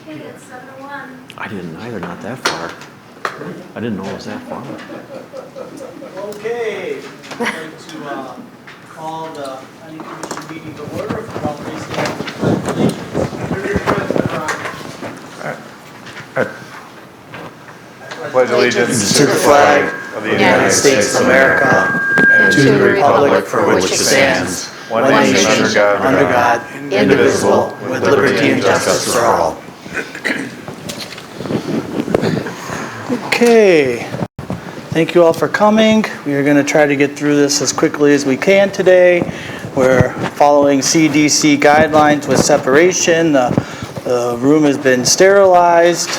Okay, it's 7:01. I didn't either, not that far. I didn't know it was that far. Okay, I'd like to call the planning commission meeting to order. If you'll please stand for the Pledge allegiance to the flag of the United States of America and to the republic for which it stands, one nation under God, indivisible, with liberty and justice for all. Okay, thank you all for coming. We are going to try to get through this as quickly as we can today. We're following CDC guidelines with separation. The room has been sterilized.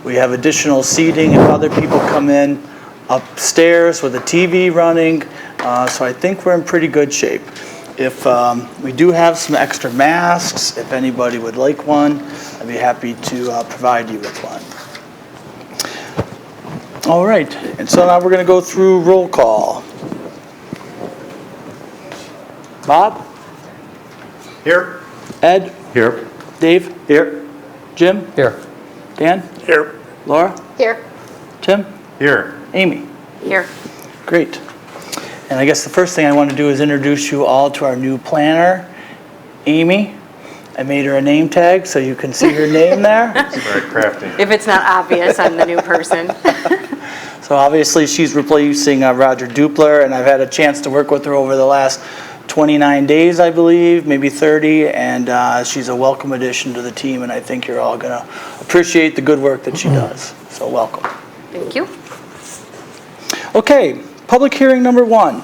We have additional seating if other people come in upstairs with a TV running. So I think we're in pretty good shape. If we do have some extra masks, if anybody would like one, I'd be happy to provide you with one. All right, and so now we're going to go through roll call. Bob? Here. Ed? Here. Dave? Here. Jim? Here. Dan? Here. Laura? Here. Tim? Here. Amy? Here. Great. And I guess the first thing I want to do is introduce you all to our new planner, Amy. I made her a name tag so you can see her name there. It's very crafty. If it's not obvious, I'm the new person. So obviously she's replacing Roger Dupler, and I've had a chance to work with her over the last 29 days, I believe, maybe 30, and she's a welcome addition to the team, and I think you're all going to appreciate the good work that she does. So welcome. Thank you. Okay, public hearing number 1.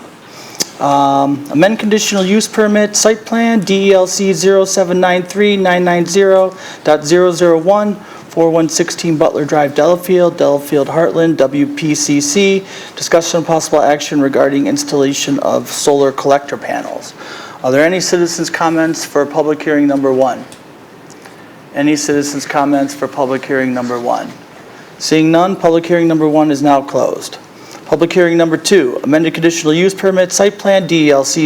Amend conditional use permit site plan DELC 0793-990.001 4116 Butler Drive, Delafield, Heartland, WPCC. Discussion and possible action regarding installation of solar collector panels. Are there any citizens' comments for public hearing number 1? Any citizens' comments for public hearing number 1? Seeing none, public hearing number 1 is now closed. Public hearing number 2, amended conditional use permit site plan DELC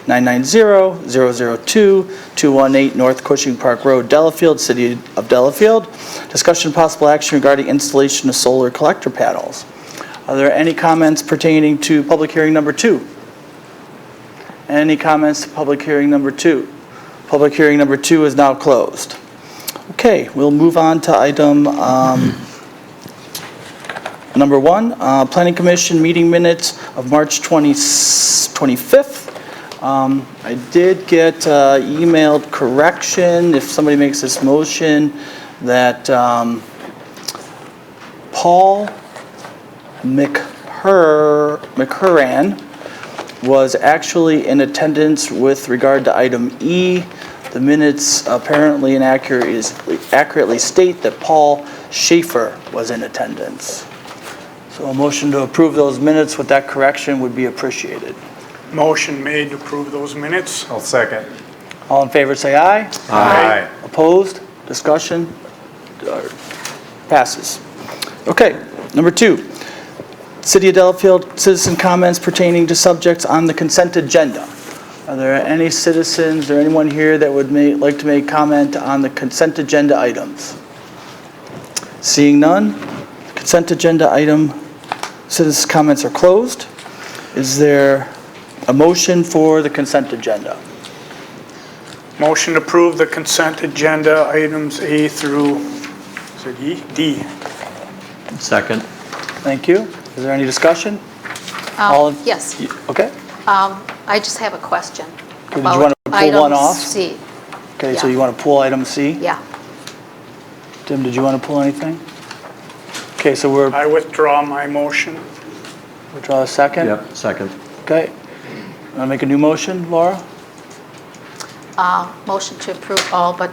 0793-990-002-218 North Cushing Park Road, Delafield, City of Delafield. Discussion and possible action regarding installation of solar collector panels. Are there any comments pertaining to public hearing number 2? Any comments to public hearing number 2? Public hearing number 2 is now closed. Okay, we'll move on to item number 1, Planning Commission meeting minutes of March 25th. I did get emailed correction, if somebody makes this motion, that Paul McCurran was actually in attendance with regard to item E. The minutes apparently accurately state that Paul Schaefer was in attendance. So a motion to approve those minutes with that correction would be appreciated. Motion made to approve those minutes. I'll second. All in favor say aye. Aye. Opposed? Discussion? Passes. Okay, number 2. City of Delafield citizen comments pertaining to subjects on the consent agenda. Are there any citizens or anyone here that would like to make comment on the consent agenda items? Seeing none, consent agenda item citizens' comments are closed. Is there a motion for the consent agenda? Motion to approve the consent agenda items A through, is it E? D. Second. Thank you. Is there any discussion? Yes. Okay. I just have a question. Did you want to pull one off? C. Okay, so Yeah. you want to pull item C? Yeah. Tim, did you want to pull anything? Okay, so I withdraw my motion. withdraw a second? Yep, second. Okay. Want to make a new motion, Laura? Motion to approve all but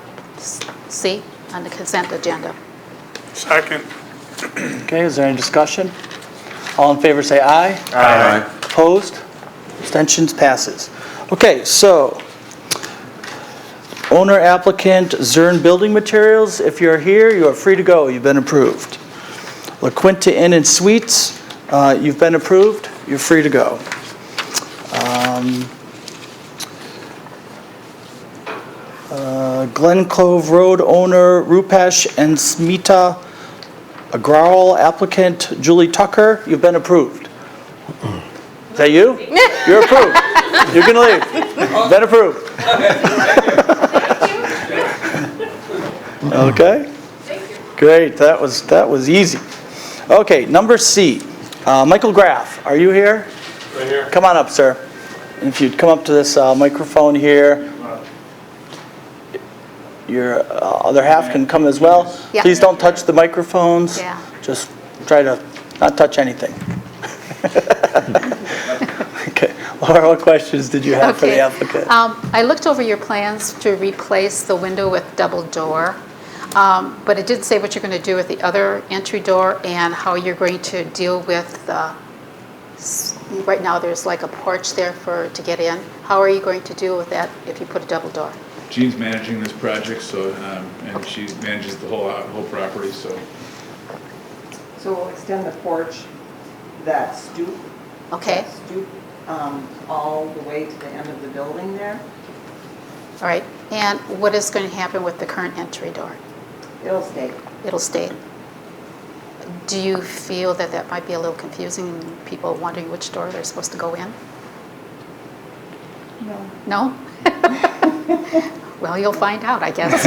C on the consent agenda. Second. Okay, is there any discussion? All in favor say aye. Aye. Opposed? Abstentions? Passes. Okay, so owner applicant Zern Building Materials, if you're here, you are free to go. You've been approved. La Quinta Inn and Suites, you've been approved. You're free to go. Glen Cove Road owner Rupesh and Smita Agrawal, applicant Julie Tucker, you've been approved. Is that you? You're approved. You can leave. Been approved. Okay? Great, that was easy. Okay, number C. Michael Graff, are you here? Right here. Come on up, sir. And if you'd come up to this microphone here. Your other half can come as well. Yeah. Please don't touch the microphones. Yeah. Just try to not touch anything. Okay. Laura, what questions did you have for the applicant? I looked over your plans to replace the window with double door, but it didn't say what you're going to do with the other entry door and how you're going to deal with the, right now there's like a porch there to get in. How are you going to deal with that if you put a double door? Jean's managing this project, so, and she manages the whole property, so. So we'll extend the porch, that stoop. Okay. that stoop, all the way to the end of the building there. All right. And what is going to happen with the current entry door? It'll stay. It'll stay. Do you feel that that might be a little confusing, people wondering which door they're supposed to go in? No. No? Well, you'll find out, I guess.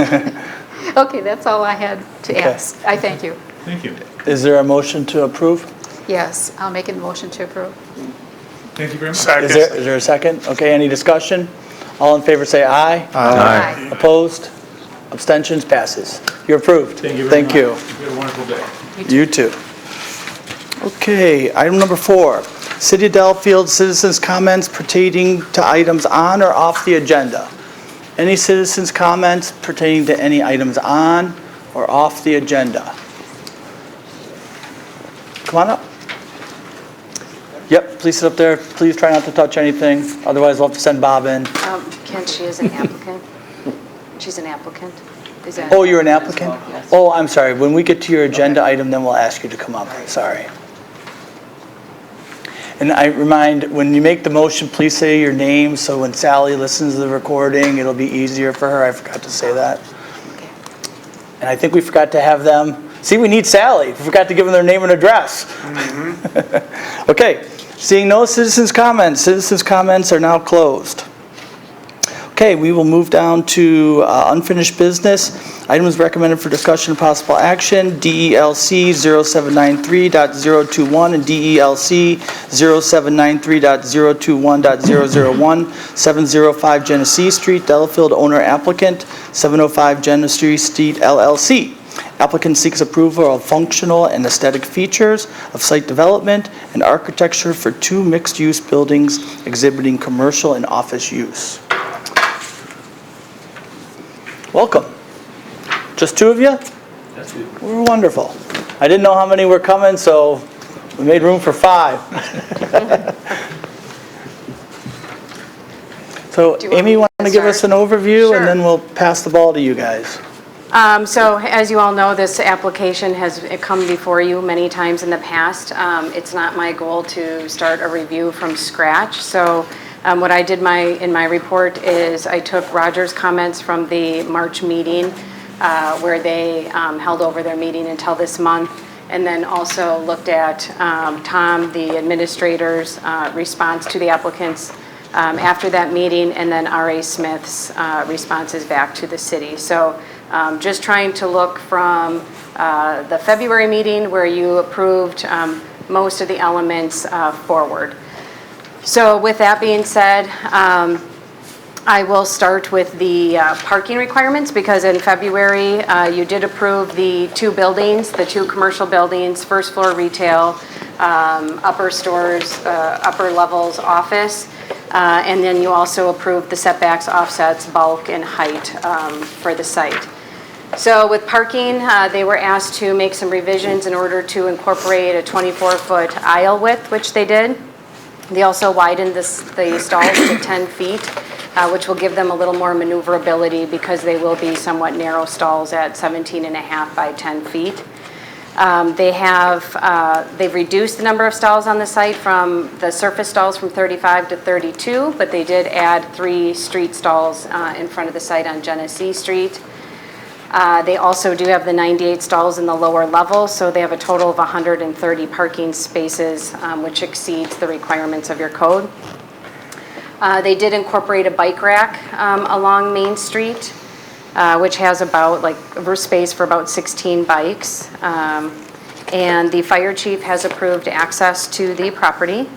Okay, that's all I had to ask. I thank you. Thank you. Is there a motion to approve? Yes, I'll make a motion to approve. Thank you very much. Is there a second? Okay, any discussion? All in favor say aye. Aye. Opposed? Abstentions? Passes. You're approved. Thank you very much. Thank you. You have a wonderful day. You too. Okay, item number 4. City of Delafield citizens' comments pertaining to items on or off the agenda. Any citizens' comments pertaining to any items on or off the agenda? Come on up. Yep, please sit up there. Please try not to touch anything. Otherwise, we'll have to send Bob in. Ken, she is an applicant. She's an applicant. Is that? Oh, you're an applicant? Yes. Oh, I'm sorry. When we get to your agenda item, then we'll ask you to come up. Sorry. And I remind, when you make the motion, please say your name, so when Sally listens to the recording, it'll be easier for her. I forgot to say that. Okay. And I think we forgot to have them, see, we need Sally. We forgot to give them their name and address. Okay, seeing no citizens' comments are now closed. Okay, we will move down to unfinished business. Items recommended for discussion and possible action, DELC 0793.021 and DELC 0793.021.001, 705 Genesee Street, Delafield, owner applicant, 705 Genesee Street LLC. Applicant seeks approval of functional and aesthetic features of site development and architecture for 2 mixed-use buildings exhibiting commercial and office use. Welcome. Just 2 of you? That's it. We're wonderful. I didn't know how many were coming, so we made room for 5. So Do you want Amy, me you want to to give us an start? overview? Sure. And then we'll pass the ball to you guys. So as you all know, this application has come before you many times in the past. It's not my goal to start a review from scratch. So what I did in my report is I took Roger's comments from the March meeting where they held over their meeting until this month, and then also looked at Tom, the administrator's response to the applicants after that meeting, and then R.A. Smith's responses back to the city. So just trying to look from the February meeting where you approved most of the elements forward. So with that being said, I will start with the parking requirements, because in February you did approve the 2 buildings, the 2 commercial buildings, first floor retail, upper stores, upper levels office, and then you also approved the setbacks, offsets, bulk, and height for the site. So with parking, they were asked to make some revisions in order to incorporate a 24-foot aisle width, which they did. They also widened the stalls to 10 feet, which will give them a little more maneuverability because they will be somewhat narrow stalls at 17.5 by 10 feet. They've reduced the number of stalls on the site from the surface stalls from 35 to 32, but they did add 3 street stalls in front of the site on Genesee Street. They also do have the 98 stalls in the lower level, so they have a total of 130 parking spaces, which exceeds the requirements of your code. They did incorporate a bike rack along Main Street, which has about space for about 16 bikes. And the fire chief has approved access to the property.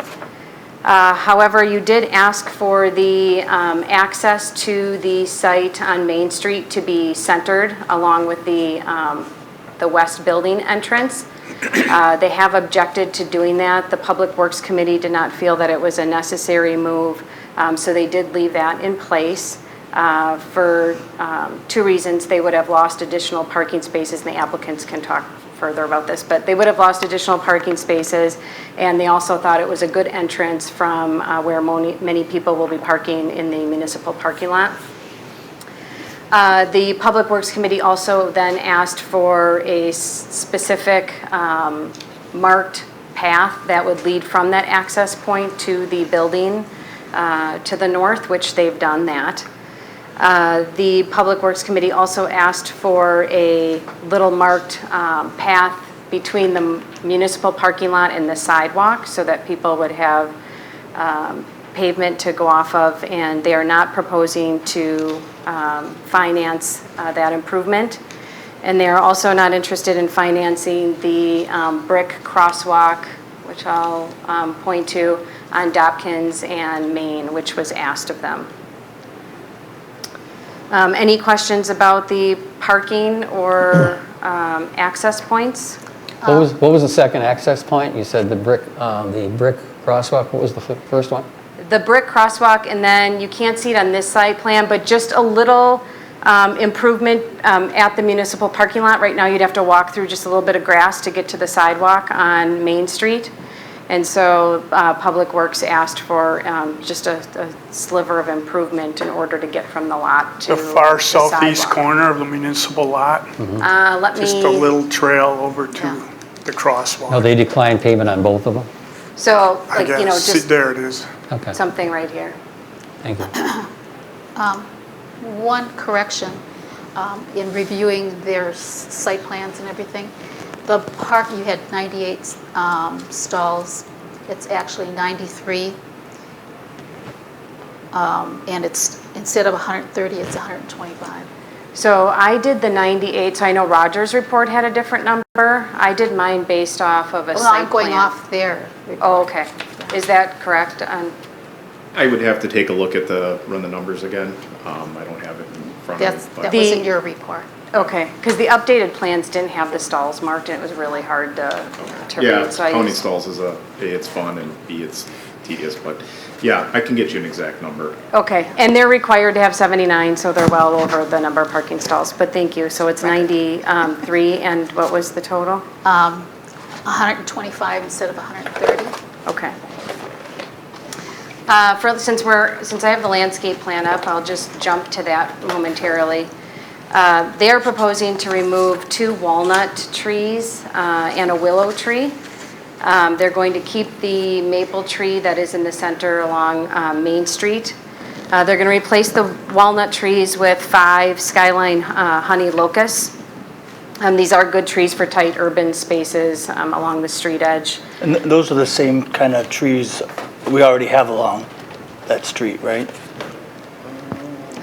However, you did ask for the access to the site on Main Street to be centered along with the west building entrance. They have objected to doing that. The Public Works Committee did not feel that it was a necessary move, so they did leave that in place. For 2 reasons. They would have lost additional parking spaces, and the applicants can talk further about this, but they would have lost additional parking spaces, and they also thought it was a good entrance from where many people will be parking in the municipal parking lot. The Public Works Committee also then asked for a specific marked path that would lead from that access point to the building to the north, which they've done that. The Public Works Committee also asked for a little marked path between the municipal parking lot and the sidewalk so that people would have pavement to go off of, and they are not proposing to finance that improvement. And they are also not interested in financing the brick crosswalk, which I'll point to, on Dopkins and Main, which was asked of them. Any questions about the parking or access points? What was the second access point? You said the brick crosswalk. What was the first one? The brick crosswalk, and then you can't see it on this site plan, but just a little improvement at the municipal parking lot. Right now, you'd have to walk through just a little bit of grass to get to the sidewalk on Main Street. And so Public Works asked for just a sliver of improvement in order to get from the lot to The far southeast sidewalk. corner of the municipal lot, just a little trail over to Yeah. the crosswalk. No, they declined payment on both of them? So, I guess, see, just there it is. Okay, something right here. thank you. One correction, in reviewing their site plans and everything, the park, you had 98 stalls, it's actually 93. And it's, instead of 130, it's 125. So I did the 98, so I know Roger's report had a different number. I did mine based off of a Well, site I'm going plan. off their report. Oh, okay. Is that correct? I would have to take a look at run the numbers again. I don't have it in front of me. That but- was in your report. Okay, because the updated plans didn't have the stalls marked, and it was really hard to Yeah, read. So I counting used- stalls is A, it's fun, and B, it's tedious, but yeah, I can get you an exact number. Okay, and they're required to have 79, so they're well over the number of parking stalls, but thank you. So it's 93, and what was the total? 125 instead of 130. Okay. Since I have the landscape plan up, I'll just jump to that momentarily. They are proposing to remove 2 walnut trees and a willow tree. They're going to keep the maple tree that is in the center along Main Street. They're going to replace the walnut trees with 5 skyline honey locusts. These are good trees for tight urban spaces along the street edge. And those are the same kind of trees we already have along that street, right?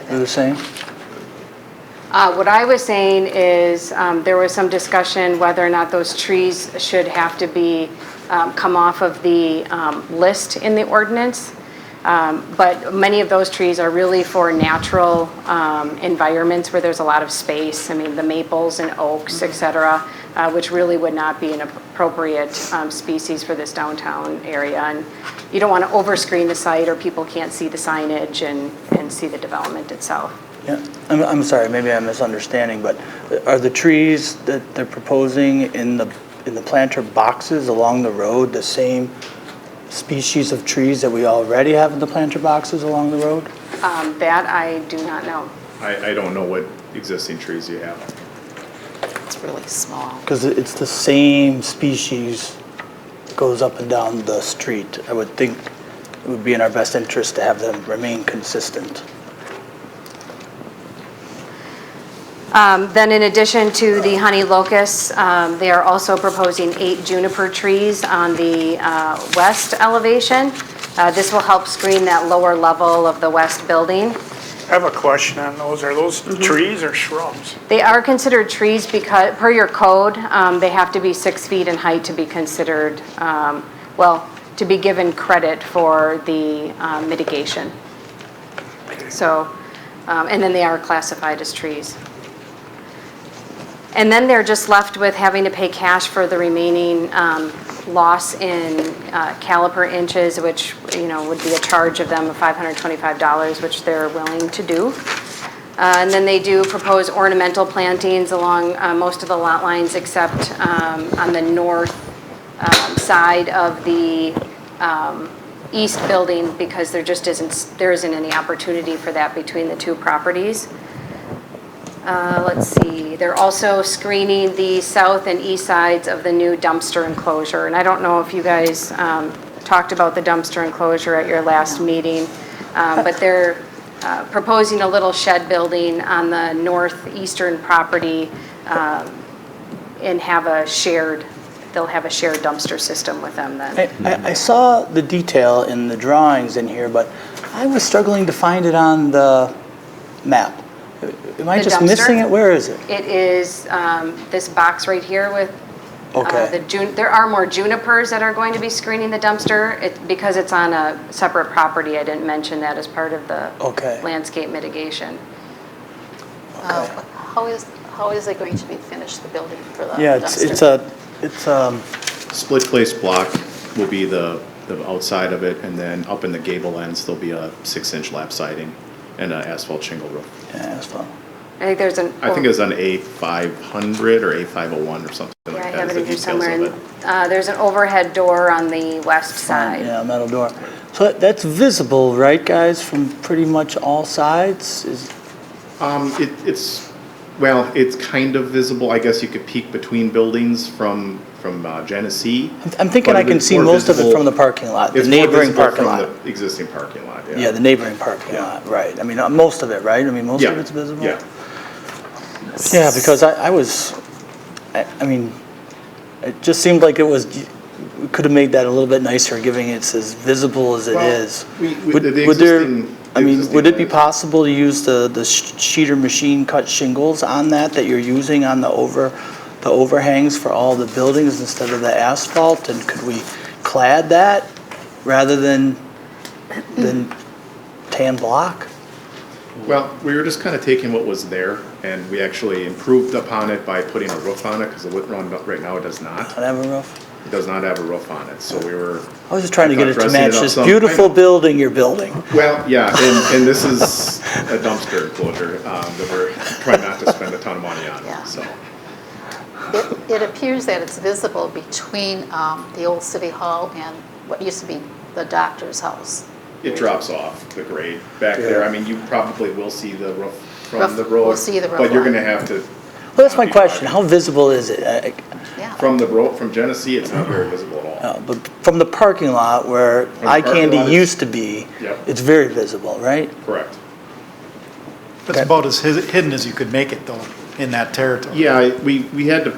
They're the same? What I was saying is there was some discussion whether or not those trees should have to be, come off of the list in the ordinance. But many of those trees are really for natural environments where there's a lot of space. I mean, the maples and oaks, et cetera, which really would not be an appropriate species for this downtown area. And you don't want to overscreen the site or people can't see the signage and see the development itself. Yeah, I'm sorry, maybe I'm misunderstanding, but are the trees that they're proposing in the planter boxes along the road the same species of trees that we already have in the planter boxes along the road? That I do not know. I don't know what existing trees you have. really small. Because it's the same species that goes up and down the street. I would think it would be in our best interest to have them remain consistent. Then in addition to the honey locusts, they are also proposing 8 juniper trees on the west elevation. This will help screen that lower level of the west building. I have a question on those. Are those trees or shrubs? They are considered trees because, per your code, they have to be 6 feet in height to be considered, to be given credit for the mitigation. So, and then they are classified as trees. And then they're just left with having to pay cash for the remaining loss in caliper inches, which, would be a charge of them of $525, which they're willing to do. And then they do propose ornamental plantings along most of the lot lines except on the north side of the east building, because there isn't any opportunity for that between the two properties. Let's see, they're also screening the south and east sides of the new dumpster enclosure. And I don't know if you guys talked about the dumpster enclosure at your last meeting, but they're proposing a little shed building on the northeastern property and they'll have a shared dumpster system with them then. I saw the detail in the drawings in here, but I was struggling to find it on the map. Am I The just dumpster? missing it? Where is it? It is this box right here with Okay. there are more junipers that are going to be screening the dumpster. Because it's on a separate property, I didn't mention that as part of the Okay. landscape mitigation. How is it going to be finished, the building for the Yeah, dumpster? it's Split place block will be the outside of it, and then up in the gable ends, there'll be a 6-inch lap siding and an asphalt shingle roof. asphalt. I think there's I think it's an A500 or A501 or something like I that. have is it the in here details somewhere. of it. And, there's an overhead door on the west side. Yeah, metal door. So that's visible, right, guys, from pretty much all sides? It's kind of visible. I guess you could peek between buildings from Genesee. I'm thinking but I can it's see more most of it visible- from the parking lot, the It's more neighboring visible parking from lot. the existing parking lot, yeah. Yeah, the neighboring parking lot, right. I mean, most of it, right? I mean, most Yeah, of it's visible? yeah. Yeah, because I mean, it just seemed like we could have made that a little bit nicer, giving it as visible as it Well, is. Would Would it be possible to use the sheeter machine cut shingles on that you're using on the overhangs for all the buildings instead of the asphalt? And could we clad that rather than tan block? Well, we were just kind of taking what was there, and we actually improved upon it by putting a roof on it, because the one right now it does not. Not have a roof? It does not have a roof on it, so we were. I was just trying to get it to dressing match up this some. beautiful building you're building. Well, yeah, and this is a dumpster enclosure that we're trying not to spend a ton of money on, Yeah. so. It appears that it's visible between the old city hall and what used to be the doctor's house. It drops off the grade back there. I mean, you probably will see the roof from Roof- the road. we'll see the roof But you're line. gonna have to. Well, that's my question. How visible is it? Yeah. From the road, from Genesee, it's not very visible at all. But from the parking lot where the eye parking candy lot, it's- used to be, Yep. it's very visible, right? Correct. That's about as hidden as you could make it, though, in that territory. Yeah, we had to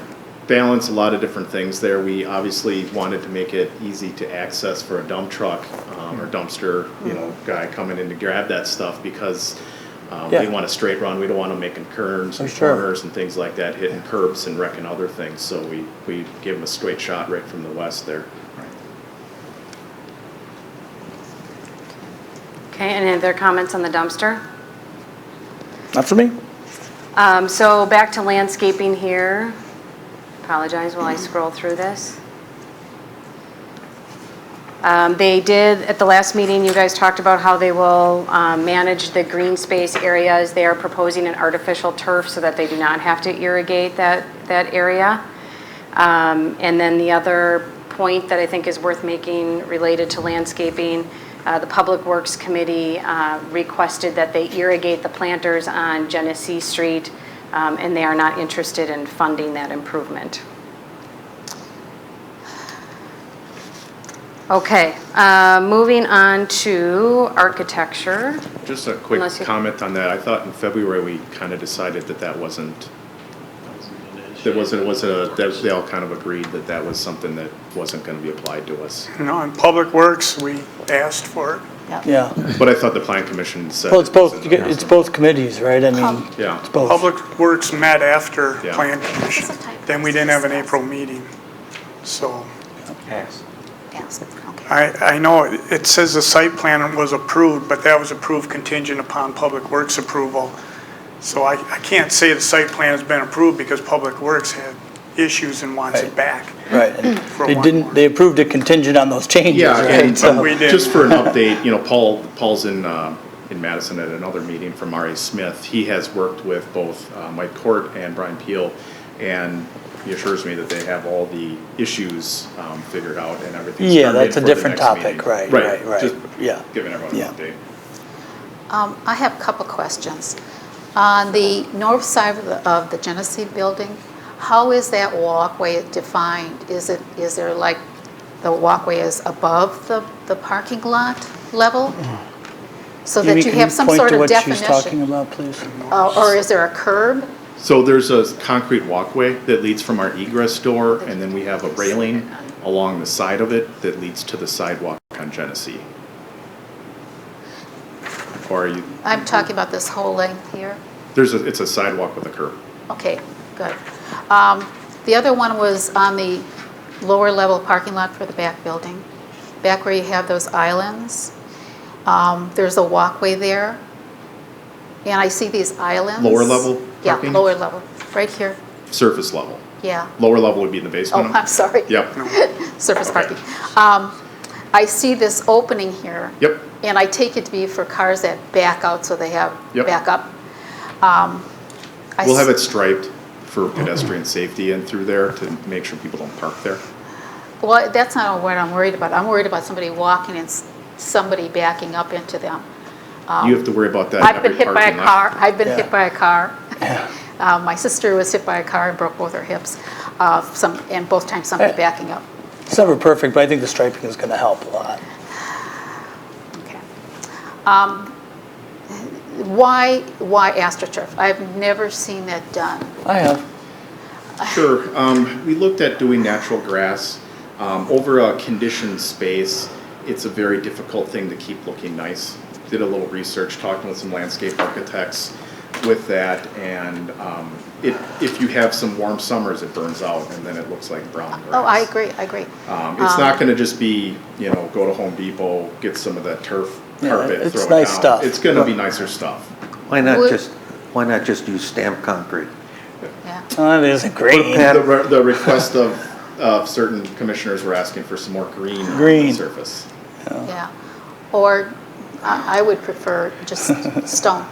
balance a lot of different things there. We obviously wanted to make it easy to access for a dump truck or dumpster, guy coming in to grab that stuff, because Yeah. we want a straight run. We don't want them making turns and sure. corners and things like that, hitting curbs and wrecking other things. So we gave them a straight shot right from the west there. Okay, any other comments on the dumpster? Not for me? So back to landscaping here. Apologize while I scroll through this. They did, at the last meeting, you guys talked about how they will manage the green space areas. They are proposing an artificial turf so that they do not have to irrigate that area. And then the other point that I think is worth making related to landscaping, the Public Works Committee requested that they irrigate the planters on Genesee Street and they are not interested in funding that improvement. Okay, moving on to architecture. Just a quick Unless you- comment on that. I thought in February, we kind of decided that that wasn't, that they all kind of agreed that that was something that wasn't going to be applied to us. You know, in Public Works, we asked for it. Yeah. But I thought the plan commission said. Well, it's it was both, in the- it's both committees, right? I mean, Yeah. it's both. Public Works met after Yeah. Plan Commission. Then we didn't have an April meeting. So Yes, okay. I know it says the site plan was approved, but that was approved contingent upon Public Works approval. So I can't say the site plan has been approved because Public Works had issues and wants it back. Right, and For they one didn't, more. they approved it contingent on those changes, Yeah, right? and So- we did. just for an update, you know, Paul's in Madison at another meeting from R.A. Smith. He has worked with both Mike Court and Brian Peel, and he assures me that they have all the issues figured out and everything. Yeah, that's a different topic, right, right. Just Yeah. giving everyone Yeah. an update. I have a couple questions. On the north side of the Genesee building, how is that walkway defined? Is there like, the walkway is above the parking lot level? So Amy, that you can have some point sort to of what she's talking definition? about, please? Or is there a curb? So there's a concrete walkway that leads from our egress door, and then we have a railing along the side of it that leads to the sidewalk on Genesee. Or are you, I'm talking about this whole length here. it's a sidewalk with a curb. Okay, good. The other one was on the lower level parking lot for the back building, back where you have those islands. There's a walkway there, and I see these islands. Lower level Yeah, parking? lower level, right here, Surface level. yeah. Lower level would be in the Oh, basement. I'm sorry. Yep, Surface Okay. parking. I see this opening here. yep. And I take it to be for cars that back out, so they have Yep. backup. We'll have it striped for pedestrian safety and through there to make sure people don't park there. Well, that's not what I'm worried about. I'm worried about somebody walking and somebody backing up into them. You have to worry about that in I've been every hit by a parking lot. car, I've been Yeah. hit by a car. My sister was hit by a car and broke both her hips, and both times somebody backing up. It's never perfect, but I think the striping is gonna help a lot. Okay. Why AstroTurf? I've never seen that done. I have. Sure. We looked at doing natural grass. Over a conditioned space, it's a very difficult thing to keep looking nice. Did a little research, talking with some landscape architects with that, and if you have some warm summers, it burns out, and then it looks like brown grass. Oh, I agree. It's not going to just be, you know, go to Home Depot, get some of that turf Yeah, carpet, it's throw it nice down. stuff. It's going to be nicer stuff. Why Would- not just use stamped concrete? Yeah. Oh, that isn't great. The request of certain commissioners were asking for some more green on the Green. surface. Yeah, or I would prefer just stone.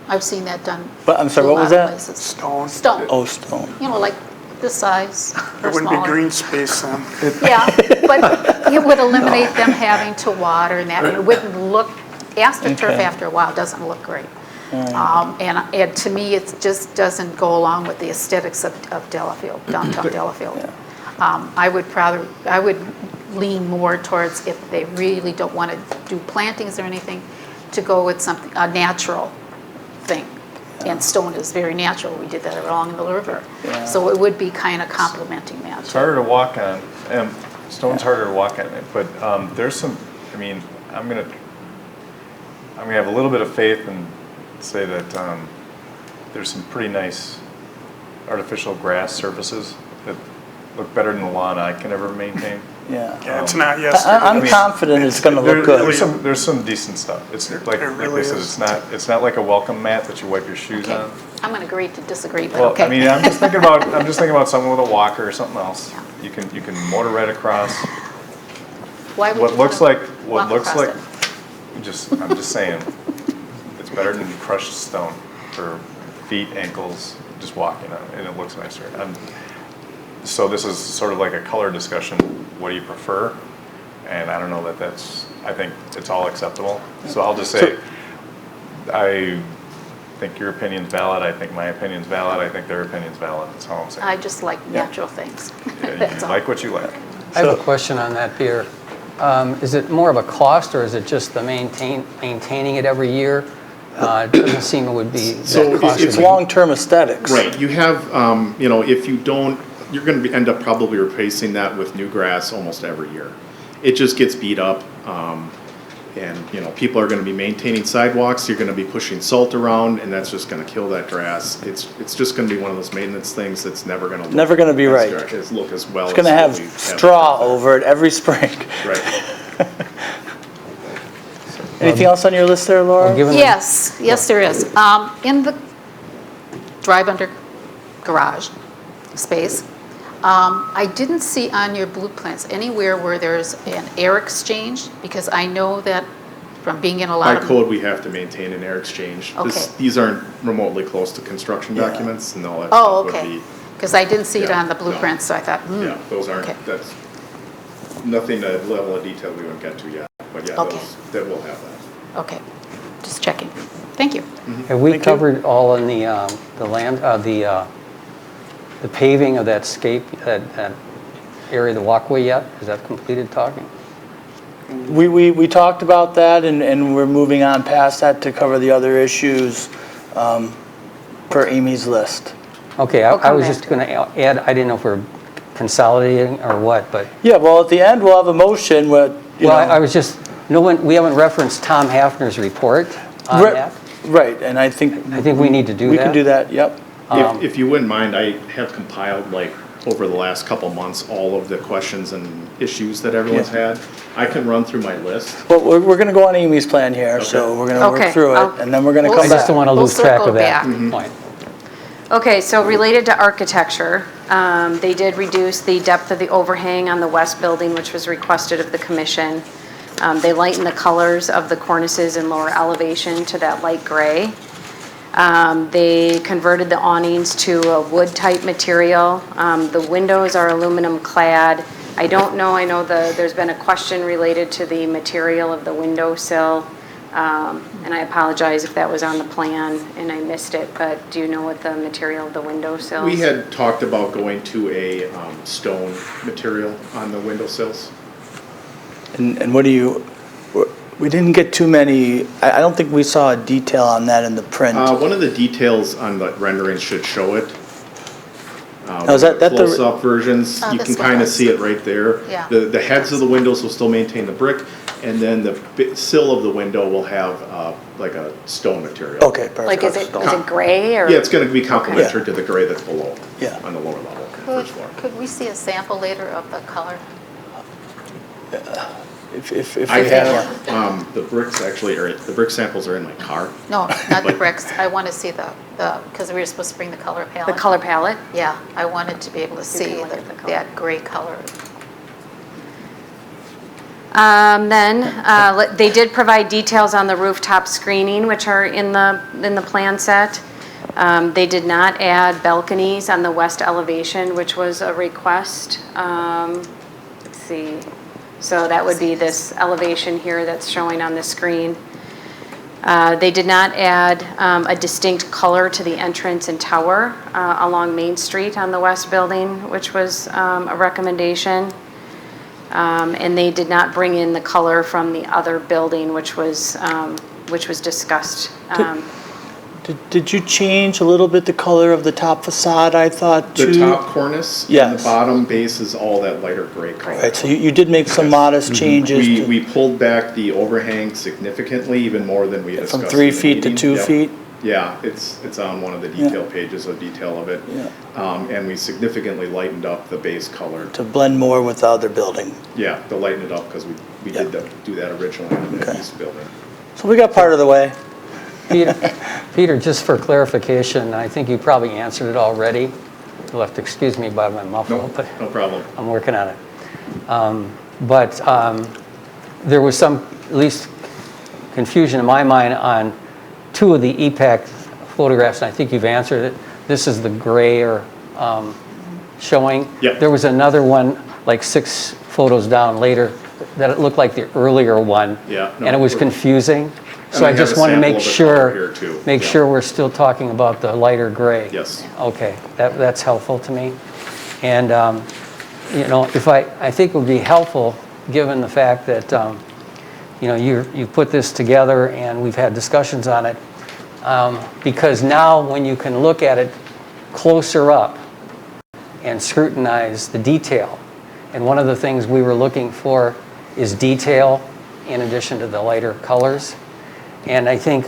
I've seen that done. But, I'm sorry, a what was lot of that? places. Stone. Stone, Oh, stone. you know, like this size There or wouldn't be smaller. green space then. Yeah, but it would eliminate them having to water and that, and it wouldn't look, AstroTurf Okay. after a while doesn't look great. And to me, it just doesn't go along with the aesthetics of Delafield, downtown Delafield. I would lean more towards, if they really don't want to do plantings or anything, to go with something, a natural thing. And stone is very natural, we did that along the river. So it would be kind of complementing that. It's harder to walk on, stone's harder to walk on it, but there's some, I mean, I'm gonna have a little bit of faith and say that there's some pretty nice artificial grass surfaces that look better than the lawn I can ever maintain. Yeah. Yeah, it's not yesterday. I'm confident it's gonna look good. There's some decent stuff. It's like really they said, is. it's not like a welcome mat that you wipe your shoes Okay. on. I'm going to agree to disagree, but Well, okay. I mean, I'm just thinking about someone with a walker or something else. Yeah. You can motor right across. Why would What you looks wanna like walk across it? I'm just saying, it's better than crushed stone for feet, ankles, just walking on it, and it looks nicer. So this is sort of like a color discussion. What do you prefer? And I don't know I think it's all acceptable. So I'll just say, think your opinion's valid, I think my opinion's valid, I think their opinion's valid, that's all I'm saying. I just like natural things. Yeah, That's you all. like what you like. I have a question on that, Peter. Is it more of a cost, or is it just the maintaining it every year? It doesn't seem it would be So that costly. It's long-term aesthetics. Right, you have, you know, if you don't, you're gonna end up probably replacing that with new grass almost every year. It just gets beat up, and, you know, people are gonna be maintaining sidewalks, you're gonna be pushing salt around, and that's just gonna kill that grass. It's just gonna be one of those maintenance things that's never gonna look. Never gonna be right. Look as well. It's gonna have straw over it every spring. Right. Anything else on your list there, Laura? Given Yes, yes, there is. In the drive-under garage space, I didn't see on your blue plans anywhere where there's an air exchange, because I know that from being in a lot By of... code, we have to maintain an air exchange. Okay. These aren't remotely close to construction Yeah. documents, and all that Oh, stuff would okay. be. Because I didn't see it Yeah, on the no. blueprints, so I thought, Yeah, those aren't, okay. that's nothing to level of detail we won't get to yet, but yeah, Okay. that will have that. Okay, just checking. Thank you. Have we covered all in the land, the paving of that scape, that area of the walkway yet? Is that completed talking? We talked about that, and we're moving on past that to cover the other issues per Amy's list. Okay, We'll I come was back just to going to add, I didn't know if we're consolidating or what, but, Yeah, well, at the end, we'll have a motion with, you well, I know. was just, no one, we haven't referenced Tom Hafner's report on Right- that. Right, and I think. I think we need to do We that. can do that, yep. If you wouldn't mind, I have compiled, like, over the last couple months, all of the questions and issues that everyone's had. I can run through my list. Well, we're gonna go on Amy's plan here, so Okay. we're gonna work Okay, through it, I'll- and then we're gonna we'll come I back. just don't want to We'll lose track circle of that back. point. Okay, so related to architecture, they did reduce the depth of the overhang on the west building, which was requested of the commission. They lightened the colors of the cornices and lower elevation to that light gray. They converted the awnings to a wood-type material. The windows are aluminum clad. I don't know, I know there's been a question related to the material of the windowsill. And I apologize if that was on the plan and I missed it, but do you know what the material of the windowsills? We had talked about going to a stone material on the windowsills. And what do you, we didn't get too many, I don't think we saw a detail on that in the print. One of the details on the renderings should show it. Now, is that the- Close-up versions, Oh, you this can one kind of does. see it right there. Yeah. The heads of the windows will still maintain the brick, and then the sill of the window will have like a stone material. Okay, perfect. Like, is it gray or? Yeah, it's going to be complementary to the gray that's below. Yeah. On the lower level, Could, first floor. could we see a sample later of the color? If we I have, have, the bricks actually are, the brick samples are in my car. No, not the bricks. I want to see the, because we were supposed to bring the color palette. The color palette? Yeah, I wanted to be able to see look at the color. that gray color. Then, they did provide details on the rooftop screening, which are in the plan set. They did not add balconies on the west elevation, which was a request. Let's see. So that would be this elevation here that's showing on the screen. They did not add a distinct color to the entrance and tower along Main Street on the west building, which was a recommendation. And they did not bring in the color from the other building, which was discussed. did you change a little bit the color of the top facade, I thought, The too? top cornice and Yes. the bottom base is all that lighter gray color. Right, so you did make some modest changes to- We pulled back the overhang significantly, even more than we discussed. from 3 in the feet to meeting. 2 Yep. feet? Yeah, it's on one of the detail pages of detail of it. Yeah. And we significantly lightened up the base color. To blend more with the other building. Yeah, to lighten it up, because we Yeah. did do that originally on the Okay. east building. So we got part of the way. Peter, just for clarification, I think you probably answered it already. You'll have to excuse me by my muffle, but No problem. I'm working on it. But there was some, at least confusion in my mind on 2 of the EPAC photographs, and I think you've answered it. This is the grayer showing. Yep. There was another one, like 6 photos down later, that it looked like the earlier one. Yeah, no, And it was we're- confusing. So I have just a wanted to sample make of the color here, sure, too. make Yeah. sure we're still talking about the lighter gray. Yes. Okay, that's helpful to me. And, you know, I think it would be helpful, given the fact that, you know, you've put this together and we've had discussions on it, because now when you can look at it closer up and scrutinize the detail, and one of the things we were looking for is detail in addition to the lighter colors. And I think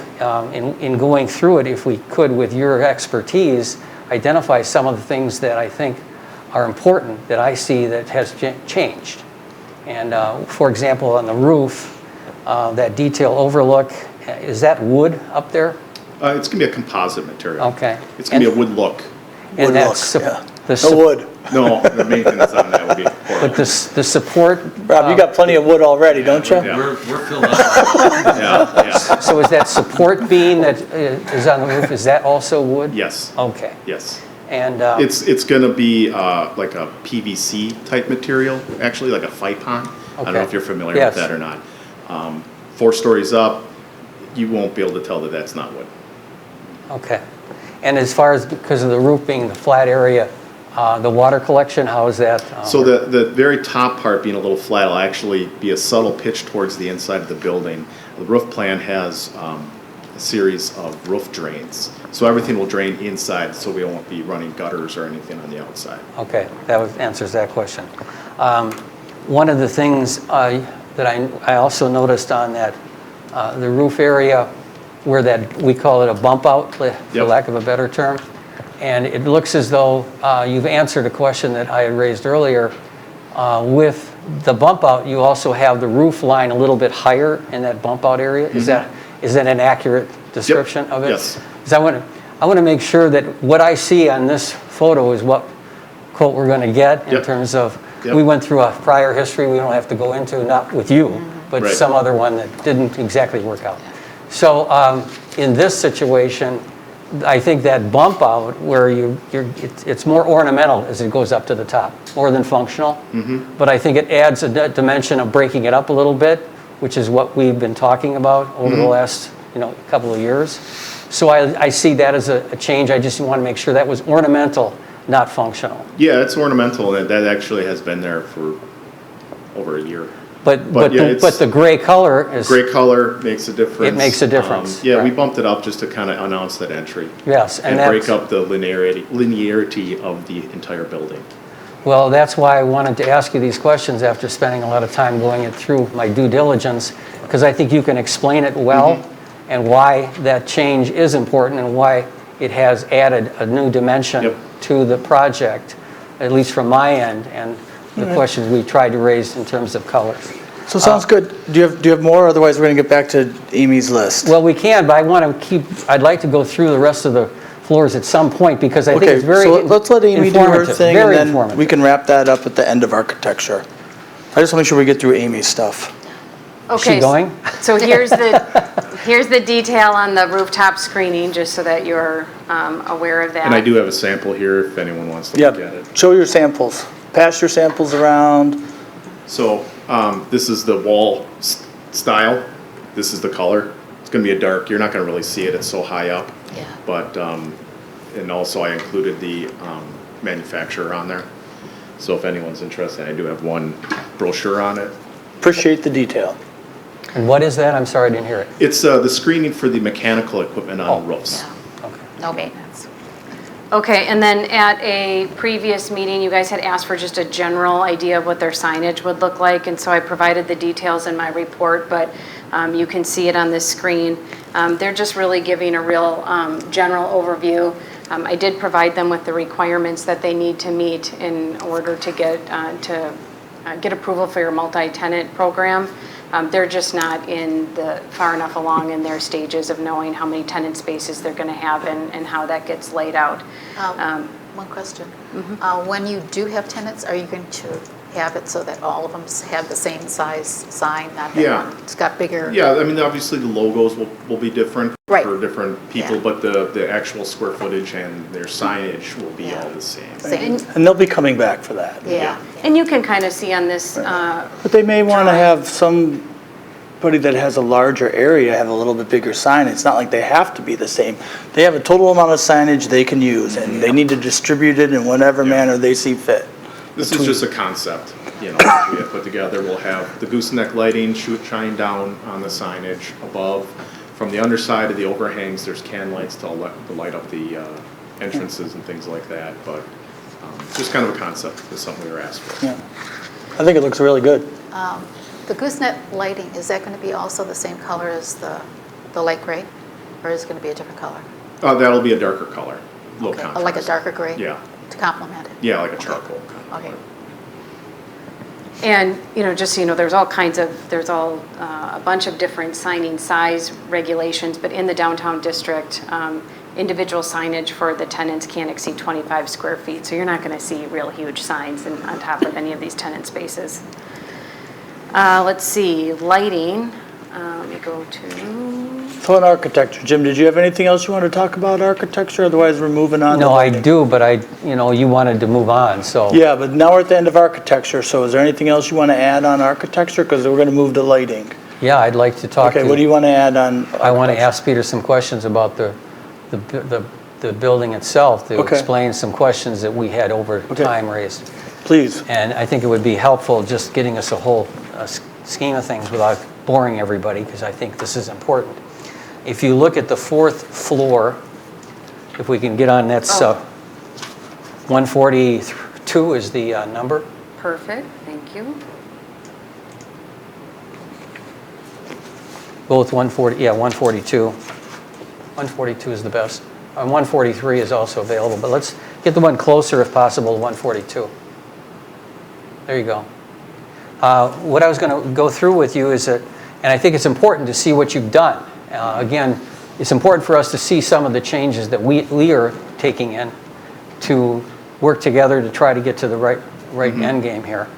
in going through it, if we could, with your expertise, identify some of the things that I think are important that I see that has changed. And for example, on the roof, that detail overlook, is that wood up there? It's going to be a composite material. Okay. It's going to be a wood look. And Wood that's look, yeah. the No wood. No, the maintenance on that would be horrible. But the support. Rob, you got plenty of wood already, don't you? Yeah. We're filled up. Yeah. So is that support beam that is on the roof, is that also wood? Yes. Okay. Yes. And It's going to be like a PVC type material, actually, like a Phypon. I don't know Okay. if you're familiar Yes. with that or not. 4 stories up, you won't be able to tell that that's not wood. okay. And as far as, because of the roof being the flat area, the water collection, how is that? So the very top part being a little flat will actually be a subtle pitch towards the inside of the building. The roof plan has a series of roof drains. So everything will drain inside, so we won't be running gutters or anything on the outside. Okay, answers that question. One of the things that I also noticed on that, the roof area where that, we call it a bump out, for Yep. lack of a better term, and it looks as though you've answered a question that I had raised earlier. With the bump out, you also have the roof line a little bit higher in that bump out area. Is that an accurate description of it? Yes. 'Cause I want to make sure that what I see on this photo is what quote we're going to get in Yep. terms of, Yep. we went through a prior history we don't have to go into, not with you, but Right. some other one that didn't exactly work out. So in this situation, I think that bump out where it's more ornamental as it goes up to the top, more than functional. But I think it adds a dimension of breaking it up a little bit, which is what we've been talking about over the last couple of years. So I see that as a change. I just want to make sure that was ornamental, not functional. Yeah, it's ornamental, and that actually has been there for over a year. But yeah, the gray color is, Gray color makes a difference. It makes a difference, Yeah, we right. bumped it up just to kind of announce that entry. yes. And that's- break up the linearity of the entire building. Well, that's why I wanted to ask you these questions after spending a lot of time going it through my due diligence, because I think you can explain it well and why that change is important and why it has added a new dimension Yep. to the project, at least from my end, and the questions we tried to raise in terms of colors. So sounds good. Do you have more? Otherwise, we're going to get back to Amy's list. Well, we can, but I'd like to go through the rest of the floors at some point, because I think Okay, it's very so let's let Amy do her informative, thing, very and then informative. we can wrap that up at the end of architecture. I just want to make sure we get through Amy's stuff. Is she Okay, going? so here's the detail on the rooftop screening, just so that you're aware of that. And I do have a sample here if anyone wants to look at it. Show your samples. Pass your samples around. So this is the wall style. This is the color. It's going to be a dark. You're not going to really see it. It's so high up. Yeah. But, and also I included the manufacturer on there. So if anyone's interested, I do have one brochure on it. Appreciate the detail. And what is that? I'm sorry, I didn't hear it. It's the screening for the mechanical equipment on roofs. No maintenance. Okay, and then at a previous meeting, you guys had asked for just a general idea of what their signage would look like, and so I provided the details in my report, but you can see it on this screen. They're just really giving a real general overview. I did provide them with the requirements that they need to meet in order to get approval for your multi-tenant program. They're just not far enough along in their stages of knowing how many tenant spaces they're going to have and how that gets laid out. One question. When you do have tenants, are you going to have it so that all of them have the same size sign? Not that Yeah. It's got bigger. Yeah, I mean, obviously the logos will be different Right. for different people, Yeah. but the actual square footage and their signage will be all the same. Same. And they'll be coming back for that. Yeah. And you can kind of see on this, But they may want to have some everybody that has a larger area have a little bit bigger sign. It's not like they have to be the same. They have a total amount of signage they can use, and they need to distribute it in whatever manner they see fit. This is just a concept, we have put together. We'll have the gooseneck lighting shine down on the signage above. From the underside of the overhangs, there's can lights to light up the entrances and things like that. But just kind of a concept is something we were asked for. Yeah. I think it looks really good. The gooseneck lighting, is that going to be also the same color as the light gray? Or is it going to be a different color? That'll be a darker color, low Okay, contrast. like a darker gray? Yeah, To complement it? yeah, like a charcoal kind of Okay. color. And, just so you know, there's a bunch of different signing size regulations, but in the downtown district, individual signage for the tenants can't exceed 25 square feet, so you're not going to see real huge signs on top of any of these tenant spaces. Let's see, lighting, let me go to... So in architecture, Jim, did you have anything else you want to talk about architecture? Otherwise, we're moving on. No, to I lighting. do, but you wanted to move on, so. Yeah, but now we're at the end of architecture, so is there anything else you want to add on architecture? Because we're going to move to lighting. Yeah, I'd like to talk to. Okay, what do you want to add on? I want to ask Peter some questions about the building itself, to Okay. explain some questions that we had over time raised. Please. And I think it would be helpful just getting us a whole scheme of things without boring everybody, because I think this is important. If you look at the fourth floor, if we can get on, that's 142 is the number. Perfect, thank you. Both 142. 142 is the best. And 143 is also available, but let's get the one closer if possible, 142. There you go. What I was going to go through with you is that, and I think it's important to see what you've done. Again, it's important for us to see some of the changes that we are taking in to work together to try to get to the right end game here.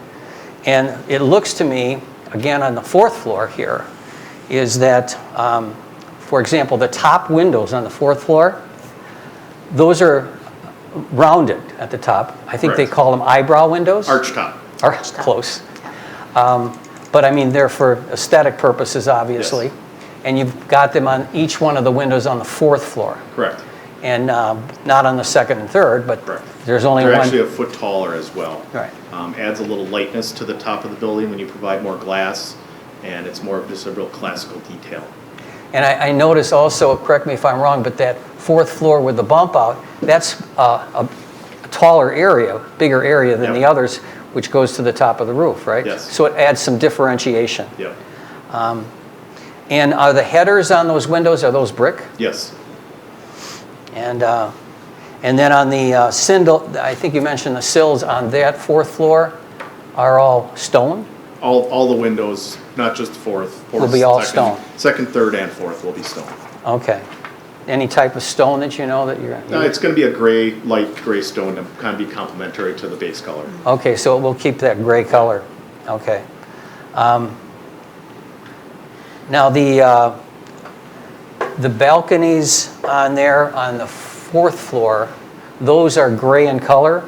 And it looks to me, again on the fourth floor here, is that, for example, the top windows on the fourth floor, those are rounded at the top. I think they Correct. call them eyebrow windows. Arch top. Close. But I mean, they're for aesthetic purposes, obviously. Yes. And you've got them on each one of the windows on the fourth floor. Correct. And not on the second and third, but Correct. there's only They're one. actually a foot taller as well. Right. Adds a little lightness to the top of the building when you provide more glass, and it's more of just a real classical detail. And I notice also, correct me if I'm wrong, but that fourth floor with the bump out, that's a taller area, bigger area than Yep. the others, which goes to the top of the roof, right? Yes. So it adds some differentiation. Yep. And are the headers on those windows, are those brick? Yes. And then on the sindel, I think you mentioned the sills on that fourth floor are all stone? All the windows, not just fourth. Will be all stone. Second, third, and fourth will be stone. Okay. Any type of stone that you know that you're... It's going to be a gray, light gray stone to kind of be complementary to the base color. Okay, so we'll keep that gray color. Okay. Now the balconies on there on the fourth floor, those are gray in color?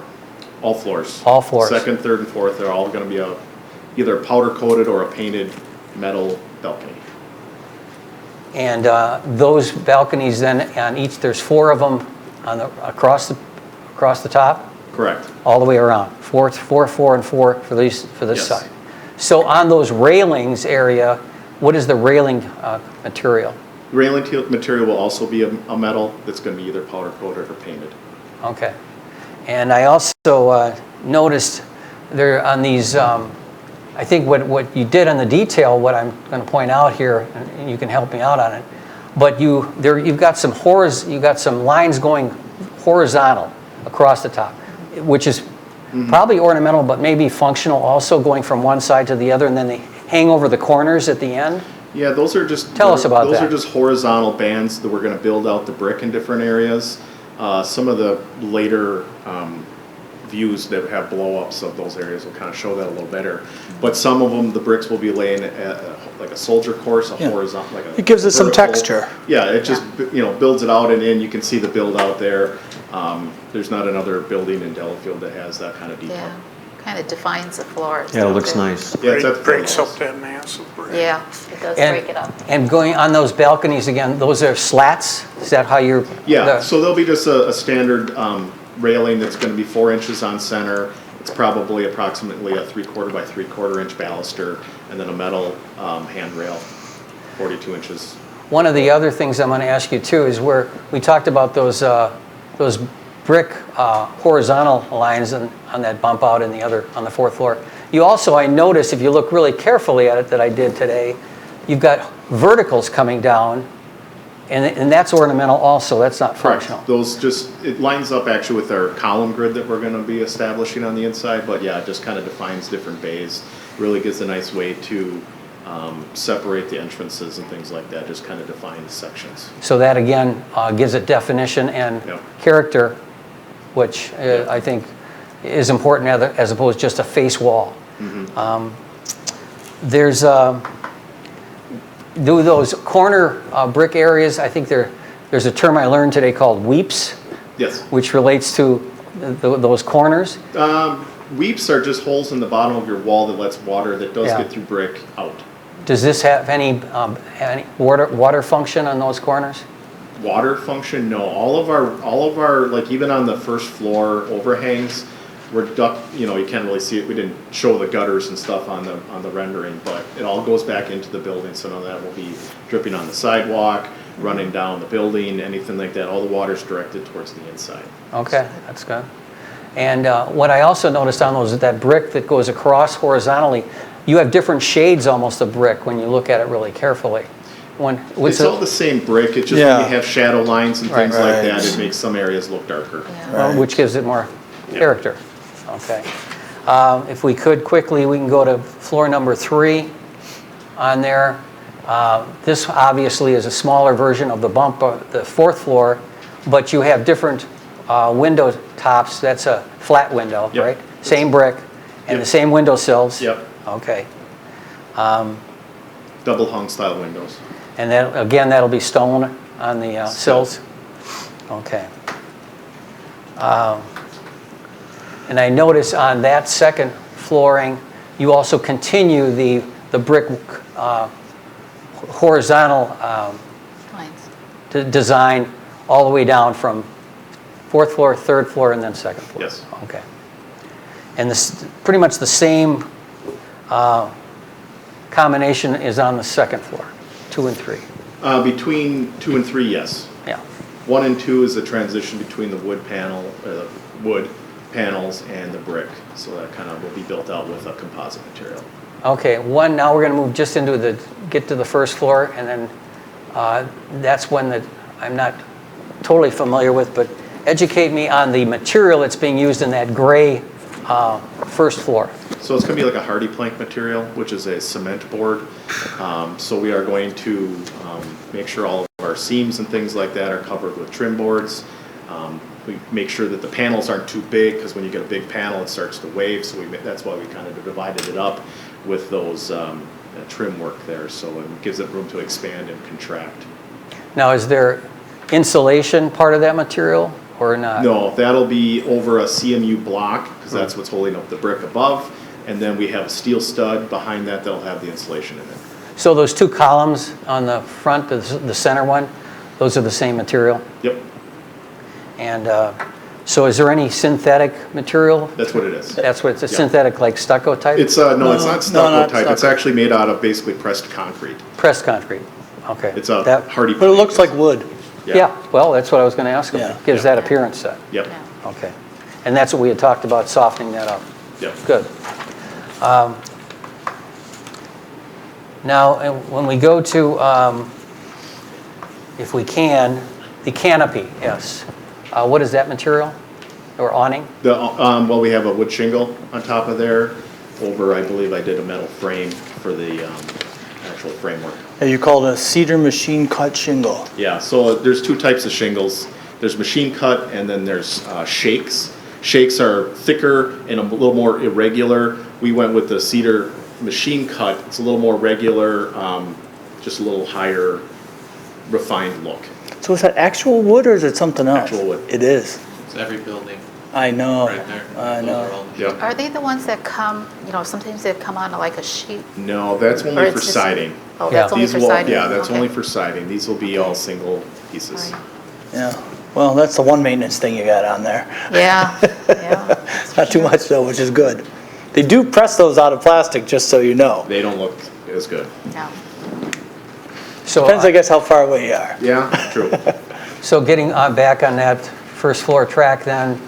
All floors. All floors. Second, third, and fourth are all going to be either powder coated or a painted metal balcony. And those balconies then, on each, there's 4 of them on across the top? Correct. All the way around, 4, 4, 4, and 4 for this Yes. side. So on those railings area, what is the railing material? Railing material will also be a metal that's going to be either powder coated or painted. Okay. And I also noticed there on these, I think what you did on the detail, what I'm going to point out here, and you can help me out on it, but you've got some lines going horizontal across the top, which is probably ornamental, but maybe functional also, going from one side to the other, and then they hang over the corners at the end. Yeah, those are just... Tell us about those that. are just horizontal bands that we're going to build out the brick in different areas. Some of the later views that have blow-ups of those areas will kind of show that a little better. But some of them, the bricks will be laying like a soldier course, horizontal, like a... It gives it some vertical. texture. Yeah, it just, builds it out, and then you can see the build out there. There's not another building in Delafield that has that kind of detail. Yeah, kind of defines the floors. Yeah, it don't looks they? nice. Yeah, it's at the Breaks up floors. that massive brick. Yeah, it does And- break it up. And going on those balconies again, those are slats? Is that how you're? Yeah, so there'll be just a standard railing that's going to be 4 inches on center. It's probably approximately a 3/4 by 3/4 inch baluster, and then a metal handrail, 42 inches. One of the other things I'm going to ask you too is where we talked about those brick horizontal lines on that bump out in the other, on the 4th floor. You also, I noticed, if you look really carefully at it that I did today, you've got verticals coming down, and that's ornamental also, that's not functional. Those just, it lines up actually with our column grid that we're going to be establishing on the inside, but yeah, it just kind of defines different bays. Really gives a nice way to separate the entrances and things like that, just kind of defines sections. So that again gives it definition and Yep. character, which I think is important as opposed to just a face wall. There's do those corner brick areas, I think there's a term I learned today called weeps, Yes. which relates to those corners. Weeps are just holes in the bottom of your wall that lets water that does Yeah. get through brick out. Does this have any water function on those corners? Water function, no. All of our, like even on the first floor overhangs, we're duct, you can't really see it. We didn't show the gutters and stuff on the rendering, but it all goes back into the building, so none of that will be dripping on the sidewalk, running down the building, anything like that. All the water's directed towards the inside. Okay, that's good. And what I also noticed on those is that brick that goes across horizontally, you have different shades almost of brick when you look at it really carefully. It's all the same brick, it's just when you have shadow lines and things like that, it makes some areas look darker. which gives it more character. Okay. If we could quickly, we can go to floor number 3 on there. This obviously is a smaller version of the bump, the 4th floor, but you have different window tops. That's a flat window, Yep. right? Same brick and the same window sills. Yep. Okay. Double hung style windows. And then again, that'll be stone on the sills? Okay. And I notice on that second flooring, you also continue the brick horizontal Lines. design all the way down from 4th floor, 3rd floor, and then 2nd floor? Yes. Okay. And this, pretty much the same combination is on the 2nd floor, 2 and 3? Between 2 and 3, yes. Yeah. 1 and 2 is a transition between the wood panels and the brick, so that kind of will be built out with a composite material. Okay, now we're going to move just into get to the 1st floor, and then that's one I'm not totally familiar with, but educate me on the material that's being used in that gray 1st floor. So it's going to be like a hardy plank material, which is a cement board. So we are going to make sure all of our seams and things like that are covered with trim boards. We make sure that the panels aren't too big, because when you get a big panel, it starts to wave. So that's why we kind of divided it up with those trim work there. So it gives it room to expand and contract. Now, is there insulation part of that material or not? No, that'll be over a CMU block, because that's what's holding up the brick above. And then we have a steel stud behind that that'll have the insulation in it. So those 2 columns on the front, the center one, those are the same material? Yep, And so is there any synthetic material? that's what it is. That's what it's a Yeah. synthetic, like stucco type? It's no, it's not stucco not type. It's stucco. actually made out of basically pressed concrete. Pressed concrete. Okay. It's a That- hardy. But it looks like wood. Yeah, well, that's what I was going to ask him. Yeah. Gives that appearance set. Yep. Okay. And that's what we had talked about, softening that up. Yep. Good. Now, when we go to, if we can, the canopy, yes. What is that material or awning? Well, we have a wood shingle on top of there. Over, I believe I did a metal frame for the actual framework. You call it a cedar machine cut shingle. Yeah, so there's 2 types of shingles. There's machine cut, and then there's shakes. Shakes are thicker and a little more irregular. We went with the cedar machine cut. It's a little more regular, just a little higher refined look. So is that actual wood or is it something else? Actual wood. It is. It's every building. I know, right there. I know. Yep. Are they the ones that come, sometimes they come on like a sheet? No, that's Or only it's for just- siding. Oh, that's Yeah. only These for will, siding? yeah, that's Okay. only for siding. These will be all single pieces. Right. Yeah, well, that's the one maintenance thing you got on there. Yeah, yeah. Not too much though, which is good. They do press those out of plastic, just so you know. They don't look as good. Yeah. So, Depends, I guess, how far away you are. Yeah, true. so getting back on that first floor track then,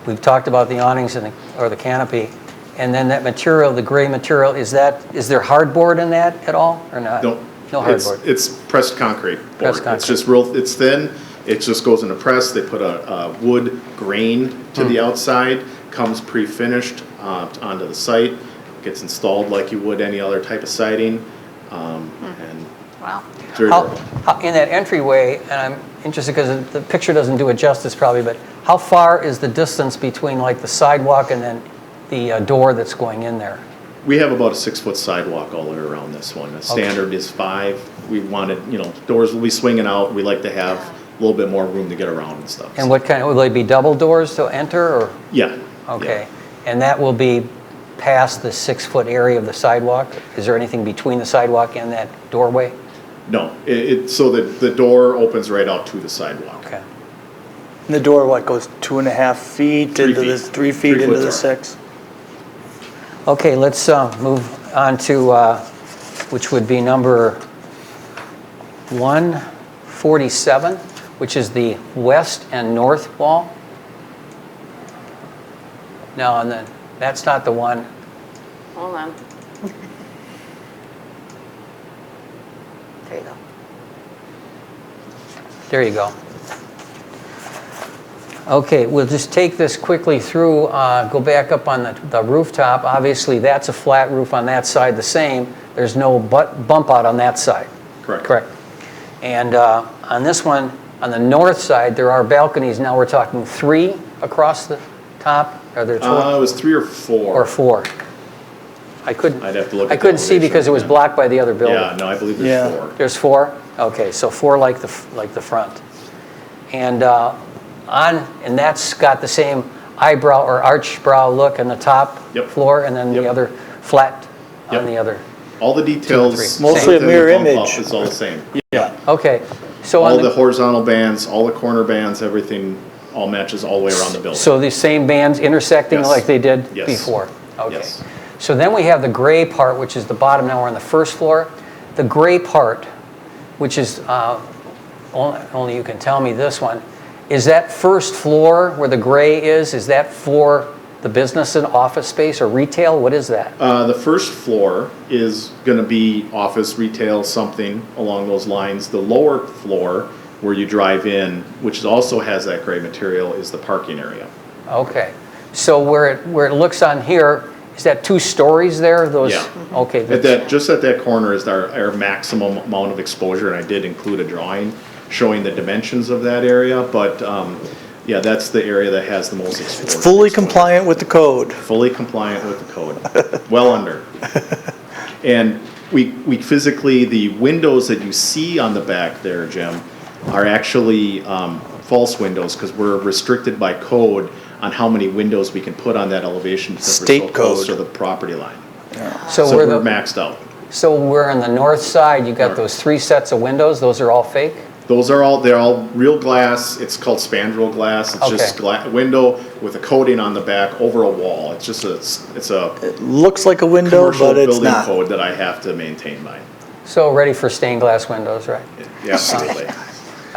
we've talked about the awnings or the canopy, and then that material, the gray material, is there hardboard in that at all, or not? No. No hardboard? It's pressed concrete board. Pressed concrete. It's just real, it's thin, it just goes in a press, they put a wood grain to the outside, comes pre-finished onto the site, gets installed like you would any other type of siding, and Wow. it's very durable. In that entryway, and I'm interested because the picture doesn't do it justice probably, but how far is the distance between like the sidewalk and then the door that's going in there? We have about a 6-foot sidewalk all the way around this one. The standard is 5. We wanted, doors will be swinging out. We like to have a little bit more room to get around and stuff. And what kind, will they be double doors to enter, or? Yeah. Okay, and that will be past the 6-foot area of the sidewalk? Is there anything between the sidewalk and that doorway? No, so the door opens right out to the sidewalk. Okay. And the door, what, goes 2.5 feet 3 into feet. this, 3 feet 3 into foot the door. 6? Okay, let's move on to, which would be number 147, which is the west and north wall. Now, and then, that's not the one. Hold on. There you go. There you go. Okay, we'll just take this quickly through, go back up on the rooftop. Obviously, that's a flat roof on that side, the same. There's no bump out on that side. Correct. Correct. And on this one, on the north side, there are balconies. Now we're talking 3 across the top? Are there 2 It was 3 or 4. or 4? I couldn't. I'd have to look I at the couldn't see elevation, because it was yeah. blocked by the other building. Yeah, no, I believe there's Yeah. 4. There's 4? Okay, so 4 like the front. And and that's got the same eyebrow or arch brow look on the top Yep. floor, and then the Yep. other flat on Yep. the other. All the details. 3. Mostly a within the mirror bump up image. is all the same. Yeah. Okay, so All on the horizontal bands, all the corner bands, everything all matches all the way around the building. so the same bands intersecting Yes. like they did Yes. before? Okay. Yes. So then we have the gray part, which is the bottom. Now we're on the first floor. The gray part, which is, only you can tell me this one, is that first floor where the gray is that for the business and office space or retail? What is that? The first floor is going to be office, retail, something along those lines. The lower floor, where you drive in, which also has that gray material, is the parking area. Okay. So where it looks on here, is that 2 stories there? Those. Yeah. Okay. Just at that corner is our maximum amount of exposure, and I did include a drawing showing the dimensions of that area, but yeah, that's the area that has the most exposure. It's fully compliant with the code. Fully compliant with the code, well under. And we physically, the windows that you see on the back there, Jim, are actually false windows because we're restricted by code on how many windows we can put on that elevation because State we're so close to code. the property line. So So we're we're the, maxed out. so we're on the north side. You got North. those 3 sets of windows. Those are all fake. Those are all, they're all real glass. It's called spandrel glass. It's just Okay. window with a coating on the back over a wall. It's just it's a It looks like a window, commercial but it's building not. code that I have to maintain by. So ready for stained glass windows, right? Yeah, absolutely.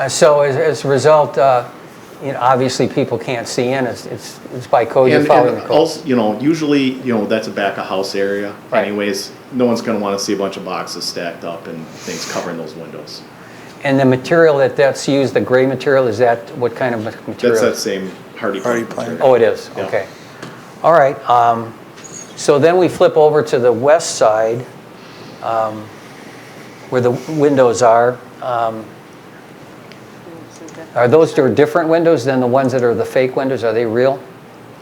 So as a result, obviously people can't see in. It's by code. You're And following the code. also, usually, that's a back of house area Right. anyways. No one's gonna wanna see a bunch of boxes stacked up and things covering those windows. And the material that's used, the gray material, is that what kind of material? That's that same hardy Hardy plank plank. material. Oh, it is, Yeah. okay. All right, so then we flip over to the west side, where the windows are. Are those different windows than the ones that are the fake windows? Are they real?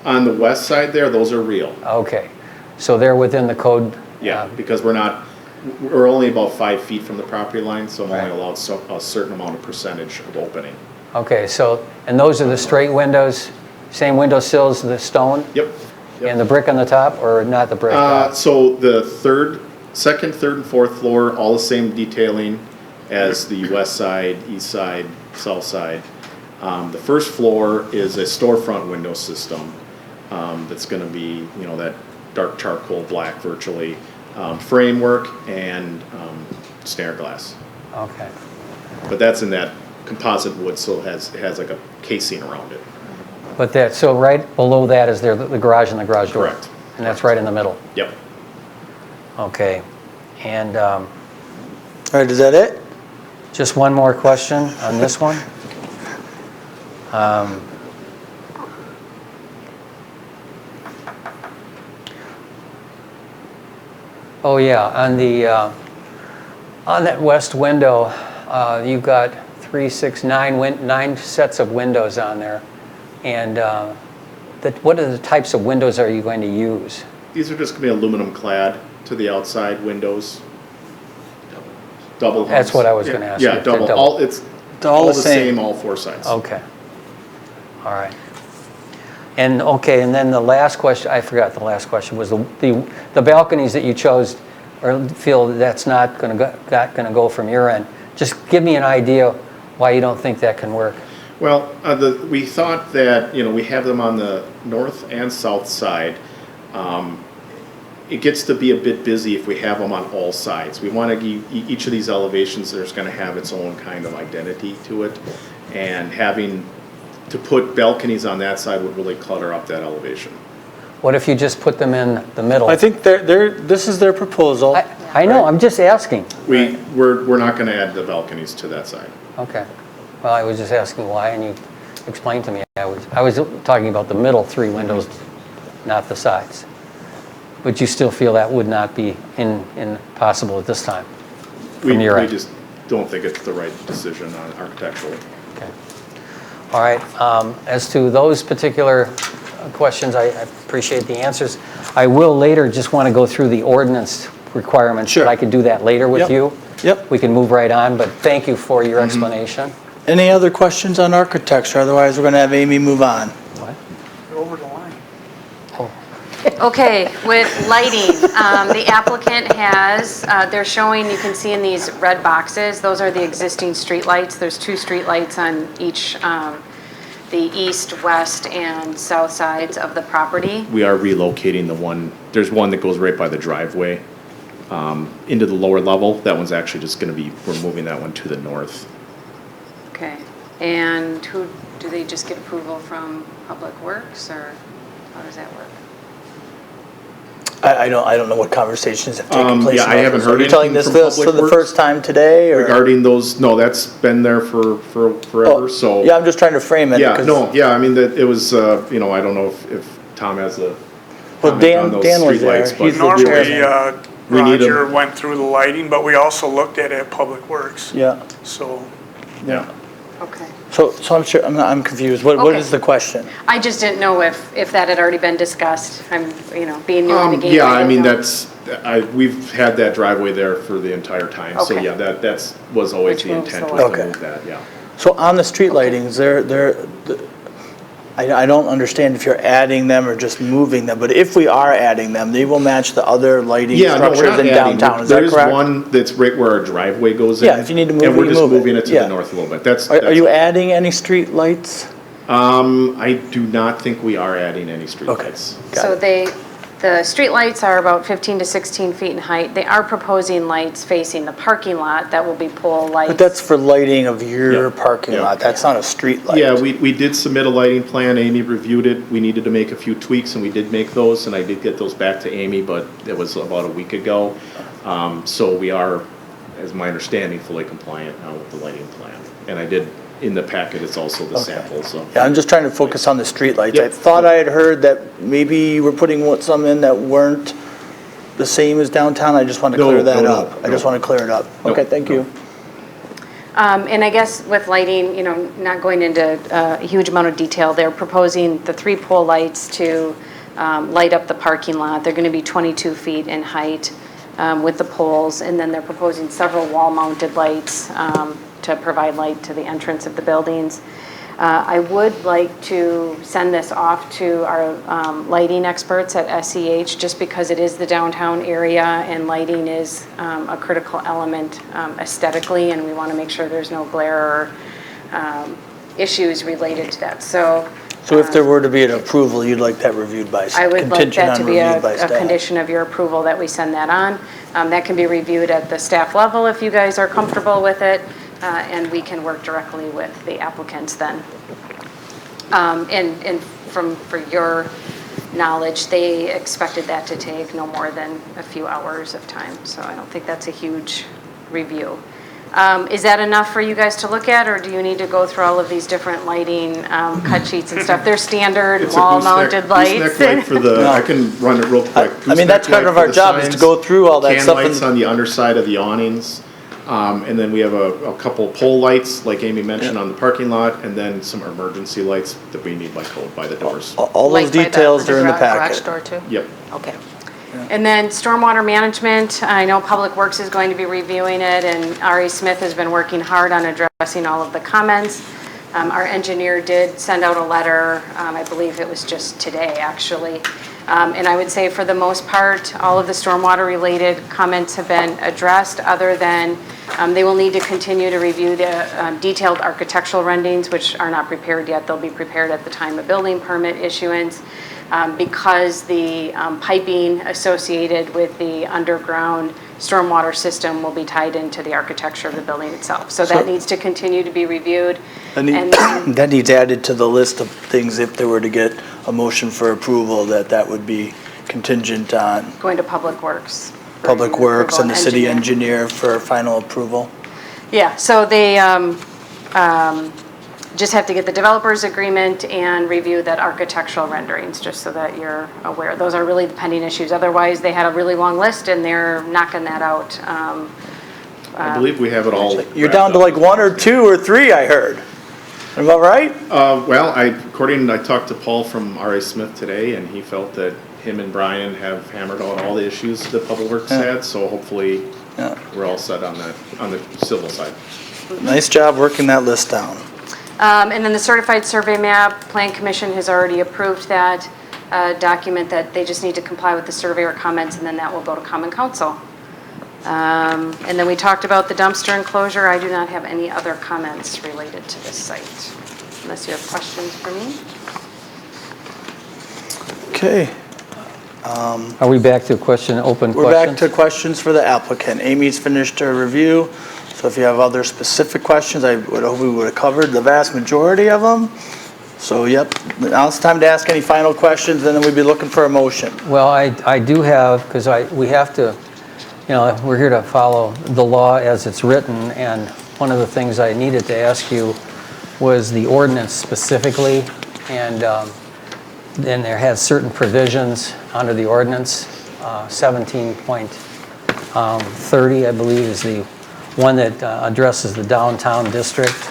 On the west side there, those are real. Okay, so they're within the code? Yeah, because we're only about 5 feet from the property line, so I'm only Right. allowed a certain amount of percentage of opening. Okay, so, and those are the straight windows? Same window sills, the stone? Yep. Yep. And the brick on the top, or not the brick? So the second, third, and fourth floor, all the same detailing as the west side, east side, south side. The first floor is a storefront window system that's going to be, that dark charcoal black virtually, framework and snare glass. Okay. But that's in that composite wood, so it has like a casing around it. But so right below that is there the garage and the garage door? Correct. And that's right in the middle? Yep. Okay. And All right, is that it? just one more question on this one. Oh yeah, on that west window, you've got 3, 6, 9 sets of windows on there. And what are the types of windows are you going to use? These are just going to be aluminum clad to the outside windows. Double hungs. That's what I was going to ask you. Yeah, double. It's all all the the same. same, all four sides. Okay. All right. And okay, and then the last question, I forgot the last question, was the balconies that you chose or feel that's not going to go from your end. Just give me an idea why you don't think that can work. Well, we thought that, we have them on the north and south side. It gets to be a bit busy if we have them on all sides. We want to give each of these elevations, there's going to have its own kind of identity to it. And having to put balconies on that side would really clutter up that elevation. What if you just put them in the middle? I think this is their proposal. I know, I'm just asking. We're not going to add the balconies to that side. Okay. Well, I was just asking why, and you explained to me. I was talking about the middle 3 windows, not the sides. But you still feel that would not be possible at this time? We from your end? just don't think it's the right decision on architecturally. Okay. All right. As to those particular questions, I appreciate the answers. I will later just want to go through the ordinance requirements. Sure. But I could do that later with Yep. you. Yep. We can move right on, but thank you for your explanation. Any other questions on architecture? Otherwise, we're going to have Amy move on. What? Over the line. Okay, with lighting, the applicant has, they're showing, you can see in these red boxes, those are the existing streetlights. There's 2 streetlights on each, the east, west, and south sides of the property. We are relocating the one, there's one that goes right by the driveway into the lower level. That one's actually just going to be, we're moving that one to the north. Okay, and do they just get approval from Public Works, or how does that work? I don't know what conversations have taken place. Yeah, I haven't heard Are you telling anything this from for the Public first time today? Or? Regarding those, no, that's been there for forever, so. Yeah, I'm just trying to frame it. Yeah, 'cause- no, yeah, I mean, it was, I don't know if Tom has a Well, comment on those Dan was there. streetlights, but He's the Normally, chairman. We need 'em. Roger went through the lighting, but we also looked at it at Public Works. Yeah, So yeah. Okay. so I'm sure, I'm confused. What Okay. is the question? I just didn't know if that had already been discussed. I'm, being new in the game. Yeah, I didn't mean, know. we've had that driveway there for the entire time, so Okay. yeah, that was always Which the moves intent, the was to light. move that, yeah. So on the street lightings, I don't understand if you're adding them or just moving them, but if we are adding them, they will match the other lighting Yeah, no, we're structures not in adding. downtown, is that correct? There is one that's right where our driveway goes in. Yeah, if you need to move and it, we're you just move it. moving it to Yeah. the north a little bit. That's Are you all. adding any street lights? I do not think we are adding any streetlights. Got So it. the streetlights are about 15 to 16 feet in height. They are proposing lights facing the parking lot that will be pole lights. But that's for lighting of your Yeah, parking yeah. lot, that's not a street light. Yeah, we did submit a lighting plan. Amy reviewed it. We needed to make a few tweaks, and we did make those, and I did get those back to Amy, but it was about a week ago. So we are, as my understanding, fully compliant now with the lighting plan. And I did, in the packet, it's also the Okay. samples of. Yeah, I'm just trying to focus on the street lights. Yeah. I thought I had heard that maybe you were putting some in that weren't the same as downtown. I just wanted to No, clear that no, up. I no. just want to clear it up. No, Okay, thank no. you. And I guess with lighting, not going into a huge amount of detail, they're proposing the 3 pole lights to light up the parking lot. They're going to be 22 feet in height with the poles, and then they're proposing several wall-mounted lights to provide light to the entrance of the buildings. I would like to send this off to our lighting experts at SEH, just because it is the downtown area and lighting is a critical element aesthetically, and we want to make sure there's no glare or issues related to that. So if there were to be an approval, you'd like that reviewed by staff? I would like that to be a staff. condition of your approval that we send that on. That can be reviewed at the staff level if you guys are comfortable with it, and we can work directly with the applicants then. And for your knowledge, they expected that to take no more than a few hours of time, so I don't think that's a huge review. Is that enough for you guys to look at, or do you need to go through all of these different lighting cut sheets and stuff? They're standard It's a wall-mounted lights. gooseneck light for the, I can run it real quick. I mean, that's part Gooseneck of light our for the job is to signs, go through all that can stuff. lights on the underside of the awnings. And then we have a couple pole lights, like Amy mentioned, on the parking lot, and then some emergency lights that we need by code by the doors. All those Like by details are in the garage packet. door too? Yep. Okay. And then Stormwater Management, I know Public Works is going to be reviewing it, and Ari Smith has been working hard on addressing all of the comments. Our engineer did send out a letter, I believe it was just today, actually. And I would say for the most part, all of the stormwater-related comments have been addressed, other than they will need to continue to review the detailed architectural renderings, which are not prepared yet. They'll be prepared at the time of building permit issuance. Because the piping associated with the underground stormwater system will be tied into the architecture of the building itself. So that needs to continue to be reviewed. That needs added to the list of things if there were to get a motion for approval, that would be contingent on Going to Public Works. for Public Works and the city engineer. engineer for final approval. Yeah, so they just have to get the developer's agreement and review that architectural renderings, just so that you're aware. Those are really the pending issues. Otherwise, they had a really long list and they're knocking that out. I believe we have it all. You're down to like 1 or 2 or 3, I heard. Am I right? Well, I talked to Paul from R.A. Smith today, and he felt that him and Brian have hammered out all the issues that Public Works had, so hopefully we're all set on that, on the civil side. Nice job working that list down. And then the certified survey map, Plan Commission has already approved that document, that they just need to comply with the surveyor comments, and then that will go to Common Council. And then we talked about the dumpster enclosure. I do not have any other comments related to this site, unless you have questions for me. Okay. Are we back to open questions? We're back to questions for the applicant. Amy's finished her review, so if you have other specific questions, I would hope we would have covered the vast majority of them. So, yep, now it's time to ask any final questions, and then we'd be looking for a motion. Well, I do have, because we have to, we're here to follow the law as it's written, and one of the things I needed to ask you was the ordinance specifically, and then there has certain provisions under the ordinance. 17.30, I believe, is the one that addresses the downtown district.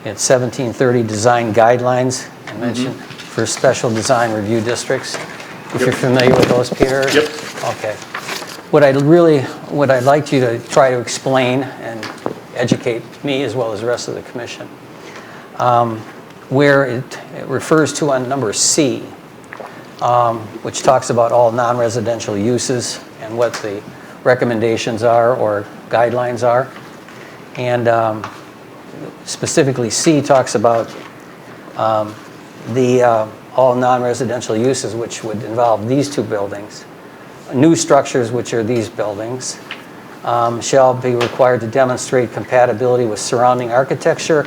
It's 1730 design guidelines, I mentioned, for special design review districts. If you're familiar with those, Peter? Yep. Okay. What I'd like you to try to explain and educate me as well as the rest of the commission, where it refers to on number C, which talks about all non-residential uses and what the recommendations are or guidelines are. And specifically C talks about all non-residential uses, which would involve these two buildings. New structures, which are these buildings, shall be required to demonstrate compatibility with surrounding architecture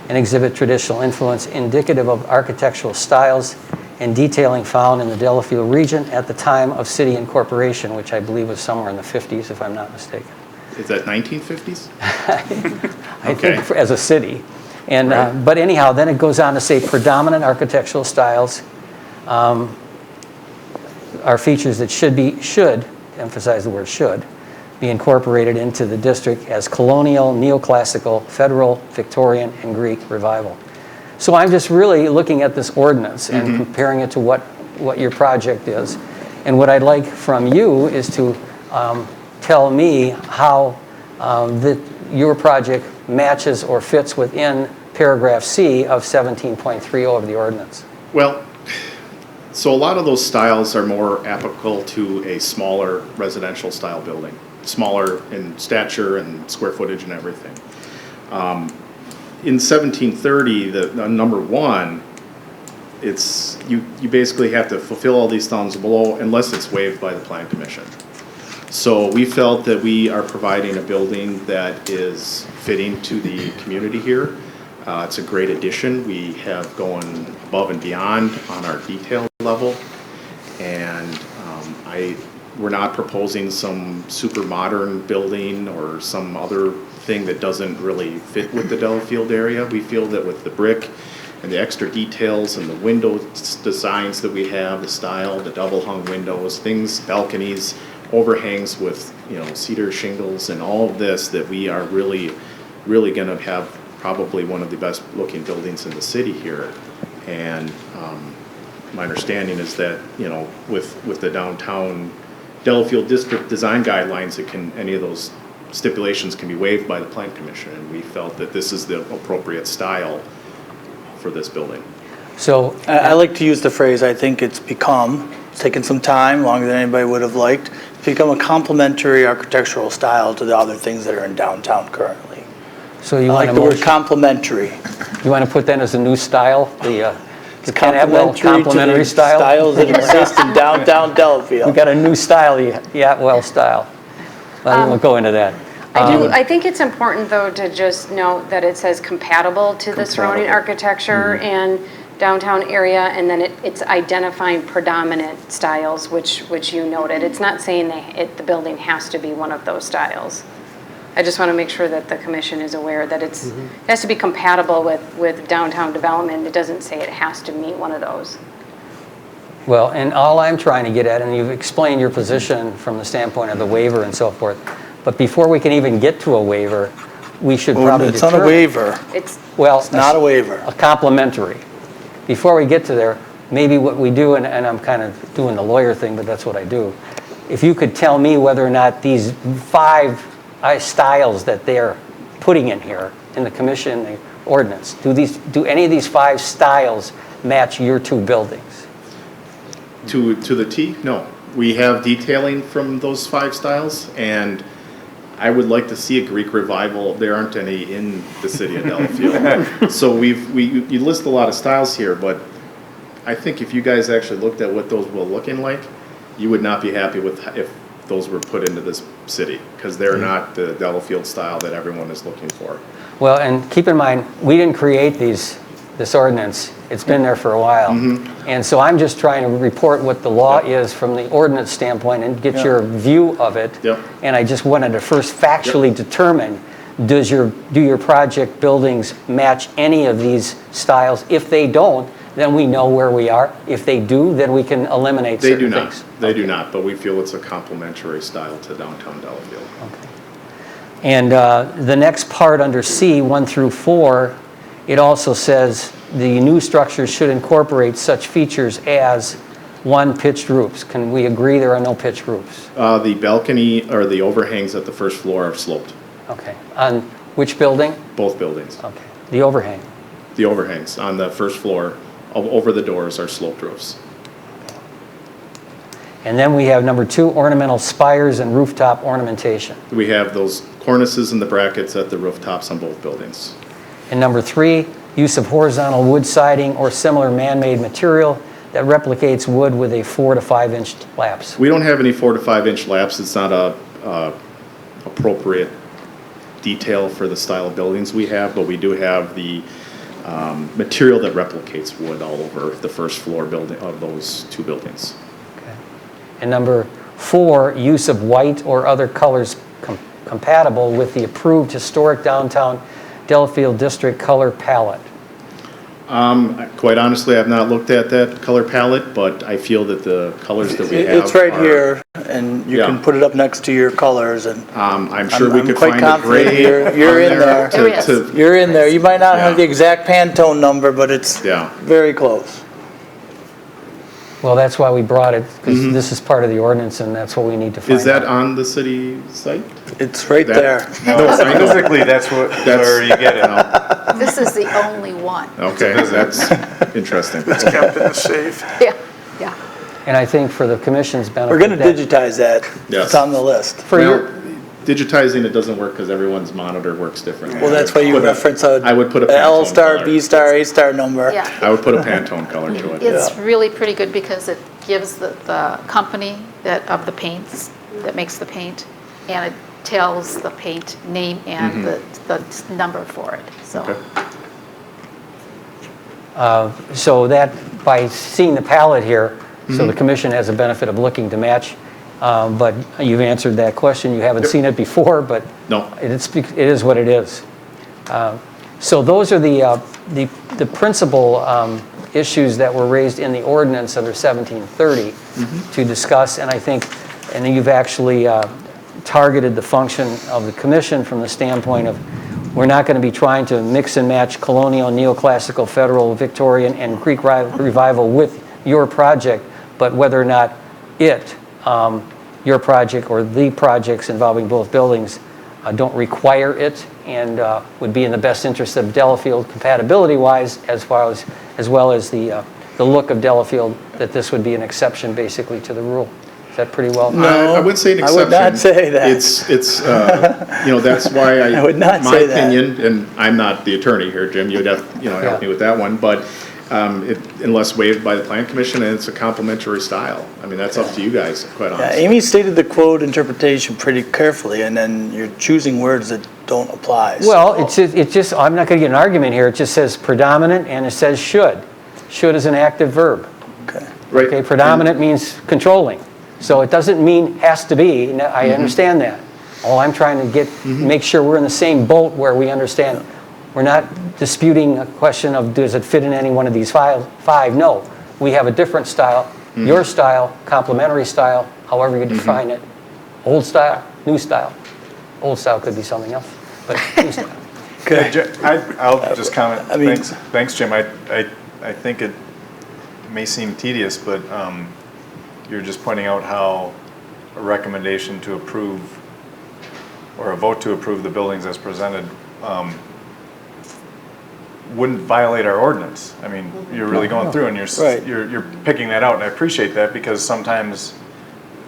and exhibit traditional influence indicative of architectural styles and detailing found in the Delafield region at the time of city incorporation, which I believe was somewhere in the 50s, if I'm not mistaken. Is that 1950s? I think as a city. And but anyhow, then it goes on to say predominant architectural styles are features that should emphasize the word should, be incorporated into the district as colonial, neoclassical, federal, Victorian, and Greek revival. So I'm just really looking at this ordinance and comparing it to what your project is. And what I'd like from you is to tell me how your project matches or fits within paragraph C of 17.30 of the ordinance? Well, so a lot of those styles are more applicable to a smaller residential style building, smaller in stature and square footage and everything. In 1730, the number 1, it's, you basically have to fulfill all these things below unless it's waived by the Plan Commission. So we felt that we are providing a building that is fitting to the community here. It's a great addition. We have gone above and beyond on our detail level. And we're not proposing some super modern building or some other thing that doesn't really fit with the Delafield area. We feel that with the brick and the extra details and the window designs that we have, the style, the double hung windows, things, balconies, overhangs with, you know, cedar shingles and all of this, that we are really going to have probably one of the best looking buildings in the city here. And my understanding is that, you know, with the downtown Delafield district design guidelines, any of those stipulations can be waived by the Plan Commission, and we felt that this is the appropriate style for this building. So I like to use the phrase, I think it's taken some time, longer than anybody would have liked, it's become a complementary architectural style to the other things that are in downtown currently. So you I want like a the word motion, complementary. you want to put that as a new style? It's complementary to the style? styles that exist in downtown Delafield. We got a new style, the Atwell style. I won't go into that. I think it's important, though, to just note that it says compatible to the surrounding architecture and downtown area, and then it's identifying predominant styles, which you noted. It's not saying the building has to be one of those styles. I just want to make sure that the commission is aware that it has to be compatible with downtown development. It doesn't say it has to meet one of those. Well, and all I'm trying to get at, and you've explained your position from the standpoint of the waiver and so forth, but before we can even get to a waiver, we should probably It's not a waiver. Well, It's not a waiver. a complimentary. Before we get to there, maybe what we do, and I'm kind of doing the lawyer thing, but that's what I do. If you could tell me whether or not these 5 styles that they're putting in here in the commission, the ordinance, do any of these 5 styles match your 2 buildings? To the T? No. We have detailing from those 5 styles, and I would like to see a Greek revival. There aren't any in the city of Delafield. So you list a lot of styles here, but I think if you guys actually looked at what those were looking like, you would not be happy with if those were put into this city, because they're not the Delafield style that everyone is looking for. Well, and keep in mind, we didn't create this ordinance. It's been there for a while. And so I'm just trying to report what the law is from the ordinance standpoint and get your view of it. And I just wanted to first factually determine, do your project buildings match any of these styles? If they don't, then we know where we are. If they do, then we can eliminate certain things. They do not, but we feel it's a complementary style to downtown Delafield. Okay. And the next part under C, 1 through 4, it also says the new structures should incorporate such features as 1, pitched roofs. Can we agree there are no pitched roofs? The balcony or the overhangs at the first floor are sloped. Okay. On which building? Both buildings. Okay. The overhang. The overhangs on the first floor over the doors are sloped roofs. And then we have number 2, ornamental spires and rooftop ornamentation. We have those cornices and the brackets at the rooftops on both buildings. And number 3, use of horizontal wood siding or similar man-made material that replicates wood with a 4 to 5 inch lapse. We don't have any 4 to 5 inch lapse. It's not a appropriate detail for the style of buildings we have, but we do have the material that replicates wood all over the first floor building of those 2 buildings. Okay. And number 4, use of white or other colors compatible with the approved historic downtown Delafield district color palette. Quite honestly, I've not looked at that color palette, but I feel that the colors that we have It's right here, and you can put it up next to your colors, and I'm sure we I'm could quite find a confident gray. you're in there. You're in there. You might not have Yeah. the exact Pantone number, but it's very close. Well, that's why we brought it, because this is part of the ordinance, and that's what we need to find out. Is that on the city site? It's right That- there. No, I know. physically, that's where you get it. This is the only one. Okay, that's interesting. It's kept in the safe. Yeah, yeah. And I think for the commission's benefit. We're going to that- digitize that. Yes. It's on the list. For your, Well, digitizing it doesn't work because everyone's monitor works differently. Well, that's why you reference I would put a a L Pantone star, color. B star, A star number. Yeah. I would put a Pantone color to it. It's really pretty good because it gives the company of the paints, that makes the paint, and it tells the paint name and the number for it, so. Okay. so that, by seeing the palette here, so the commission has a benefit of looking to match, but you've answered that question. You haven't seen it before, but No. it is what it is. So those are the principal issues that were raised in the ordinance under 1730 to discuss, and I think, and you've actually targeted the function of the commission from the standpoint of, we're not going to be trying to mix and match colonial, neoclassical, federal, Victorian, and Greek revival with your project, but whether or not your project or the projects involving both buildings don't require it and would be in the best interest of Delafield compatibility-wise, as well as the look of Delafield, that this would be an exception basically to the rule. Is that pretty well? I would say an I exception. would not say that. It's that's why I would not my say that. opinion, and I'm not the attorney here, Jim, you'd have, help Yeah. me with that one, but unless waived by the plan commission, and it's a complementary style. I mean, that's up to you guys, quite Yeah, honestly. Amy stated the quote interpretation pretty carefully, and then you're choosing words that don't apply. So- Well, it's just, I'm not going to get an argument here. It just says predominant and it says should. Should is an active verb. Okay. Right. Okay, predominant means controlling. So it doesn't mean has to be. Now, I understand that. All I'm trying to make sure we're in the same boat where we understand. We're not disputing a question of does it fit in any one of these five. No, we have a different style. Your style, complementary style, however you define it. Old style, new style. Old style could be something else, but new style. Okay. I'll just comment. I mean- Thanks, Jim. I think it may seem tedious, but you're just pointing out how a recommendation to approve or a vote to approve the buildings as presented wouldn't violate our ordinance. I mean, you're really going through and Right. you're picking that out, and I appreciate that because sometimes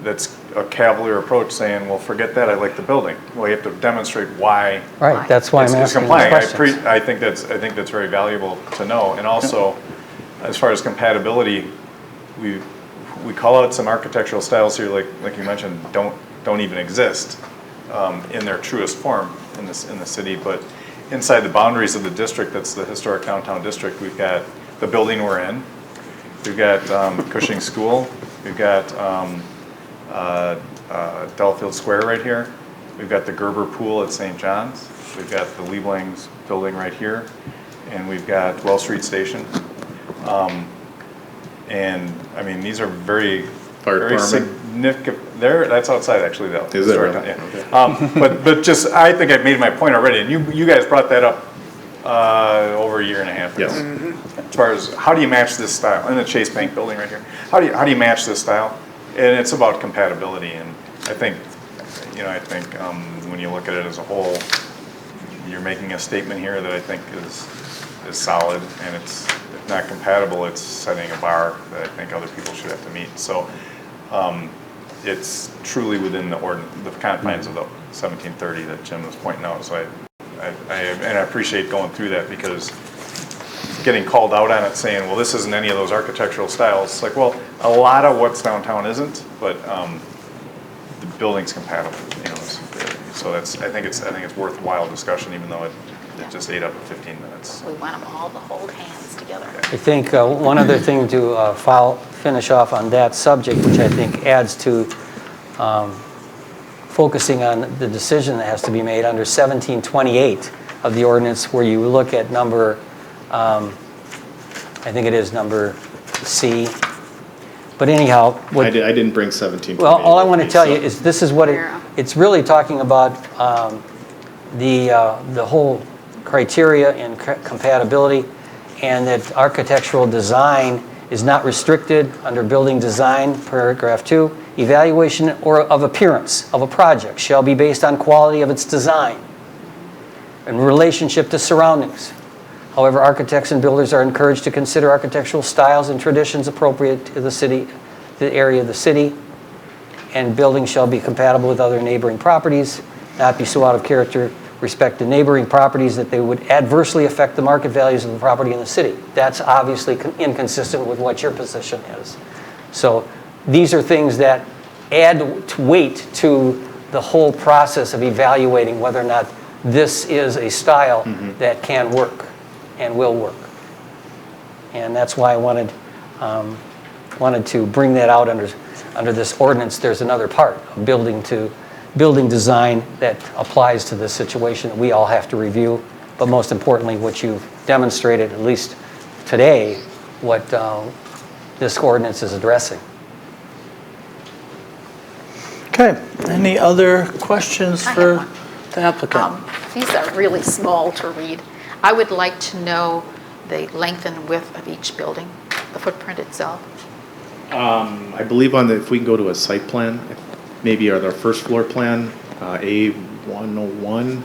that's a cavalier approach saying, well, forget that, I like the building. Well, you have to demonstrate why Right, that's why I'm it's asking the complying. questions. I think that's very valuable to know. And also, as far as compatibility, we call out some architectural styles here, like you mentioned, don't even exist in their truest form in the city. But inside the boundaries of the district, that's the historic downtown district, we've got the building we're in, we've got Cushing School, we've got Delafield Square right here, we've got the Gerber Pool at St. John's, we've got the Liebling's building right here, and we've got Wells Street Station. And I mean, these are very Fire significant. That's outside actually, though. Is it Historic, really? yeah. But just, I think I've made my point already, and you guys brought that up over a year and a half ago. Yes. As far as how do you match this style in the Chase Bank building right here? How do you match this style? And it's about compatibility, and I think when you look at it as a whole, you're making a statement here that I think is solid, and it's, if not compatible, it's setting a bar that I think other people should have to meet. So it's truly within the confines of the 1730 that Jim was pointing out. So I appreciate going through that, because getting called out on it saying, well, this isn't any of those architectural styles. It's like, well, a lot of what's downtown isn't, but the building's compatible, so I think it's worthwhile discussion, even though it just ate up 15 minutes. We want them all to hold hands together. I think one other thing to finish off on that subject, which I think adds to focusing on the decision that has to be made under 1728 of the ordinance, where you look at number, I think it is number C. But anyhow, I didn't bring 17. well, all I want to tell you is this is what it's really talking about, the whole criteria and compatibility, and that architectural design is not restricted under building design, paragraph 2. Evaluation or of appearance of a project shall be based on quality of its design and relationship to surroundings. However, architects and builders are encouraged to consider architectural styles and traditions appropriate to the city, the area of the city, and buildings shall be compatible with other neighboring properties, not be so out of character respect to neighboring properties that they would adversely affect the market values of the property in the city. That's obviously inconsistent with what your position is. So these are things that add weight to the whole process of evaluating whether or not this is a style that can work and will work. And that's why I wanted to bring that out under this ordinance. There's another part of building design that applies to this situation that we all have to review, but most importantly, what you've demonstrated, at least today, what this ordinance is addressing. Okay, any other questions I for have the applicant? These are really small to read. I would like to know the length and width of each building, the footprint itself. I believe if we can go to a site plan, maybe our first floor plan, A101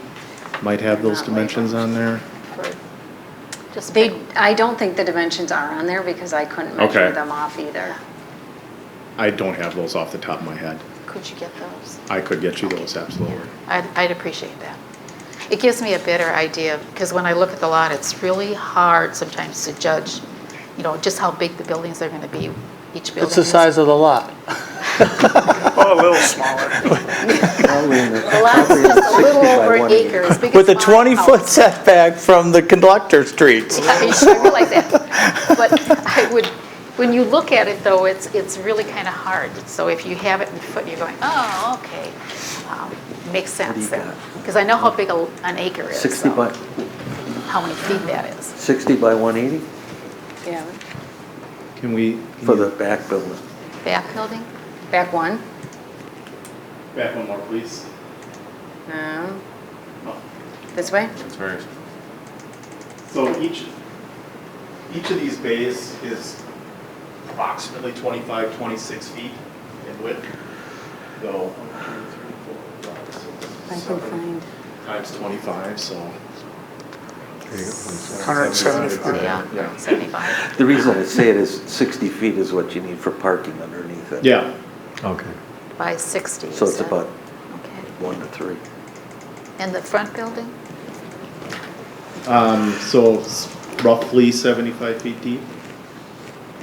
might have those dimensions on there. Just I don't think the dimensions are on there because I couldn't measure Okay. them off either. I don't have those off the top of my head. Could you get those? I could get you those, absolutely. I'd appreciate that. It gives me a better idea, because when I look at the lot, it's really hard sometimes to judge, just how big the buildings are going to be, each building. What's the size of the lot? Oh, a little smaller. The lot's just a little over an acre. As big With a as my 20-foot house. setback from the conductor streets. I realize that. But when you look at it though, it's really kind of hard. So if you have it in foot, you're going, oh, okay. Makes sense then. Because I know how big an acre is. 60 so by, how many feet that is. 60 by 180 Yeah. Can we? for the back building. Back building? Back one? Back one more, please. No. This way? It's very, So each of these bays is approximately 25, 26 feet in width. So 1, 2, 3, 4, 5, 6, I can find. times 25, so 175. Yeah, 75. The reason I say it is 60 feet is what you need for parking underneath it. yeah. Okay. By 60. So it's so- about Okay. 1 to 3. And the front building? So it's roughly 75 feet deep.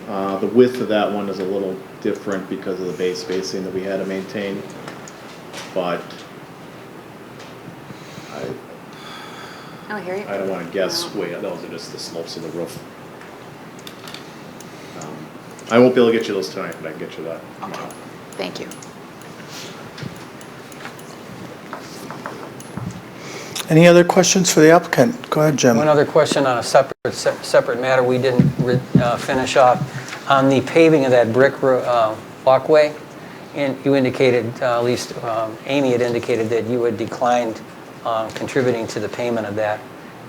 The width of that one is a little different because of the base spacing that we had to maintain, but Oh, here you go. I don't want to guess way, those are just the slopes of the roof. I won't be able to get you those tonight, but I can get you that Okay, tomorrow. thank you. Any other questions for the applicant? Go ahead, Jim. One other question on a separate matter we didn't finish off. On the paving of that brick walkway, and you indicated, at least Amy had indicated that you had declined contributing to the payment of that.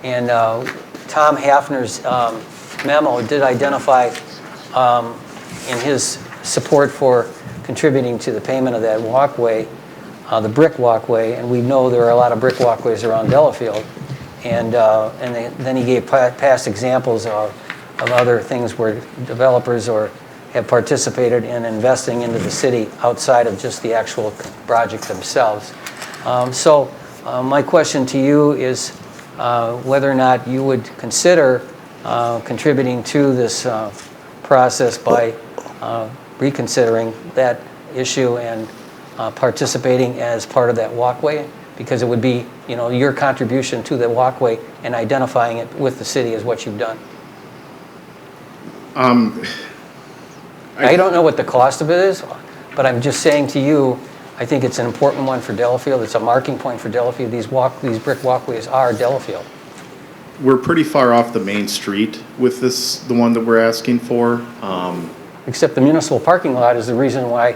And Tom Hafner's memo did identify in his support for contributing to the payment of that walkway, the brick walkway, and we know there are a lot of brick walkways around Delafield. And then he gave past examples of other things where developers have participated in investing into the city outside of just the actual project themselves. So my question to you is whether or not you would consider contributing to this process by reconsidering that issue and participating as part of that walkway, because it would be, your contribution to the walkway and identifying it with the city is what you've done. I don't know what the cost of it is, but I'm just saying to you, I think it's an important one for Delafield. It's a marking point for Delafield. These brick walkways are Delafield. We're pretty far off the main street with the one that we're asking for. Except the municipal parking lot is the reason why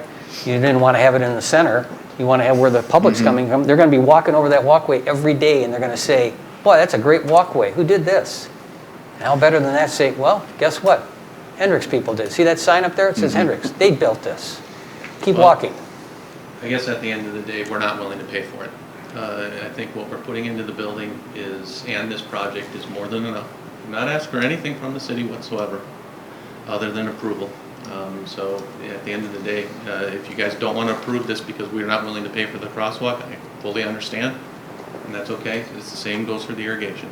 you didn't want to have it in the center. You want to have where the public's coming from. They're going to be walking over that walkway every day, and they're going to say, boy, that's a great walkway. Who did this? And how better than that say, well, guess what? Hendricks people did. See that sign up there? It says Hendricks. They built this. Keep walking. I guess at the end of the day, we're not willing to pay for it. I think what we're putting into the building and this project is more than enough. I'm not asking for anything from the city whatsoever, other than approval. So at the end of the day, if you guys don't want to approve this because we're not willing to pay for the crosswalk, I fully understand, and that's okay. It's the same goes for the irrigation.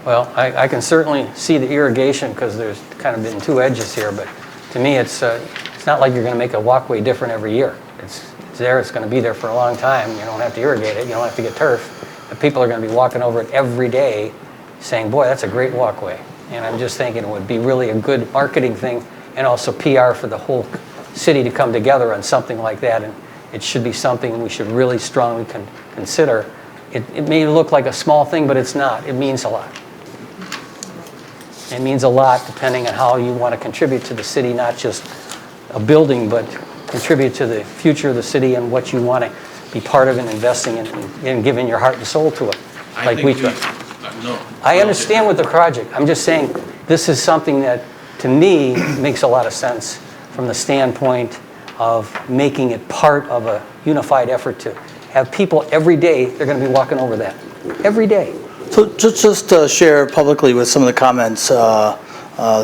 Well, I can certainly see the irrigation because there's kind of been two edges here, but to me, it's not like you're going to make a walkway different every year. It's there, it's going to be there for a long time. You don't have to irrigate it, you don't have to get turf. But people are going to be walking over it every day saying, boy, that's a great walkway. And I'm just thinking it would be really a good marketing thing and also PR for the whole city to come together on something like that. And it should be something we should really strongly consider. It may look like a small thing, but it's not. It means a lot. It means a lot depending on how you want to contribute to the city, not just a building, but contribute to the future of the city and what you want to be part of and investing in and giving your heart and soul to it. Like we try. I understand with the project. I'm just saying this is something that, to me, makes a lot of sense from the standpoint of making it part of a unified effort to have people every day, they're going to be walking over that. Every day. So just to share publicly with some of the comments the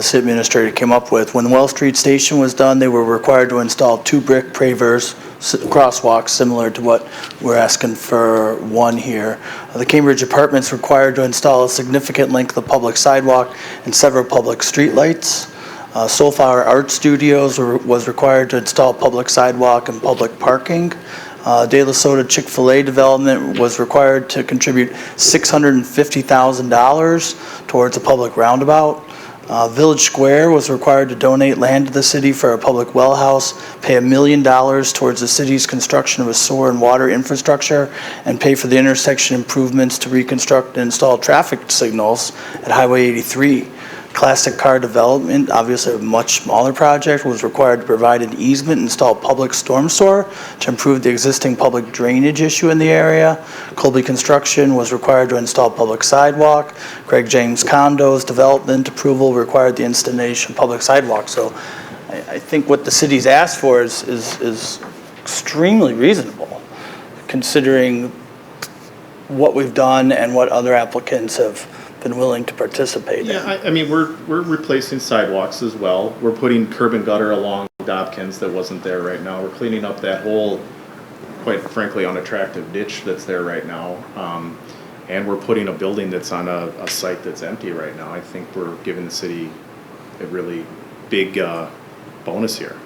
city administrator came up with, when the Well Street Station was done, they were required to install 2 brick pavers, crosswalks, similar to what we're asking for one here. The Cambridge Apartments required to install a significant length of public sidewalk and several public streetlights. Soulflower Art Studios was required to install public sidewalk and public parking. De La Soda Chick-fil-A development was required to contribute $650,000 towards a public roundabout. Village Square was required to donate land to the city for a public well house, pay $1 million towards the city's construction of a sewer and water infrastructure, and pay for the intersection improvements to reconstruct and install traffic signals at Highway 83. Classic Car Development, obviously a much smaller project, was required to provide an easement and install public storm sewer to improve the existing public drainage issue in the area. Colby Construction was required to install public sidewalk. Greg James Condos Development approval required the installation of public sidewalk. So I think what the city's asked for is extremely reasonable, considering what we've done and what other applicants have been willing to participate in. Yeah, I mean, we're replacing sidewalks as well. We're putting curb and gutter along Dobkins that wasn't there right now. We're cleaning up that whole, quite frankly, unattractive ditch that's there right now. And we're putting a building that's on a site that's empty right now. I think we're giving the city a really big bonus here.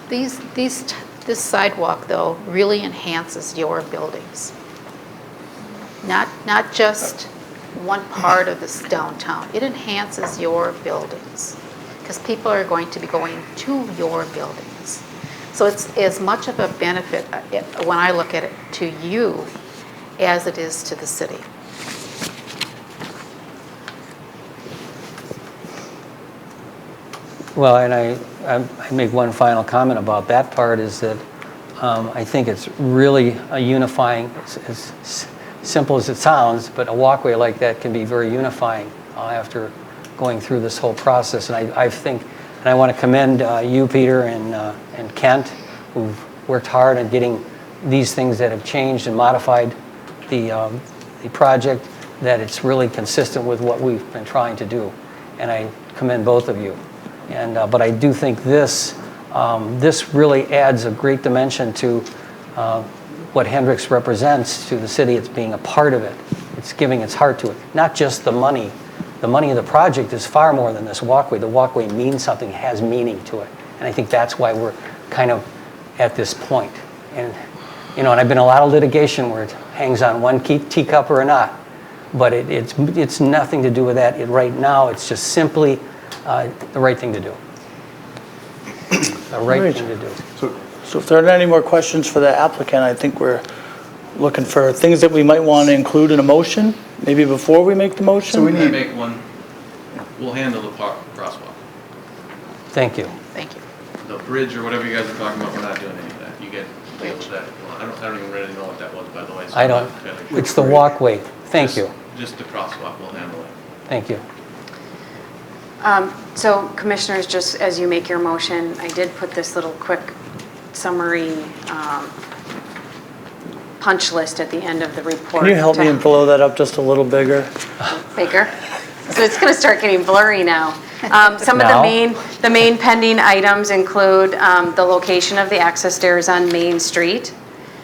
This sidewalk, though, really enhances your buildings. Not just one part of this downtown. It enhances your buildings because people are going to be going to your buildings. So it's as much of a benefit when I look at it to you as it is to the city. Well, and I make one final comment about that part is that I think it's really a unifying, as simple as it sounds, but a walkway like that can be very unifying after going through this whole process. And I think, and I want to commend you, Peter, and Kent, who've worked hard on getting these things that have changed and modified the project, that it's really consistent with what we've been trying to do. And I commend both of you. And but I do think this really adds a great dimension to what Hendricks represents to the city. It's being a part of it. It's giving its heart to it. Not just the money. The money of the project is far more than this walkway. The walkway means something, has meaning to it. And I think that's why we're kind of at this point. And, you know, and I've been in a lot of litigation where it hangs on one teacup or not. But it's nothing to do with that. Right now, it's just simply the right thing to do. The right thing to do. So if there aren't any more questions for the applicant, I think we're looking for things that we might want to include in a motion, maybe before we make the motion. So we need to make one. We'll handle the crosswalk. Thank you. Thank you. The bridge or whatever you guys are talking about, we're not doing any of that. You get deal with that. Well, I don't even really know what that was, by the way. So I don't. It's the walkway. Thank you. just the crosswalk will handle it. Thank you. So commissioners, just as you make your motion, I did put this little quick summary punch list at the end of the report. Can you help me and blow that up just a little bigger? Bigger? So it's going to start getting blurry now. Some of Now? the main pending items include the location of the access stairs on Main Street,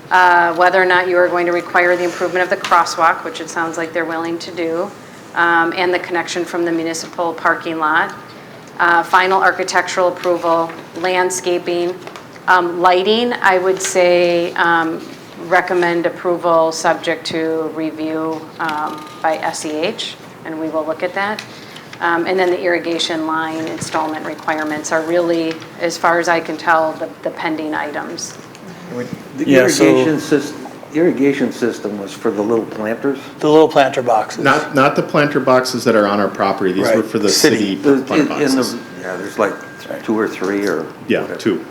whether or not you are going to require the improvement of the crosswalk, which it sounds like they're willing to do, and the connection from the municipal parking lot, final architectural approval, landscaping, lighting, I would say recommend approval subject to review by SEH, and we will look at that. And then the irrigation line installment requirements are really, as far as I can tell, the pending items. The Yeah, so- irrigation system was for the little planters? The little planter boxes. Not the planter boxes that are on our property, these were Right. for the City. city planter boxes. Yeah, there's like 2 or 3 or. Yeah, whatever. 2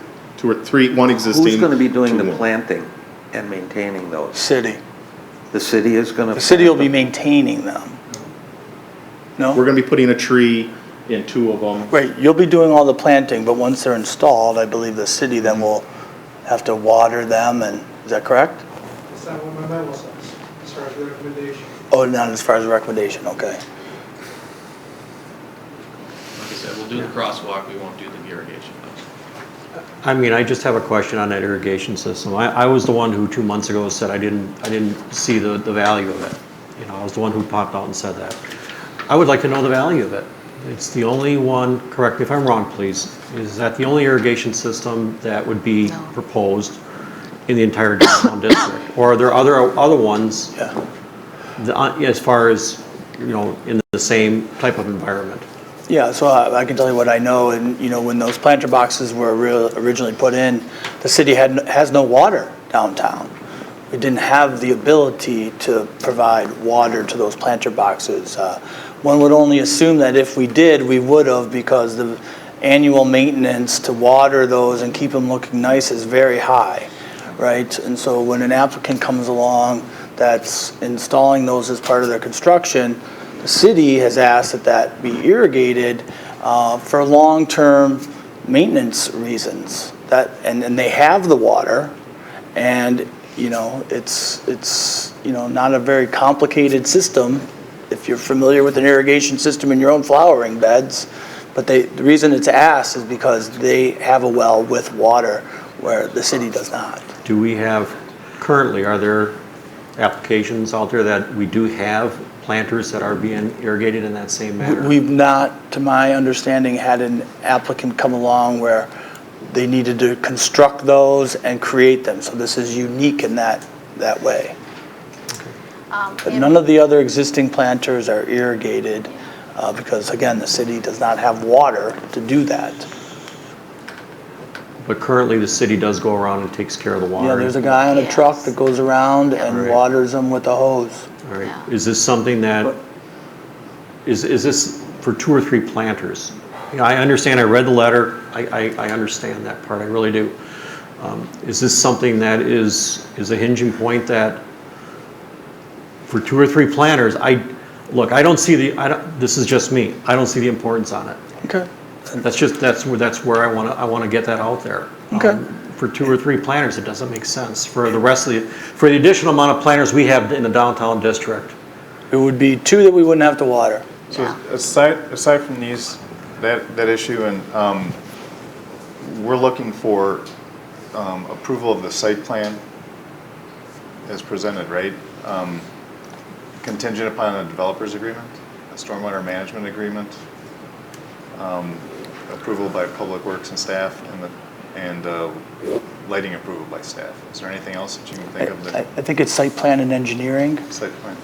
or 3, one existing. Who's gonna be doing the 2 more. planting and maintaining those? City. The city is gonna? The city will be maintaining them. No? We're gonna be putting a tree in 2 of them. Right, you'll be doing all the planting, but once they're installed, I believe the city then will have to water them, and, is that correct? That's not what my memo says, as far as the recommendation. Oh, not as far as recommendation, okay. Like I said, we'll do the crosswalk, we won't do the irrigation. I mean, I just have a question on that irrigation system. I was the one who 2 months ago said I didn't see the value of it. You know, I was the one who popped out and said that. I would like to know the value of it. It's the only one, correct me if I'm wrong, please, is that the only irrigation system that would be proposed in the entire downtown district? Or are there other ones as far as, you know, in the same type of environment? Yeah, so I can tell you what I know, and, you know, when those planter boxes were originally put in, the city has no water downtown. We didn't have the ability to provide water to those planter boxes. One would only assume that if we did, we would have, because the annual maintenance to water those and keep them looking nice is very high, right? And so when an applicant comes along that's installing those as part of their construction, the city has asked that that be irrigated for long-term maintenance reasons. And they have the water, and you know, it's you know, not a very complicated system if you're familiar with an irrigation system in your own flowering beds. But the reason it's asked is because they have a well with water where the city does not. Do we have, currently, are there applications out there that we do have planters that are being irrigated in that same manner? We've not, to my understanding, had an applicant come along where they needed to construct those and create them. So this is unique in that way. But none of the other existing planters are irrigated because, again, the city does not have water to do that. But currently, the city does go around and takes care of the water? Yeah, there's a guy on a truck that goes around and waters them with a hose. All right. Is this something that, is this for 2 or 3 planters? You know, I understand, I read the letter, I understand that part, I really do. Is this something that is a hinging point that for 2 or 3 planters, look, I don't see this is just me, I don't see the importance on it. Okay. That's where I want to get that out there. Okay. For 2 or 3 planters, it doesn't make sense. For the rest of for the additional amount of planters we have in the downtown district. It would be 2 that we wouldn't have to water. So aside from that issue, and we're looking for approval of the site plan as presented, right? Contingent upon a developer's agreement, a stormwater management agreement, approval by Public Works and staff, and lighting approval by staff. Is there anything else that you can think of? I think it's site plan and engineering. Site plan.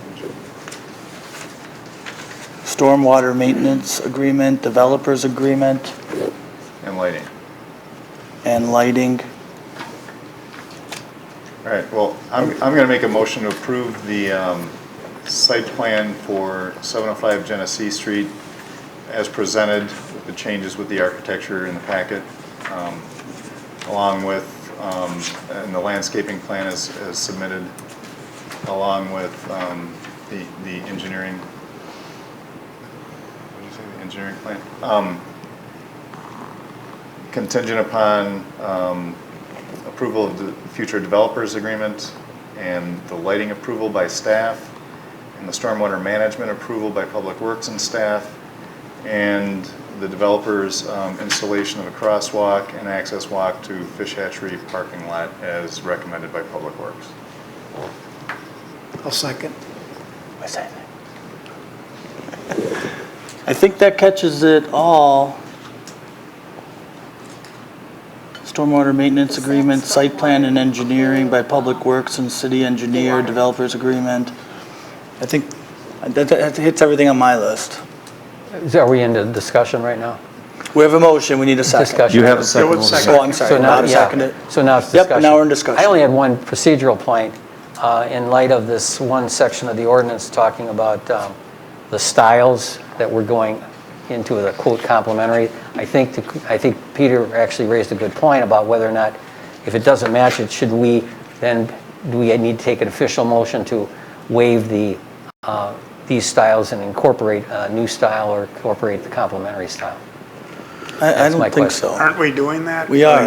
Stormwater maintenance agreement, developers agreement, And lighting. and lighting. All right, well, I'm going to make a motion to approve the site plan for 705 Genesee Street as presented, with the changes with the architecture in the packet, along with, and the landscaping plan as submitted, along with the engineering, what did you say, the engineering plan? Contingent upon approval of the future developers agreement and the lighting approval by staff and the stormwater management approval by Public Works and staff and the developer's installation of a crosswalk and access walk to Fish Hatchery parking lot as recommended by Public Works. I'll second. I think that catches it all. Stormwater maintenance agreement, site plan and engineering by Public Works and city engineer, developers agreement. I think that hits everything on my list. Are we into discussion right now? We have a motion, we need a second. Discussion. You have a second. Go with second. Oh, I'm sorry, So now, not a second it. So now it's Yep, discussion. now we're in discussion. I only had one procedural point in light of this one section of the ordinance talking about the styles that we're going into the quote complementary. I think Peter actually raised a good point about whether or not, if it doesn't match it, should we then, do we need to take an official motion to waive these styles and incorporate a new style or incorporate the complementary style? I That's don't my think question. so. Aren't we doing that? We are.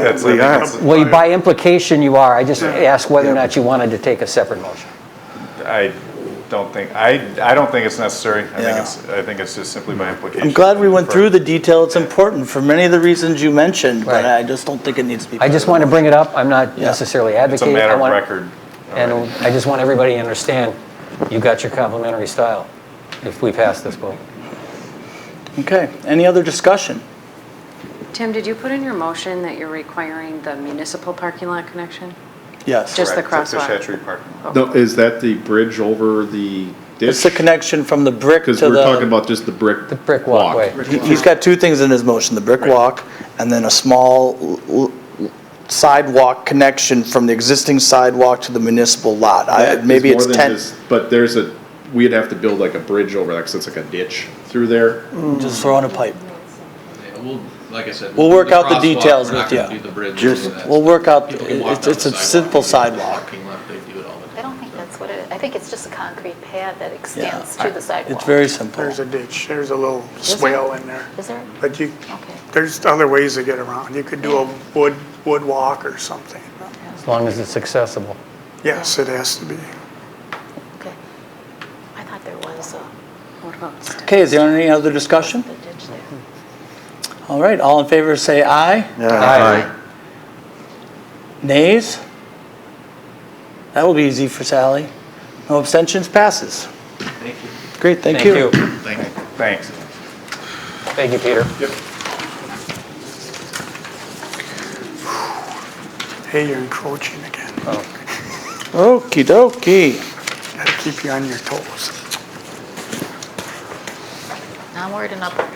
Well, by implication you are. I just asked whether or not you wanted to take a separate motion. I don't think it's necessary. Yeah. I think it's just simply by implication. I'm glad we went through the detail. It's important for many of the reasons you mentioned, but Right. I just don't think it needs to be. I just wanted to bring it up. I'm not necessarily It's a advocating. matter I of want- record. And I just want everybody to understand, you got your complementary style if we pass this vote. Okay, any other discussion? Tim, did you put in your motion that you're requiring the municipal parking lot connection? Yes. Just the Correct, to Fish crosswalk? Hatchery parking lot. No, is that the bridge over the ditch? It's the connection from the brick to Because we're talking the, about just the brick. The brick walkway. he's got two things in his motion, the brick walk and then a small sidewalk connection from the existing sidewalk to the municipal lot. That Maybe is it's more than 10, just- But we'd have to build like a bridge over that, because it's like a ditch through there. just throw in a pipe. Yeah, we'll, like I said. We'll do work the out the crosswalk. details We're not with gonna you. do the bridge. Just- and that We'll work out, People can walk it's down a the simple sidewalk. sidewalk. Parking lot, they do it all the time. I don't think that's what it is. I think it's just a concrete pad that extends to the sidewalk. It's very simple. There's a ditch, there's a little there? swale in there. Is there? But Okay. there's other ways to get around. You could do a wood walk or something. As long as it's accessible. Yes, it has to be. Okay. I thought there was What about steps? Okay, is there any other discussion? the ditch there. All right, all in favor say aye. Aye. Nays? That will be easy for Sally. No abstentions, passes. Thank you. Great, thank you. Thank you. Thanks. Thank you, Peter. Hey, you're encroaching again. Okey dokey. Gotta keep you on your toes. Onward and upward.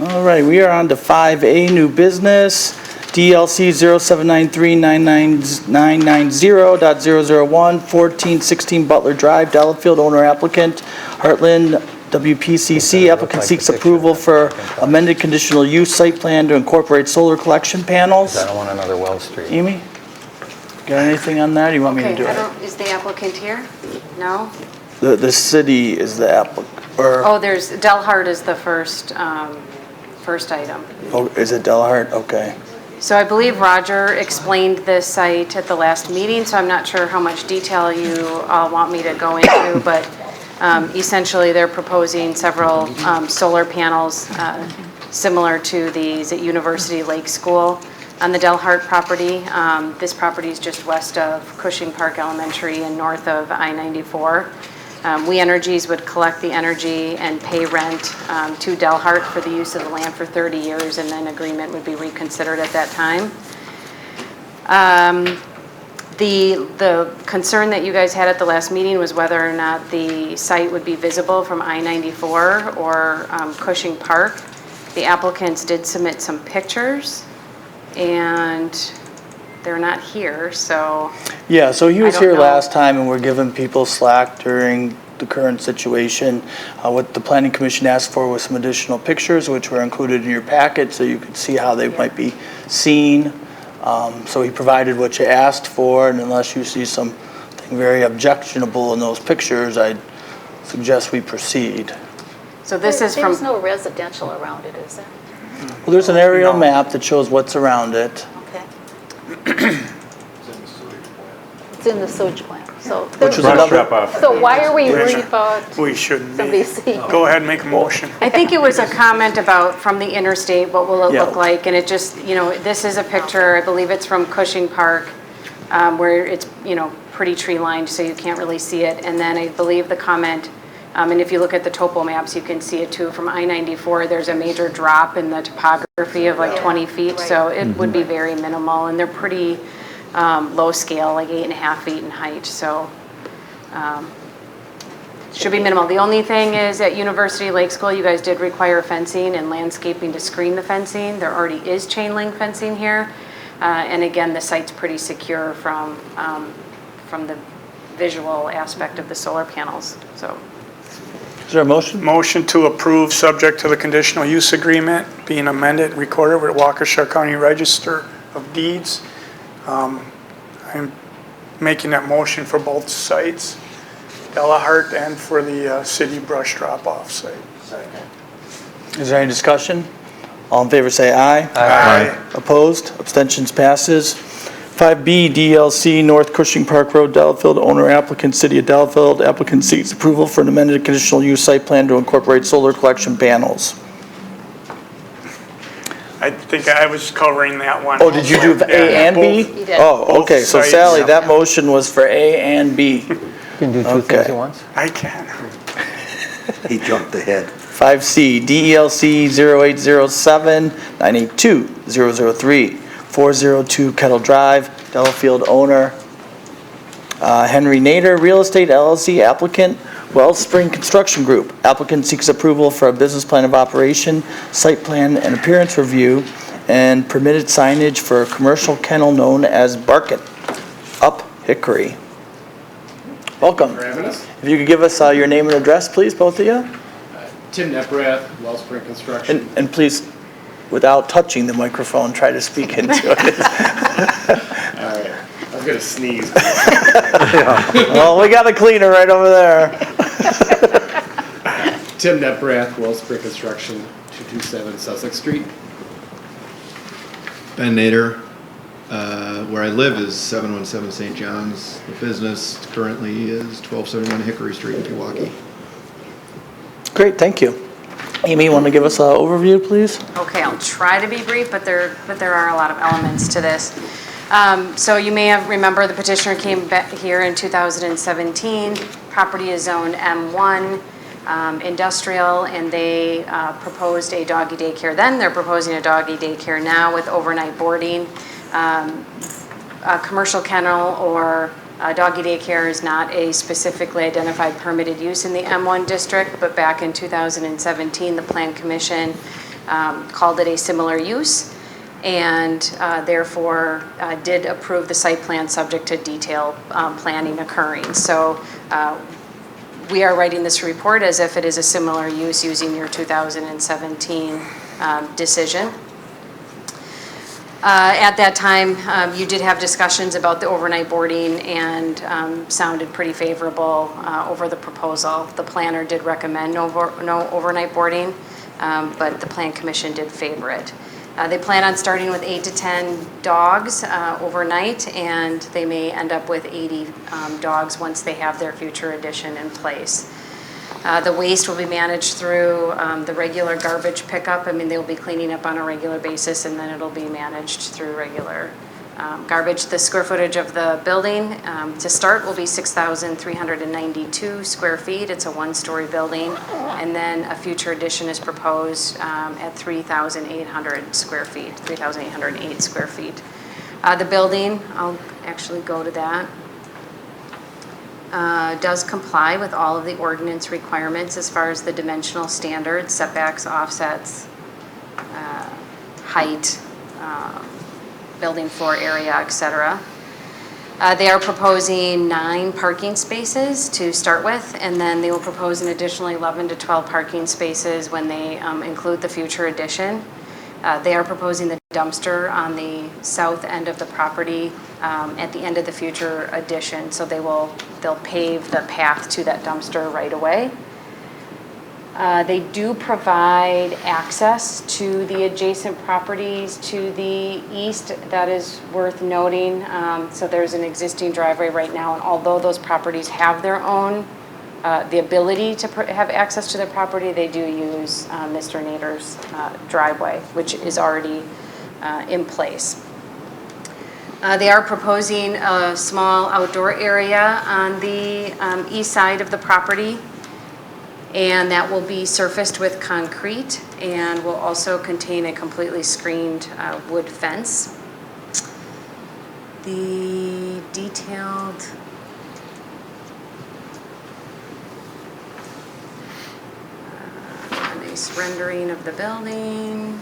All right, we are on to 5A, new business, DLC 07939990.001, 1416 Butler Drive, Delafield, owner applicant, Heartland WPCC. Applicant seeks approval for amended conditional use site plan to incorporate solar collection panels. I don't want another Wells Street. Amy, got anything on that, or you want me to do Okay, it? is the applicant here? No? The city is the applicant, or, Oh, Delhart is the first item. oh, is it Delhart? Okay. So I believe Roger explained this site at the last meeting, so I'm not sure how much detail you all want me to go into, but essentially they're proposing several solar panels similar to the University Lake School on the Delhart property. This property is just west of Cushing Park Elementary and north of I-94. We Energies would collect the energy and pay rent to Delhart for the use of the land for 30 years, and then agreement would be reconsidered at that time. The concern that you guys had at the last meeting was whether or not the site would be visible from I-94 or Cushing Park. The applicants did submit some pictures, and they're not here, so. Yeah, so he was I don't here know. last time, and we're giving people slack during the current situation. What the planning commission asked for was some additional pictures, which were included in your packet, so you could see how they might be seen. So he provided what you asked for, and unless you see something anything very objectionable in those pictures, I'd suggest we proceed. So this is from, There's no residential around it, is there? Well, there's an aerial map that shows what's around it. Okay. It's in the sewage plant, so. Which is Brush another- up off. So why are we worried about We shouldn't somebody be. seeing? Go ahead and make a motion. I think it was a comment about from the interstate, what will it Yeah. look like? And it just, this is a picture, I believe it's from Cushing Park, where it's, pretty tree lined, so you can't really see it. And then I believe the comment, and if you look at the topo maps, you can see it too, from I-94, there's a major drop in the topography of like 20 feet. So it would be very minimal, and they're pretty low scale, like 8.5 feet in height. So should be minimal. The only thing is at University Lake School, you guys did require fencing and landscaping to screen the fencing. There already is chain link fencing here. And again, the site's pretty secure from the visual aspect of the solar panels, so. Is there a motion? Motion to approve, subject to the conditional use agreement being amended, recorded with Waukesha County Register of Deeds. I'm making that motion for both sites, Delahart and for the city brush drop-off site. Is there any discussion? All in favor say aye. Aye. Opposed? Abstentions passes. 5B, DLC, North Cushing Park Road, Delafield, owner applicant, City of Delafield. Applicant seeks approval for an amended conditional use site plan to incorporate solar collection panels. I think I was covering that one. Oh, did you do A and B? You did. Oh, okay, so Both sites. Sally, that motion was for A and B. You can do two things Okay. at once. I can. He jumped ahead. 5C, DELC 0807 982 003, 402 Kettle Drive, Delafield owner. Henry Nader, Real Estate LLC applicant, Wellspring Construction Group. Applicant seeks approval for a business plan of operation, site plan and appearance review, and permitted signage for a commercial kennel known as Barkin, Up Hickory. Welcome. If you could give us your name and address, please, both of you? Tim Neprath, Wellspring Construction. And please, without touching the microphone, try to speak into it. All right, I'm gonna sneeze. Well, we got a cleaner right over there. Tim Neprath, Wellspring Construction, 227 Sussex Street. Ben Nader, where I live is 717 St. John's. The business currently is 1271 Hickory Street in Pewaukee. Great, thank you. Amy, you want to give us an overview, please? Okay, I'll try to be brief, but there are a lot of elements to this. So you may have remember the petitioner came back here in 2017. Property is zoned M1 industrial, and they proposed a doggy daycare then. They're proposing a doggy daycare now with overnight boarding. A commercial kennel or a doggy daycare is not a specifically identified permitted use in the M1 district, but back in 2017, the Plan Commission called it a similar use, and therefore did approve the site plan subject to detailed planning occurring. So we are writing this report as if it is a similar use using your 2017 decision. At that time, you did have discussions about the overnight boarding and sounded pretty favorable over the proposal. The planner did recommend no overnight boarding, but the Plan Commission did favor it. They plan on starting with 8 to 10 dogs overnight, and they may end up with 80 dogs once they have their future addition in place. The waste will be managed through the regular garbage pickup. I mean, they'll be cleaning up on a regular basis, and then it'll be managed through regular garbage. The square footage of the building to start will be 6,392 square feet. It's a one-story building, and then a future addition is proposed at 3,800 square feet, 3,808 square feet. The building, I'll actually go to that. Does comply with all of the ordinance requirements as far as the dimensional standards, setbacks, offsets, height, building floor area, etc. They are proposing 9 parking spaces to start with, and then they will propose an additional 11 to 12 parking spaces when they include the future addition. They are proposing the dumpster on the south end of the property at the end of the future addition. So they'll pave the path to that dumpster right away. They do provide access to the adjacent properties to the east. That is worth noting. So there's an existing driveway right now, and although those properties have their own, the ability to have access to their property, they do use Mr. Nader's driveway, which is already in place. They are proposing a small outdoor area on the east side of the property, and that will be surfaced with concrete and will also contain a completely screened wood fence. The detailed nice rendering of the building.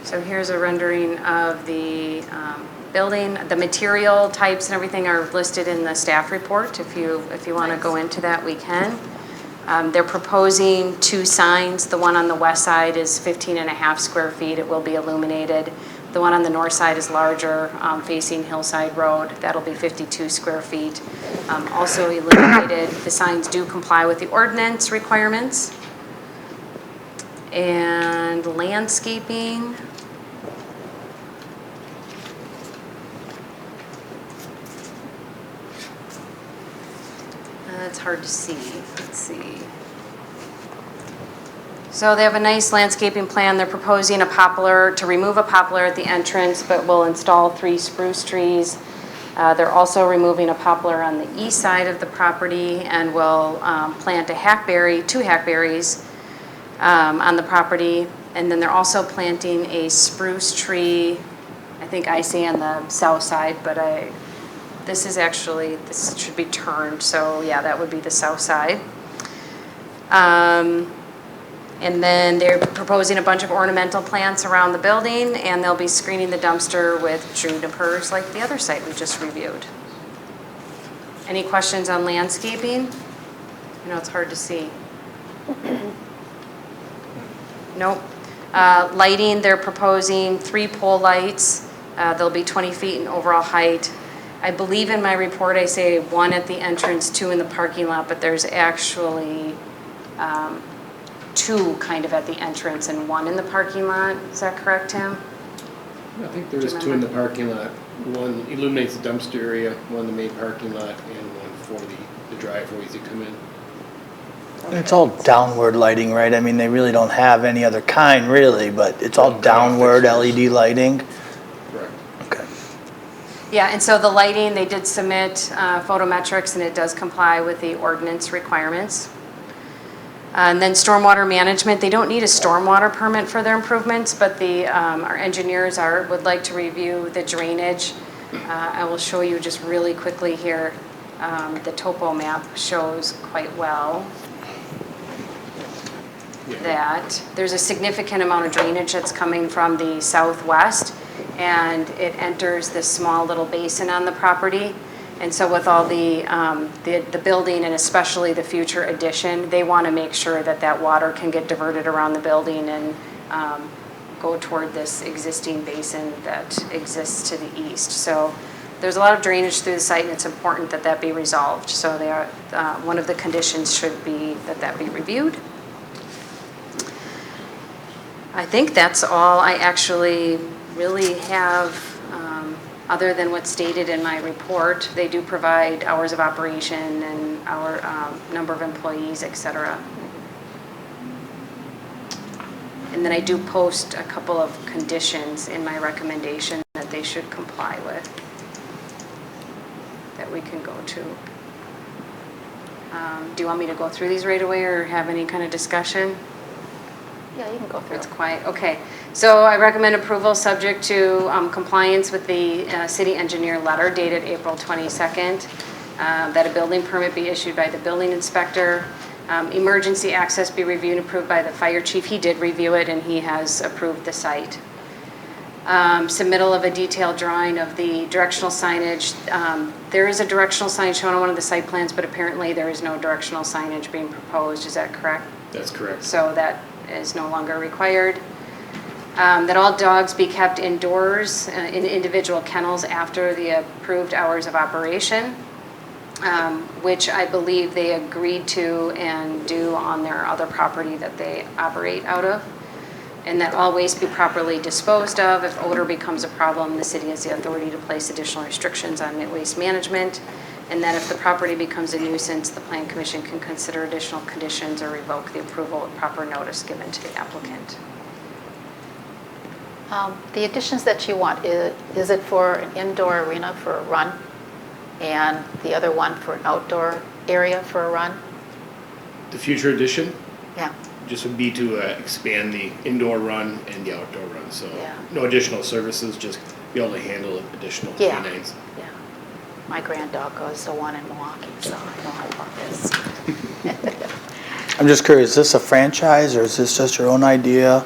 So here's a rendering of the building. The material types and everything are listed in the staff report. If you want to go into that, we can. They're proposing 2 signs. The one on the west side is 15.5 square feet. It will be illuminated. The one on the north side is larger, facing Hillside Road. That'll be 52 square feet. Also illuminated. The signs do comply with the ordinance requirements. And landscaping. It's hard to see. Let's see. So they have a nice landscaping plan. They're proposing to remove a poplar at the entrance, but will install 3 spruce trees. They're also removing a poplar on the east side of the property and will plant 2 hackberries on the property. And then they're also planting a spruce tree, I think I see on the south side, but this should be turned, so yeah, that would be the south side. And then they're proposing a bunch of ornamental plants around the building, and they'll be screening the dumpster with junipers like the other site we just reviewed. Any questions on landscaping? I know it's hard to see. Nope. Lighting, they're proposing 3 pole lights. They'll be 20 feet in overall height. I believe in my report I say 1 at the entrance, 2 in the parking lot, but there's actually 2 kind of at the entrance and 1 in the parking lot. Is that correct, Tim? I think there's 2 in the parking lot. 1 illuminates the dumpster area, 1 in the main parking lot, and 1 for the driveways that come in. And it's all downward lighting, right? I mean, they really don't have any other kind, really, but it's all downward LED lighting. Correct. Okay. Yeah, and so the lighting, they did submit photometrics, and it does comply with the ordinance requirements. And then stormwater management, they don't need a stormwater permit for their improvements, but our engineers would like to review the drainage. I will show you just really quickly here. The topo map shows quite well that there's a significant amount of drainage that's coming from the southwest, and it enters this small little basin on the property. And so with all the building, and especially the future addition, they want to make sure that water can get diverted around the building and go toward this existing basin that exists to the east. So there's a lot of drainage through the site, and it's important that be resolved. So one of the conditions should be that be reviewed. I think that's all I actually really have. Other than what's stated in my report. They do provide hours of operation and our number of employees, etc. And then I do post a couple of conditions in my recommendation that they should comply with, that we can go to. Do you want me to go through these right away or have any kind of discussion? Yeah, you can go through. It's quiet, okay. So I recommend approval subject to compliance with the city engineer letter dated April 22nd, that a building permit be issued by the building inspector, emergency access be reviewed and approved by the fire chief. He did review it and he has approved the site. Submittal of a detailed drawing of the directional signage. There is a directional sign shown on one of the site plans, but apparently there is no directional signage being proposed. Is that correct? That's correct. So that is no longer required. That all dogs be kept indoors in individual kennels after the approved hours of operation, which I believe they agreed to and do on their other property that they operate out of. And that all waste be properly disposed of. If odor becomes a problem, the city has the authority to place additional restrictions on waste management. And that if the property becomes a nuisance, the Plan Commission can consider additional conditions or revoke the approval with proper notice given to the applicant. The additions that you want, is it for an indoor arena for a run? And the other one for an outdoor area for a run? The future addition Yeah. just would be to expand the indoor run and the outdoor run. So Yeah. no additional services, just be able to handle additional Yeah. canines. Yeah. My grand dog goes to one in Milwaukee, so I know how far it is. I'm just curious, is this a franchise or is this just your own idea?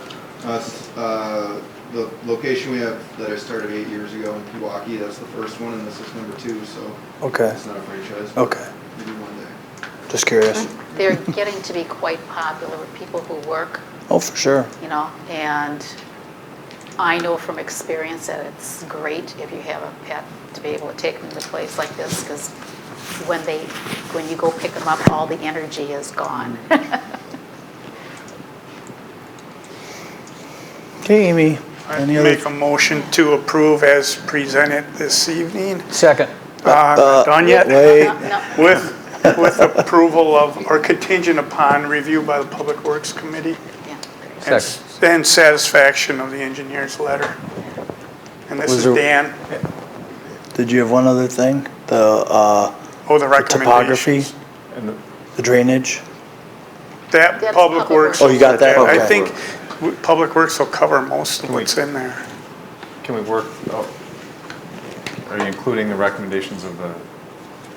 The location we have that I started 8 years ago in Pewaukee, that's the first one, and this is number 2, so Okay, it's not a franchise. but okay, Maybe one day. just curious. They're getting to be quite popular with people who work, Oh, for sure. you know, and I know from experience that it's great if you have a pet to be able to take them to a place like this, because when you go pick them up, all the energy is gone. Okay, Amy, I any other? make a motion to approve as presented this evening. Second. Done yet? Wait, No. With approval of, or contingent upon review by the Public Works Committee Yeah. and satisfaction of the engineer's letter. And this Was is there- Dan. did you have one other thing? The Oh, the topography, recommendations. And the drainage? That That's Public Public Works. Works. Oh, you got that? I Okay. think Public Works will cover most of what's in there. can we work, are you including the recommendations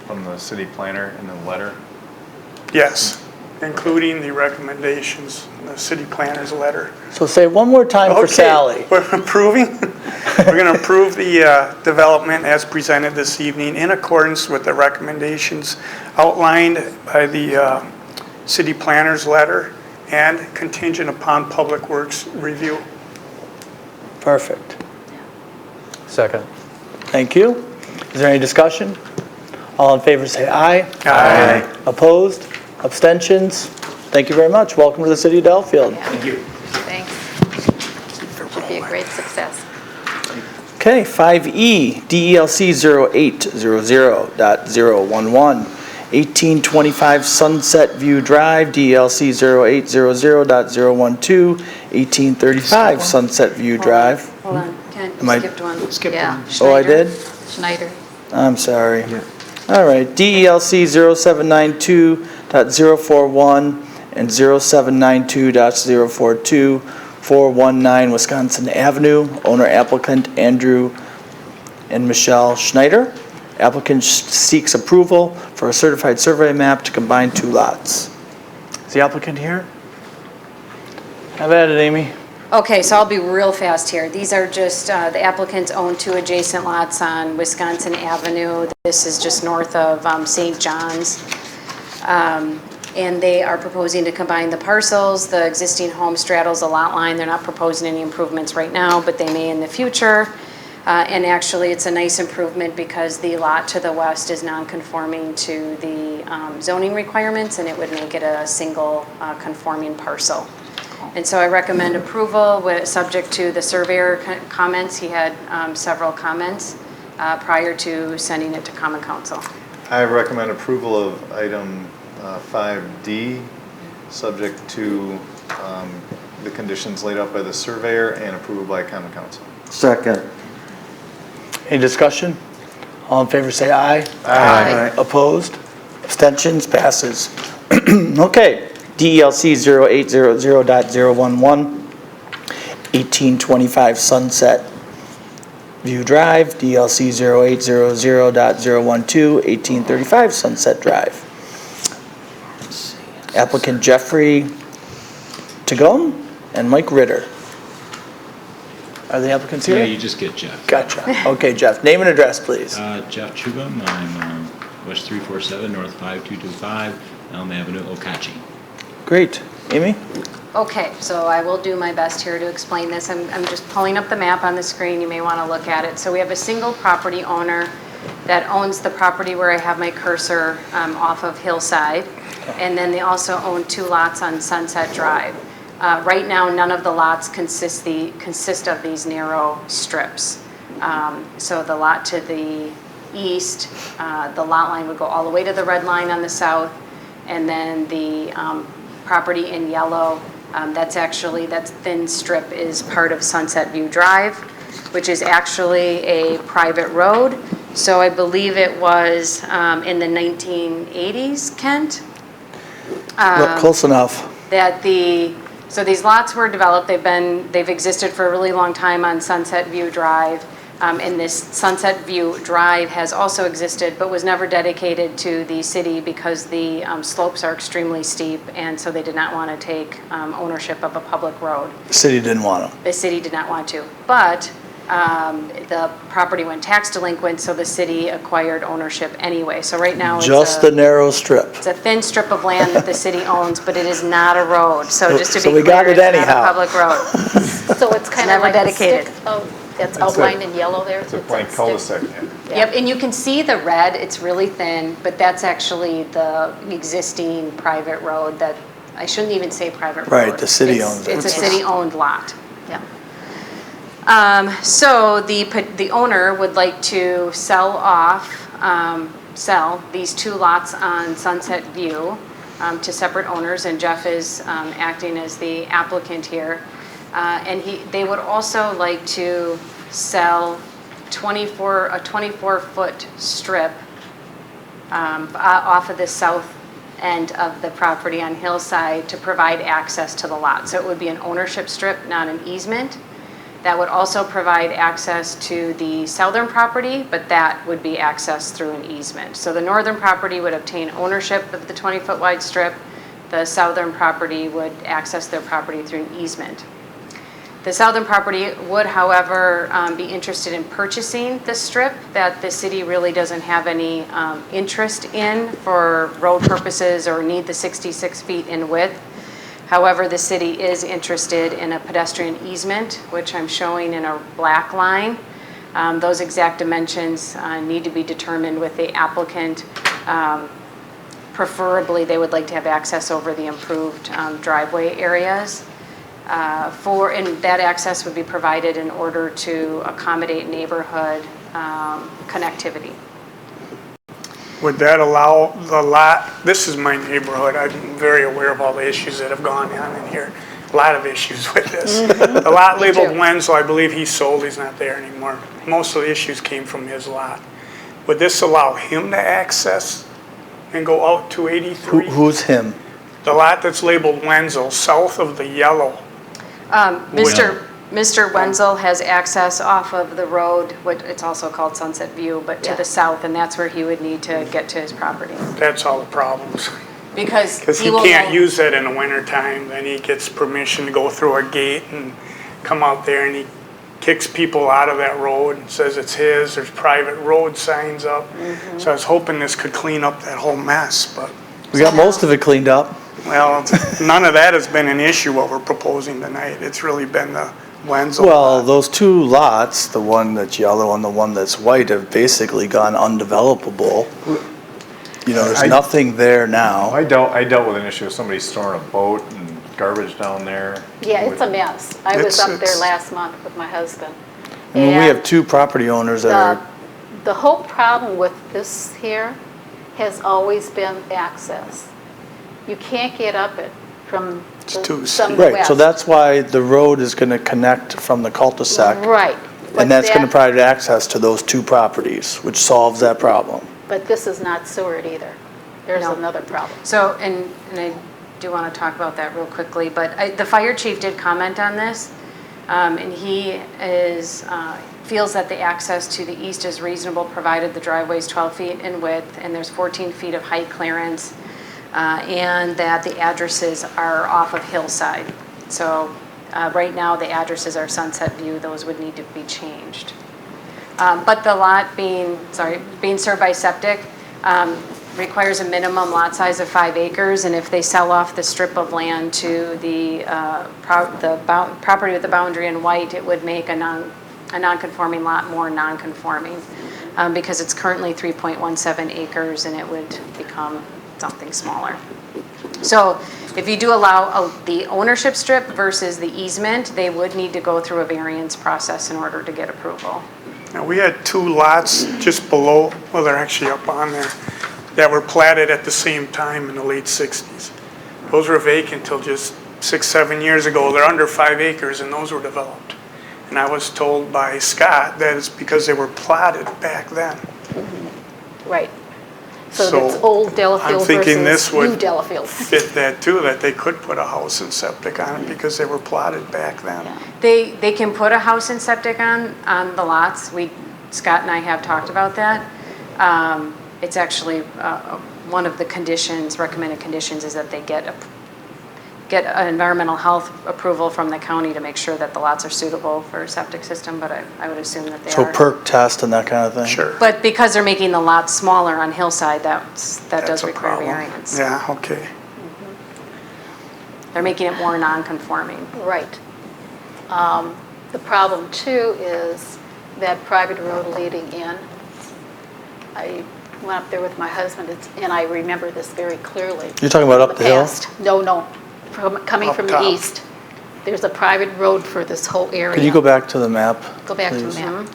from the city planner in the letter? Yes, including the recommendations in the city planner's letter. So say it one more time for Okay, Sally. We're approving, we're going to approve the development as presented this evening in accordance with the recommendations outlined by the city planner's letter and contingent upon Public Works review. Perfect. Second. Thank you. Is there any discussion? All in favor say aye. Aye. Opposed? Abstentions? Thank you very much. Welcome to the city of Delafield. Thank you. Thanks. Should be a great success. Okay, 5E, DELC 0800.011, 1825 Sunset View Drive, DELC 0800.012, 1835 Sunset View Drive. Hold on, Ken, Am I- you skipped one. Yeah. Oh, I Schneider. did? Schneider. I'm sorry. All right, DELC 0792.041 and 0792.042, 419 Wisconsin Avenue, owner applicant Andrew and Michelle Schneider. Applicant seeks approval for a certified survey map to combine 2 lots. Is the applicant here? Have at it, Amy. Okay, so I'll be real fast here. These are just, the applicants own 2 adjacent lots on Wisconsin Avenue. This is just north of St. John's. And they are proposing to combine the parcels. The existing home straddles a lot line. They're not proposing any improvements right now, but they may in the future. And actually, it's a nice improvement because the lot to the west is non-conforming to the zoning requirements, and it would make it a single conforming parcel. And so I recommend approval subject to the surveyor comments. He had several comments prior to sending it to Common Council. I recommend approval of item 5D, subject to the conditions laid out by the surveyor and approval by Common Council. Second. Any discussion? All in favor say aye. Aye. Opposed? Abstentions? Passes. Okay, DELC 0800.011, 1825 Sunset View Drive, DLC 0800.012, 1835 Sunset Drive. Applicant Jeffrey Tagone and Mike Ritter. Are the applicants here? Yeah, you just get Jeff. Gotcha. Okay, Jeff, name and address, please. Jeff Chugum, I'm West 347, North 5225, Elm Avenue, Okachie. Great. Amy? Okay, so I will do my best here to explain this. I'm just pulling up the map on the screen. You may want to look at it. So we have a single property owner that owns the property where I have my cursor off of Hillside. And then they also own 2 lots on Sunset Drive. Right now, none of the lots consist of these narrow strips. So the lot to the east, the lot line would go all the way to the red line on the south. And then the property in yellow, that thin strip is part of Sunset View Drive, which is actually a private road. So I believe it was in the 1980s, Kent? Close enough. So these lots were developed, they've existed for a really long time on Sunset View Drive. And this Sunset View Drive has also existed, but was never dedicated to the city because the slopes are extremely steep, and so they did not want to take ownership of a public road. The city didn't want them. The city did not want to, but the property went tax delinquent, so the city acquired ownership anyway. So right now Just the narrow strip. it's a thin strip of land that the city owns, but it is not a road. So just to So be we got clear, it it's not anyhow. a public road. So it's kind of never like the dedicated. stick that's outlined in yellow there? It's a blank cul-de-sac. Yep, and you can see the red, it's really thin, but that's actually the existing private road that, I shouldn't even say private road. Right, the city owns it. It's a city-owned lot. Yeah. So the owner would like to sell these 2 lots on Sunset View to separate owners, and Jeff is acting as the applicant here. And they would also like to sell a 24-foot strip off of the south end of the property on Hillside to provide access to the lot. So it would be an ownership strip, not an easement. That would also provide access to the southern property, but that would be accessed through an easement. So the northern property would obtain ownership of the 20-foot wide strip. The southern property would access their property through an easement. The southern property would, however, be interested in purchasing the strip that the city really doesn't have any interest in for road purposes or need the 66 feet in width. However, the city is interested in a pedestrian easement, which I'm showing in a black line. Those exact dimensions need to be determined with the applicant. Preferably, they would like to have access over the improved driveway areas. And that access would be provided in order to accommodate neighborhood connectivity. Would that allow the lot, this is my neighborhood, I'm very aware of all the issues that have gone on in here. A lot of issues with this. The lot labeled Wenzel, I believe he sold, he's not there anymore. Most of the issues came from his lot. Would this allow him to access and go out to 83? Who's him? The lot that's labeled Wenzel, south of the yellow. Mr. Wenzel has access off of the road, what it's also called Sunset View, but to the south, and that's where he would need to get to his property. That's all the problems. Because he can't use that in the wintertime, then he gets permission to go through a gate and come out there and he kicks people out of that road and says it's his, there's private road signs up. So I was hoping this could clean up that whole mess, but. We got most of it cleaned up. Well, none of that has been an issue what we're proposing tonight. It's really been the Wenzel. Well, those 2 lots, the one that's yellow and the one that's white, have basically gone undevelopable. You know, there's nothing there now. I dealt with an issue of somebody storing a boat and garbage down there. Yeah, it's a mess. I was up there last month with my husband. I mean, we have 2 property owners that are. The whole problem with this here has always been access. You can't get up it from the Right, west. so that's why the road is going to connect from the cul-de-sac. Right. And that's going to provide access to those 2 properties, which solves that problem. But this is not sewered either. There's another problem. So, and I do want to talk about that real quickly, but the fire chief did comment on this, and he feels that the access to the east is reasonable, provided the driveway is 12 feet in width, and there's 14 feet of height clearance, and that the addresses are off of Hillside. So right now, the addresses are Sunset View. Those would need to be changed. But the lot being served by septic, requires a minimum lot size of 5 acres, and if they sell off the strip of land to the property with the boundary in white, it would make a non-conforming lot more non-conforming, because it's currently 3.17 acres, and it would become something smaller. So if you do allow the ownership strip versus the easement, they would need to go through a variance process in order to get approval. Now, we had 2 lots just below, well, they're actually up on there, that were platted at the same time in the late 60s. Those were vacant till just 6, 7 years ago. They're under 5 acres, and those were developed. And I was told by Scott that it's because they were platted back then. Right. So it's old I'm Delafield thinking versus this new would Delafield. fit that too, that they could put a house and septic on it because they were plotted back then. They can put a house and septic on the lots. Scott and I have talked about that. It's actually one of the conditions, recommended conditions, is that they get an environmental health approval from the county to make sure that the lots are suitable for a septic system, but I would assume that they So are. perk test and that kind of thing? Sure. But because they're making the lots smaller on Hillside, that does a require problem. variance. Yeah, okay. They're making it more non-conforming. Right. The problem too is that private road leading in. I went up there with my husband, and I remember this very clearly. You're talking about up the hill? Past. No. Coming Up from the top. east. There's a private road for this whole area. Could you go back to the map? Go back to please? the map.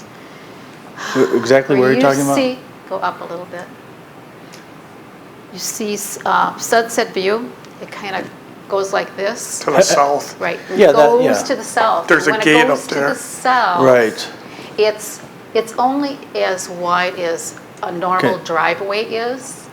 Exactly where you're talking about? You see, go up a little bit. You see Sunset View, it kind of goes like this. To the south. Right. Yeah, It that- yeah. goes to the south. There's a When it gate goes up to there. the south, Right. it's only as wide as a normal Okay. driveway is.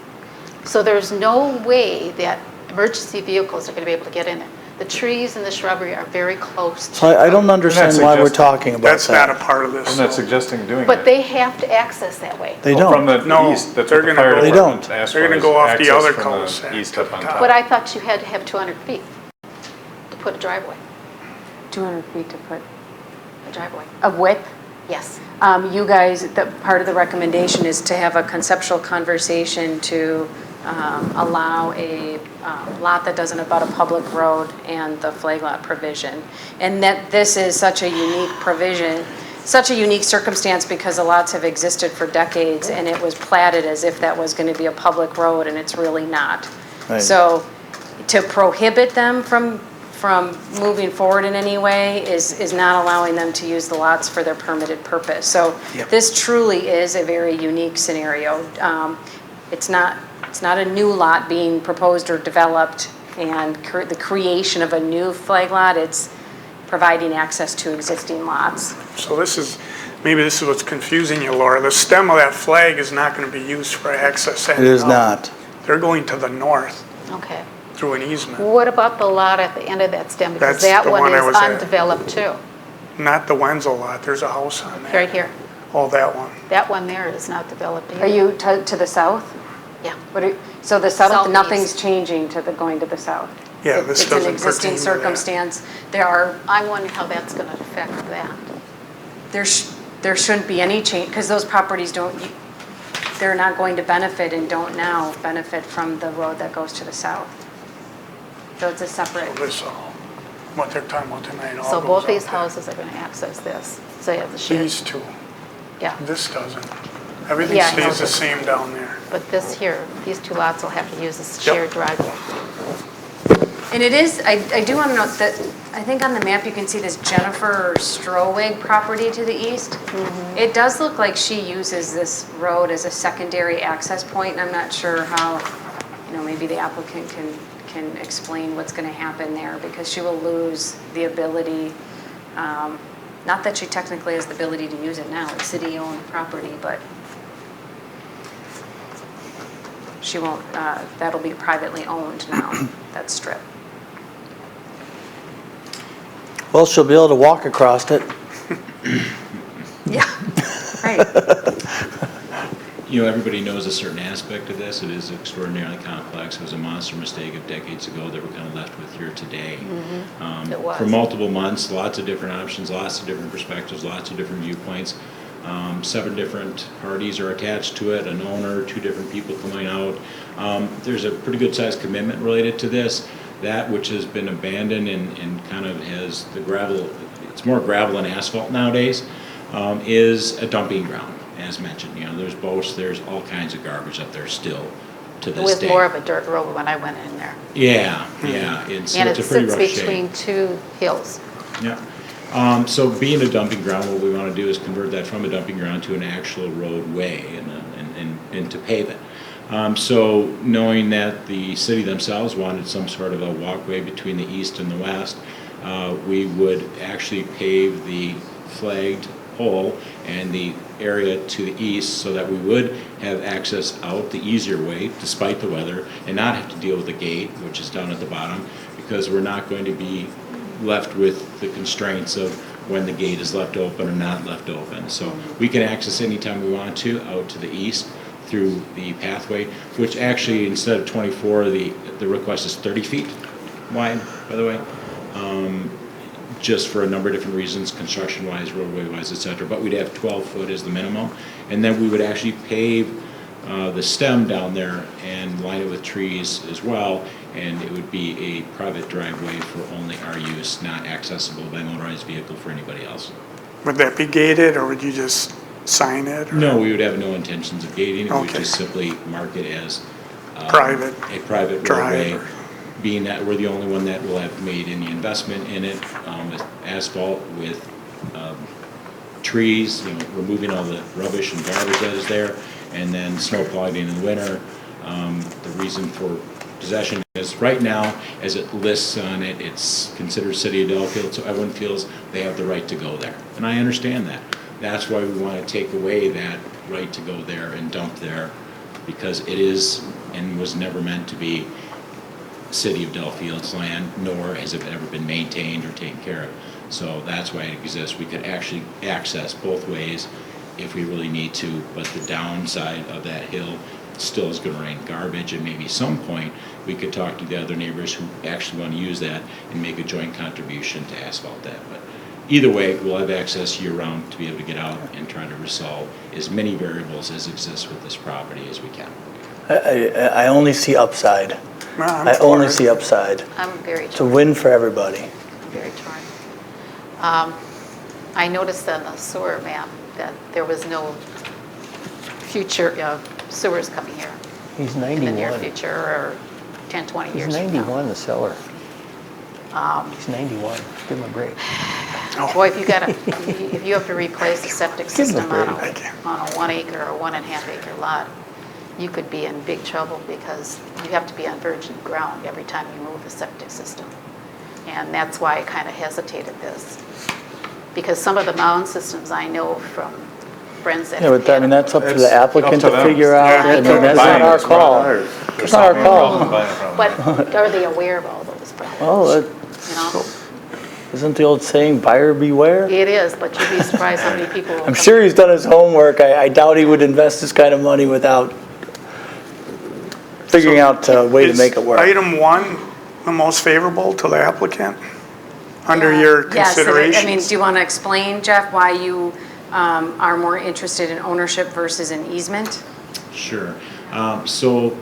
So there's no way that emergency vehicles are going to be able to get in it. The trees and the shrubbery are very close to. So I don't understand why we're talking about That's not a that. part of this. I'm not suggesting doing But it. they have to access that way. They Well, From don't. the No, east, that's they're what the gonna fire go- They department don't. asked They're for, gonna is go off the access other from cul-de-sac east to up the on top. top. But I thought you had to have 200 feet to put a driveway, 200 feet to put a driveway. of width. Yes. You guys, part of the recommendation is to have a conceptual conversation to allow a lot that doesn't abut a public road and the flag lot provision. And that this is such a unique provision, such a unique circumstance because the lots have existed for decades and it was platted as if that was going to be a public road and it's really not. Right. So to prohibit them from moving forward in any way is not allowing them to use the lots for their permitted purpose. So this truly is a very unique scenario. It's not a new lot being proposed or developed and the creation of a new flag lot. It's providing access to existing lots. So maybe this is what's confusing you, Laura. The stem of that flag is not going to be used for access. It is not. They're going to the north Okay. through an easement. What about the lot at the end of that stem? Because That's that the one one I is was at. undeveloped too. Not the Wenzel lot. There's a house on there. Right here. Oh, that one. That one there is not developed either. Are you to the south? Yeah. So the south, Southeast. nothing's changing going to the south? Yeah, this It's an doesn't existing pertain to that. circumstance. I'm wondering how that's going to affect that. There shouldn't be any change, because those properties they're not going to benefit and don't now benefit from the road that goes to the south. So it's a separate. This all, what they're talking about tonight all So goes both out these there. houses are going to access this. So you have the shed. These two. Yeah. This doesn't. Everything Yeah, I know stays the this. same down there. But this here, these 2 lots will have to use this Yep. shared driveway. And it is, I do want to note that, I think on the map you can see this Jennifer Strowig property to the east. It does look like she uses this road as a secondary access point, and I'm not sure how, maybe the applicant can explain what's going to happen there, because she will lose the ability, not that she technically has the ability to use it now, it's city-owned property, but she won't, that'll be privately owned now, that strip. Well, she'll be able to walk across it. Yeah, right. Everybody knows a certain aspect of this. It is extraordinarily complex. It was a monster mistake of decades ago that we're kind of left with here today. It was. For multiple months, lots of different options, lots of different perspectives, lots of different viewpoints. 7 different parties are attached to it, an owner, 2 different people coming out. There's a pretty good sized commitment related to this. That which has been abandoned and kind of has the gravel, it's more gravel than asphalt nowadays, is a dumping ground, as mentioned. You know, there's boats, there's all kinds of garbage up there still to It this was day. more of a dirt road when I went in there. Yeah, yeah, it's And a it pretty sits rough shape. between 2 hills. Yeah. So being a dumping ground, what we want to do is convert that from a dumping ground to an actual roadway and to pave it. So knowing that the city themselves wanted some sort of a walkway between the east and the west, we would actually pave the flagged hole and the area to the east so that we would have access out the easier way despite the weather and not have to deal with the gate, which is down at the bottom, because we're not going to be left with the constraints of when the gate is left open or not left open. So we can access anytime we want to out to the east through the pathway, which actually instead of 24, the request is 30 feet wide, by the way, just for a number of different reasons, construction-wise, roadway-wise, et cetera. But we'd have 12 foot as the minimum, and then we would actually pave the stem down there and line it with trees as well, and it would be a private driveway for only our use, not accessible by motorized vehicle for anybody else. Would that be gated, or would you just sign it? Or? No, we would have no intentions of gating it. We would Okay. just simply mark it as Private a private drive roadway, or- being that we're the only one that will have made any investment in it, with asphalt, with trees, you know, removing all the rubbish and garbage that is there, and then snow plowing in the winter. The reason for possession is right now, as it lists on it, it's considered City of Delafield, so everyone feels they have the right to go there. And I understand that. That's why we want to take away that right to go there and dump there, because it is and was never meant to be City of Delafield's land, nor has it ever been maintained or taken care of. So that's why it exists. We could actually access both ways if we really need to, but the downside of that hill still is going to rain garbage, and maybe some point we could talk to the other neighbors who actually want to use that and make a joint contribution to asphalt that. But either way, we'll have access year-round to be able to get out and try to resolve as many variables as exist with this property as we can. I only see upside. No, I'm I for only it. see upside. I'm very It's a torn. win for everybody. I'm very torn. I noticed on the sewer map that there was no future sewers coming here He's in the near 91. future, or 10, 20 He's years from now. 91, the seller. He's 91. Give him a break. Boy, if you have to replace the septic Give 'em a system on break. a 1 acre or 1.5 acre lot, you could be in big trouble, because you have to be on virgin ground every time you move the septic system. And that's why I kind of hesitated this. Because some of the mound systems I know from friends that. Yeah, but I mean, that's up to It's the applicant up to to them. figure out. Yeah, I mean, that's not our call. It's not our call. But are they aware of all those problems? Well, You know, isn't the old saying, buyer beware? it is, but you'd be surprised how many people. I'm sure he's done his homework. I doubt he would invest this kind of money without figuring out a way to Is make it work. Item 1 the most favorable to the applicant, under your Yes, consideration? I mean, do you want to explain, Jeff, why you are more interested in ownership versus an easement? Sure. So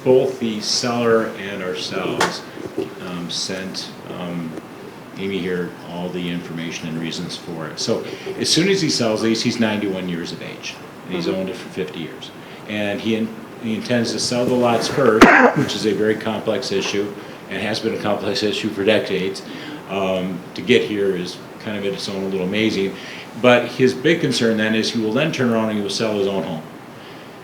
both the seller and ourselves sent Amy here all the information and reasons for it. So as soon as he sells these, he's 91 years of age, and he's owned it for 50 years. And he intends to sell the lots first, which is a very complex issue, and has been a complex issue for decades. To get here is kind of in its own a little amazing. But his big concern then is he will then turn around and he will sell his own home.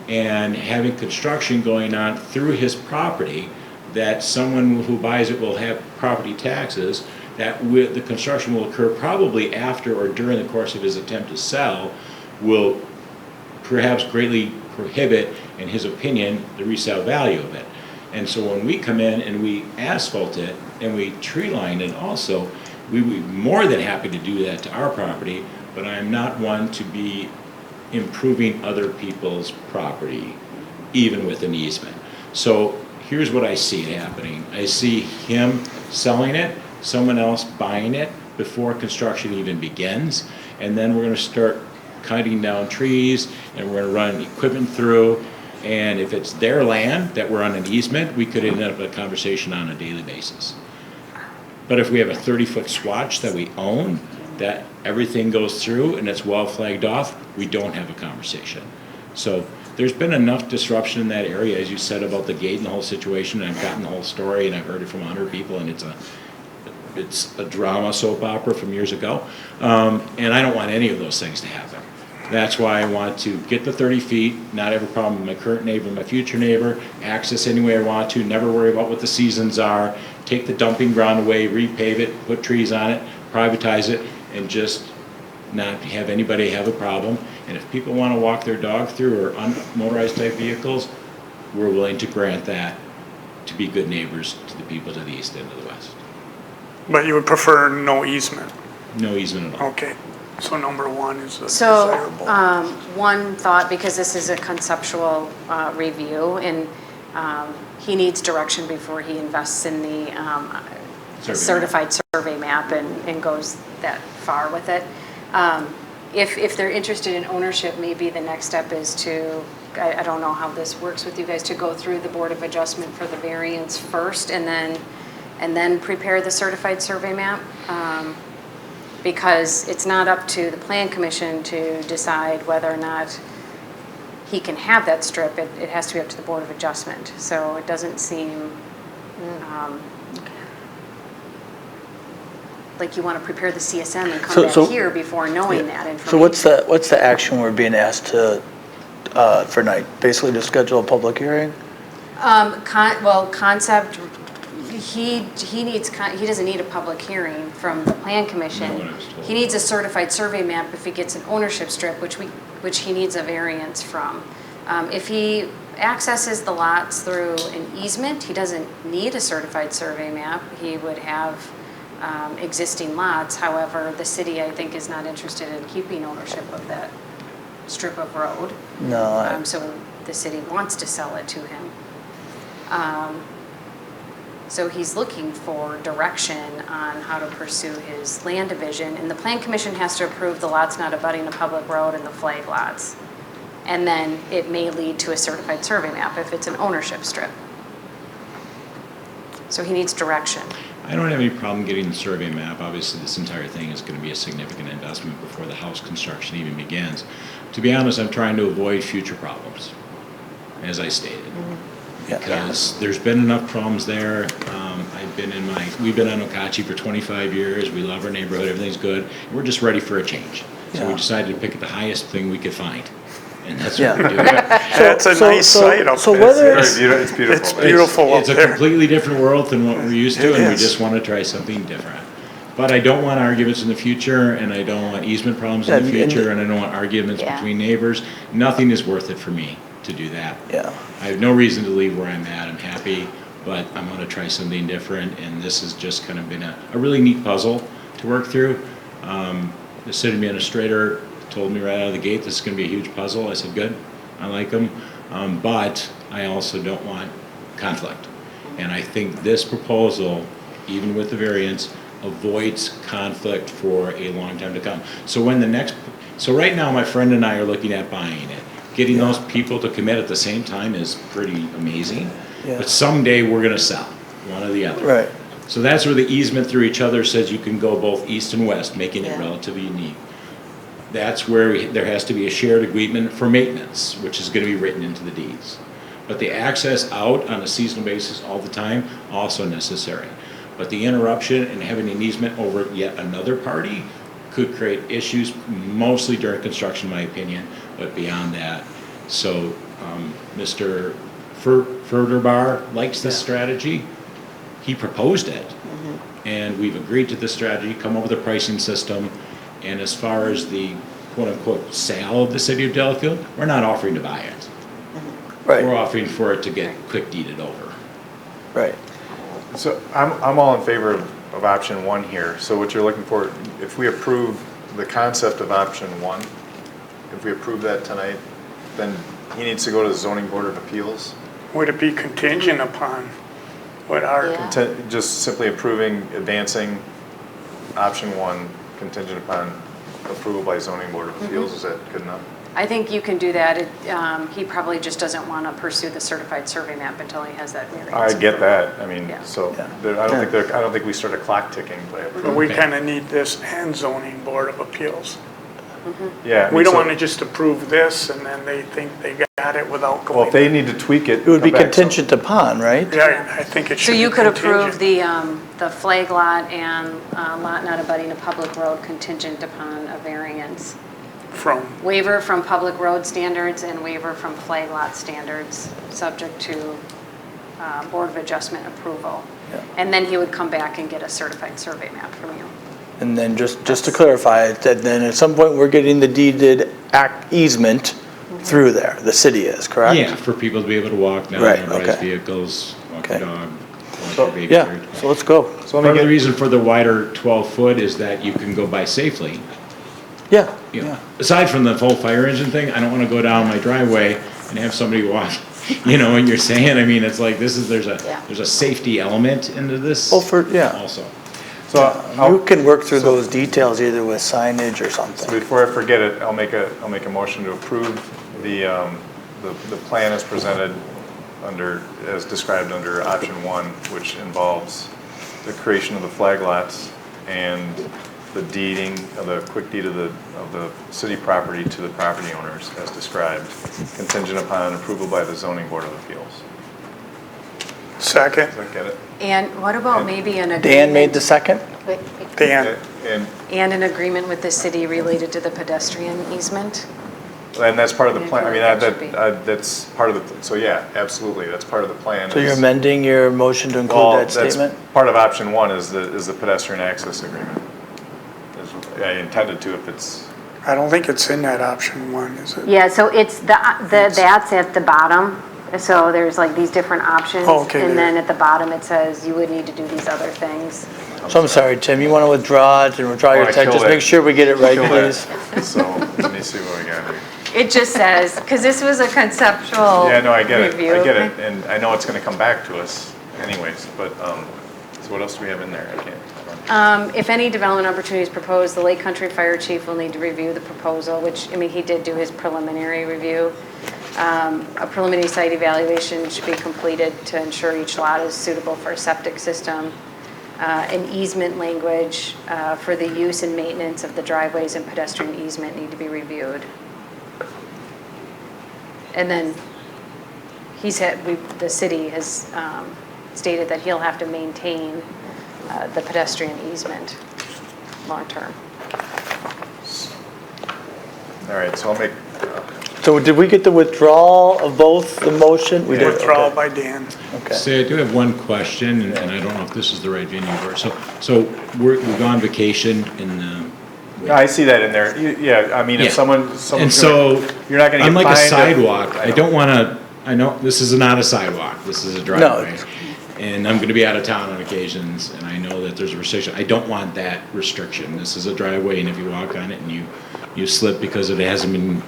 And having construction going on through his property, that someone who buys it will have property taxes, that the construction will occur probably after or during the course of his attempt to sell, will perhaps greatly prohibit, in his opinion, the resale value of it. And so when we come in and we asphalt it and we tree line it also, we would be more than happy to do that to our property, but I'm not one to be improving other people's property, even with an easement. So here's what I see happening. I see him selling it, someone else buying it before construction even begins, and then we're gonna start cutting down trees, and we're gonna run equipment through. And if it's their land that we're on an easement, we could end up in a conversation on a daily basis. But if we have a 30-foot swatch that we own, that everything goes through and it's well flagged off, we don't have a conversation. So there's been enough disruption in that area, as you said about the gate and the whole situation, and I've gotten the whole story and I've heard it from 100 people, and it's a drama soap opera from years ago. And I don't want any of those things to happen. That's why I want to get the 30 feet, not have a problem with my current neighbor, my future neighbor, access any way I want to, never worry about what the seasons are, take the dumping ground away, repave it, put trees on it, privatize it, and just not have anybody have a problem. And if people want to walk their dog through or unmotorized type vehicles, we're willing to grant that to be good neighbors to the people to the east and to the west. But you would prefer no easement? No easement at all. Okay, so number one is the So, desirable. one thought, because this is a conceptual review, and he needs direction before he invests in the certified survey map and goes that far with it. If they're interested in ownership, maybe the next step is to, I don't know how this works with you guys, to go through the Board of Adjustment for the variance first and then prepare the certified survey map. Because it's not up to the Plan Commission to decide whether or not he can have that strip. It has to be up to the Board of Adjustment. So it doesn't seem like you want to prepare the CSM and come back here before knowing that information. So what's the action we're being asked to, for tonight? Basically to schedule a public hearing? Concept, he doesn't need a public hearing from the Plan Commission. He needs a certified survey map if he gets an ownership strip, which he needs a variance from. If he accesses the lots through an easement, he doesn't need a certified survey map. He would have existing lots. However, the city, I think, is not interested in keeping ownership of that strip of road. No. So the city wants to sell it to him. So he's looking for direction on how to pursue his land division. And the Plan Commission has to approve the lots not abutting a public road and the flag lots. And then it may lead to a certified survey map if it's an ownership strip. So he needs direction. I don't have any problem getting the survey map. Obviously, this entire thing is going to be a significant investment before the house construction even begins. To be honest, I'm trying to avoid future problems, as I stated. Because there's been enough problems there. We've been on Okachi for 25 years. We love our neighborhood, everything's good. We're just ready for a change. So we decided to pick the highest thing we could find. And that's what we're doing. It's a nice site up there. It's beautiful. It's beautiful up It's a there. completely different world than what we're used to, It and we is. just want to try something different. But I don't want arguments in the future, and I don't want easement problems in the future, and I don't want arguments between neighbors. Nothing is worth it for me to do that. I have no reason to leave where I'm at. I'm happy, but I'm going to try something different, and this has just kind of been a really neat puzzle to work through. The city administrator told me right out of the gate, this is going to be a huge puzzle. I said, good, I like them, but I also don't want conflict. And I think this proposal, even with the variance, avoids conflict for a long time to come. So right now, my friend and I are looking at buying it. Getting those people to commit at the same time is pretty amazing. But someday we're going to sell, one or the other. Right. So that's where the easement through each other says you can go both east and west, making it relatively unique. That's where there has to be a shared agreement for maintenance, which is going to be written into the deeds. But the access out on a seasonal basis all the time, also necessary. But the interruption and having an easement over yet another party could create issues, mostly during construction, in my opinion, but beyond that. So Mr. Furterbar likes this strategy. He proposed it, and we've agreed to this strategy, come up with a pricing system. And as far as the quote-unquote sale of the city of Delafield, we're not offering to buy it. We're offering for it to get quick deeded over. Right. So I'm all in favor of option one here. So what you're looking for, if we approve the concept of option one, if we approve that tonight, then he needs to go to the zoning board of appeals. Would it be contingent upon what our? Just simply approving, advancing option one contingent upon approval by zoning board of appeals, is that good enough? I think you can do that. He probably just doesn't want to pursue the certified survey map until he has that variance. I get that, I mean, Yeah. so, I don't think we start a clock ticking by But approving. we kind of need this and zoning board of appeals. Yeah. I We mean, don't so- want to just approve this and then they think they got it without Well, going. if they need to tweak it. It would be come back some- contingent upon, right? Yeah, I think it should So be you could approve contingent. the flag lot and lot not abutting a public road contingent upon a variance. From, Waiver from public road standards and waiver from flag lot standards, subject to Board of Adjustment approval. Yeah. And then he would come back and get a certified survey map from you. And then just to clarify, that then at some point, we're getting the deeded easement through there, the city is, correct? Yeah, for people to be able to walk down, Right, motorized okay. vehicles, walk Okay. the dog, walk So- your baby. Yeah, carriage. so let's go. So let Part me of the get, reason for the wider 12-foot is that you can go by safely. Yeah, You know, yeah. aside from the full fire engine thing, I don't want to go down my driveway and have somebody walk, you know what you're saying? I mean, it's like, there's a safety element into this Well, yeah. also. so You can work through those details either with signage or So something. before I forget it, I'll make a motion to approve the plan as presented as described under option 1, which involves the creation of the flag lots and the deeding of the quick deed of the city property to the property owners as described, contingent upon approval by the zoning board of appeals. second, Does that get it? And what about maybe an agreement? Dan made the second? Dan, And And an agreement with the city related to the pedestrian easement? that's part of the plan, I mean, That should be. that's part of the, so yeah, absolutely, that's part of the plan. So you're is- amending your motion to include Well, that statement? that's part of option 1 is the pedestrian access agreement. I intended to if it's, I don't think it's in that option 1, is it? Yeah, so it's that's at the bottom. So there's like these different options. Oh, okay, And there. then at the bottom, it says you would need to do these other things. So I'm sorry, Tim, you want to withdraw it and withdraw your I text? killed Just it. make sure we get it right, Kill please. that. So let me see what we got here. It just says, because this was a conceptual Yeah, no, I get it, review. I get it, and I know it's gonna come back to us anyways, but, so what else do we have in there? I can't. If any development opportunities proposed, the Lake Country Fire Chief will need to review the proposal, which, I mean, he did do his preliminary review. A preliminary site evaluation should be completed to ensure each lot is suitable for a septic system. An easement language for the use and maintenance of the driveways and pedestrian easement need to be reviewed. And then the city has stated that he'll have to maintain the pedestrian easement long-term. All right, so I'll make, So did we get the withdrawal of both the motion? We did. Withdrawal okay. by Dan. Okay. Say, I do have one question, and I don't know if this is the right venue for it. So we go on vacation in the. no, I see that in there, yeah, I mean, if Yeah. someone's And so, you're not gonna get unlike a fined if- sidewalk, I don't want to, I know, this is not a sidewalk, this is a driveway. And I'm going to be out of town on occasions, and I know that there's a restriction. I don't want that restriction. This is a driveway, and if you walk on it and you slip because it hasn't been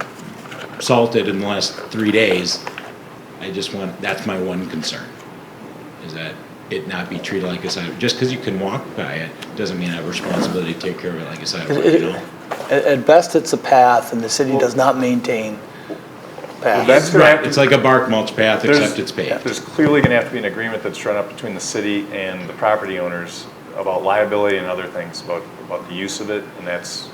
salted in the last 3 days, I just want, that's my one concern, is that it not be treated like a sidewalk. Just because you can walk by it, doesn't mean I have a responsibility to take care of it like a sidewalk, you know? At best, it's a path, and the city does not maintain paths. that's gonna have to- It's like a bark mulch path, There's- except it's paved. There's clearly gonna have to be an agreement that's drawn up between the city and the property owners about liability and other things, about the use of it, and that's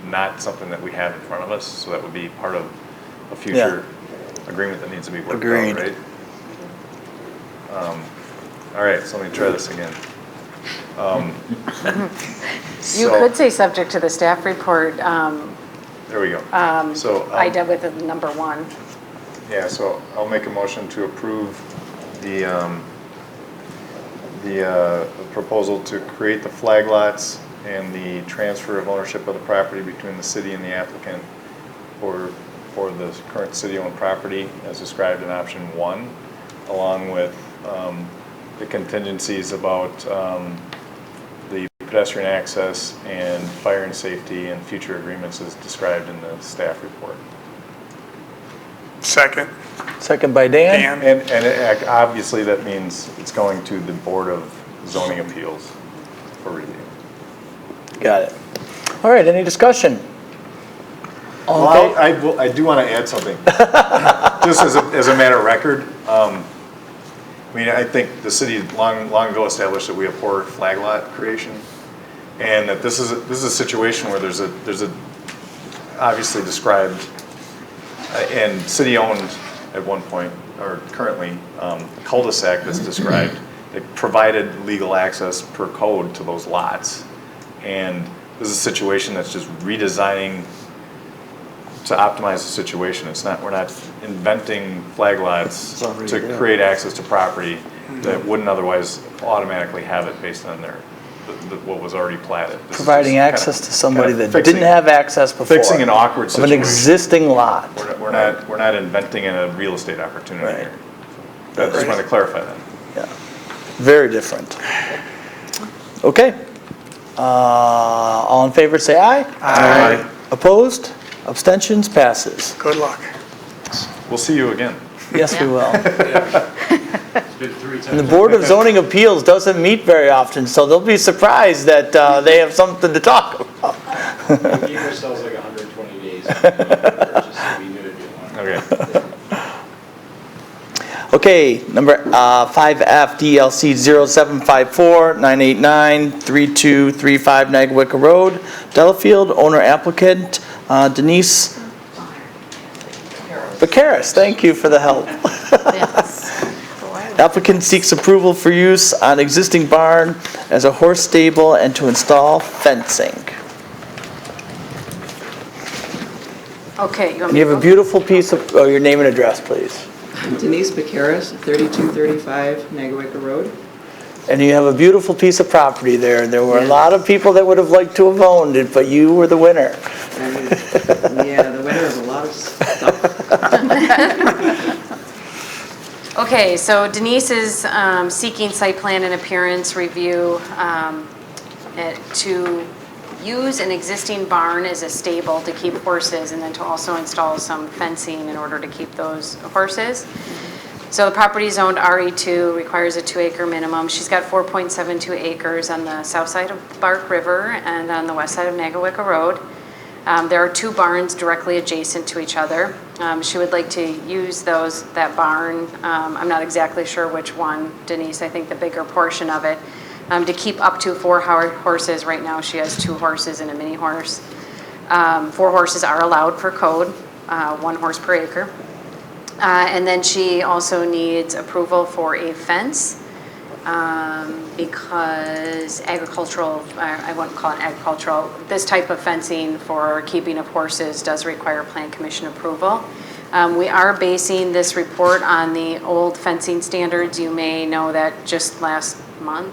not something that we have in front of us, so that would be part of a future agreement that needs to be worked Agreed. out, right? All right, so let me try this again. You So- could say subject to the staff report, There we go. So, I did with the number 1. yeah, so I'll make a motion to approve the proposal to create the flag lots and the transfer of ownership of the property between the city and the applicant for the current city-owned property as described in option 1, along with the contingencies about the pedestrian access and fire and safety and future agreements as described in the staff report. Second, Second by Dan. Dan. And obviously that means it's going to the Board of Zoning Appeals for review. Got it. All right, any discussion? Well, I do want to add something. Just as a matter of record, I mean, I think the city long ago established that we abhor flag lot creation, and that this is a situation where there's a obviously described and city owned at one point or currently cul-de-sac that's described. They provided legal access per code to those lots, and this is a situation that's just redesigning to optimize the situation. We're not inventing flag lots to create access to property that wouldn't otherwise automatically have it based on what was already platted. Providing access to somebody that didn't have access before. Fixing an awkward situation. Of an existing lot. We're not inventing a real estate opportunity here. I just want to clarify that. Yeah, very different. Okay. All in favor say aye. Aye. Opposed? Abstentions? Passes. Good luck. We'll see you again. Yes, we will. It's been 3 times. And the Board of Zoning Appeals doesn't meet very often, so they'll be surprised that they have something to talk about. We give ourselves like 120 days. Just so we knew it'd be long. Okay. Okay, number 5F, DLC 0754-989-3235 Nagawicka Road, Delafield, owner applicant Denise Vacaris. Thank you for the help. Applicant seeks approval for use on existing barn as a horse stable and to install fencing. Okay. And you have a beautiful piece of, your name and address, please. Denise Vacaris, 3235 Nagawicka Road. And you have a beautiful piece of property there. There were a lot of people that would have liked to have owned it, but you were the winner. Yeah, the winner of a lot of stuff. Okay, so Denise is seeking site plan and appearance review to use an existing barn as a stable to keep horses, and then to also install some fencing in order to keep those horses. So the property is zoned RE2, requires a 2-acre minimum. She's got 4.72 acres on the south side of Bark River and on the west side of Nagawicka Road. There are 2 barns directly adjacent to each other. She would like to use that barn. I'm not exactly sure which one, Denise, I think the bigger portion of it, to keep up to 4 horses. Right now she has 2 horses and a mini horse. 4 horses are allowed per code, 1 horse per acre. And then she also needs approval for a fence because agricultural, I wouldn't call it agricultural, this type of fencing for keeping of horses does require Plan Commission approval. We are basing this report on the old fencing standards. You may know that just last month,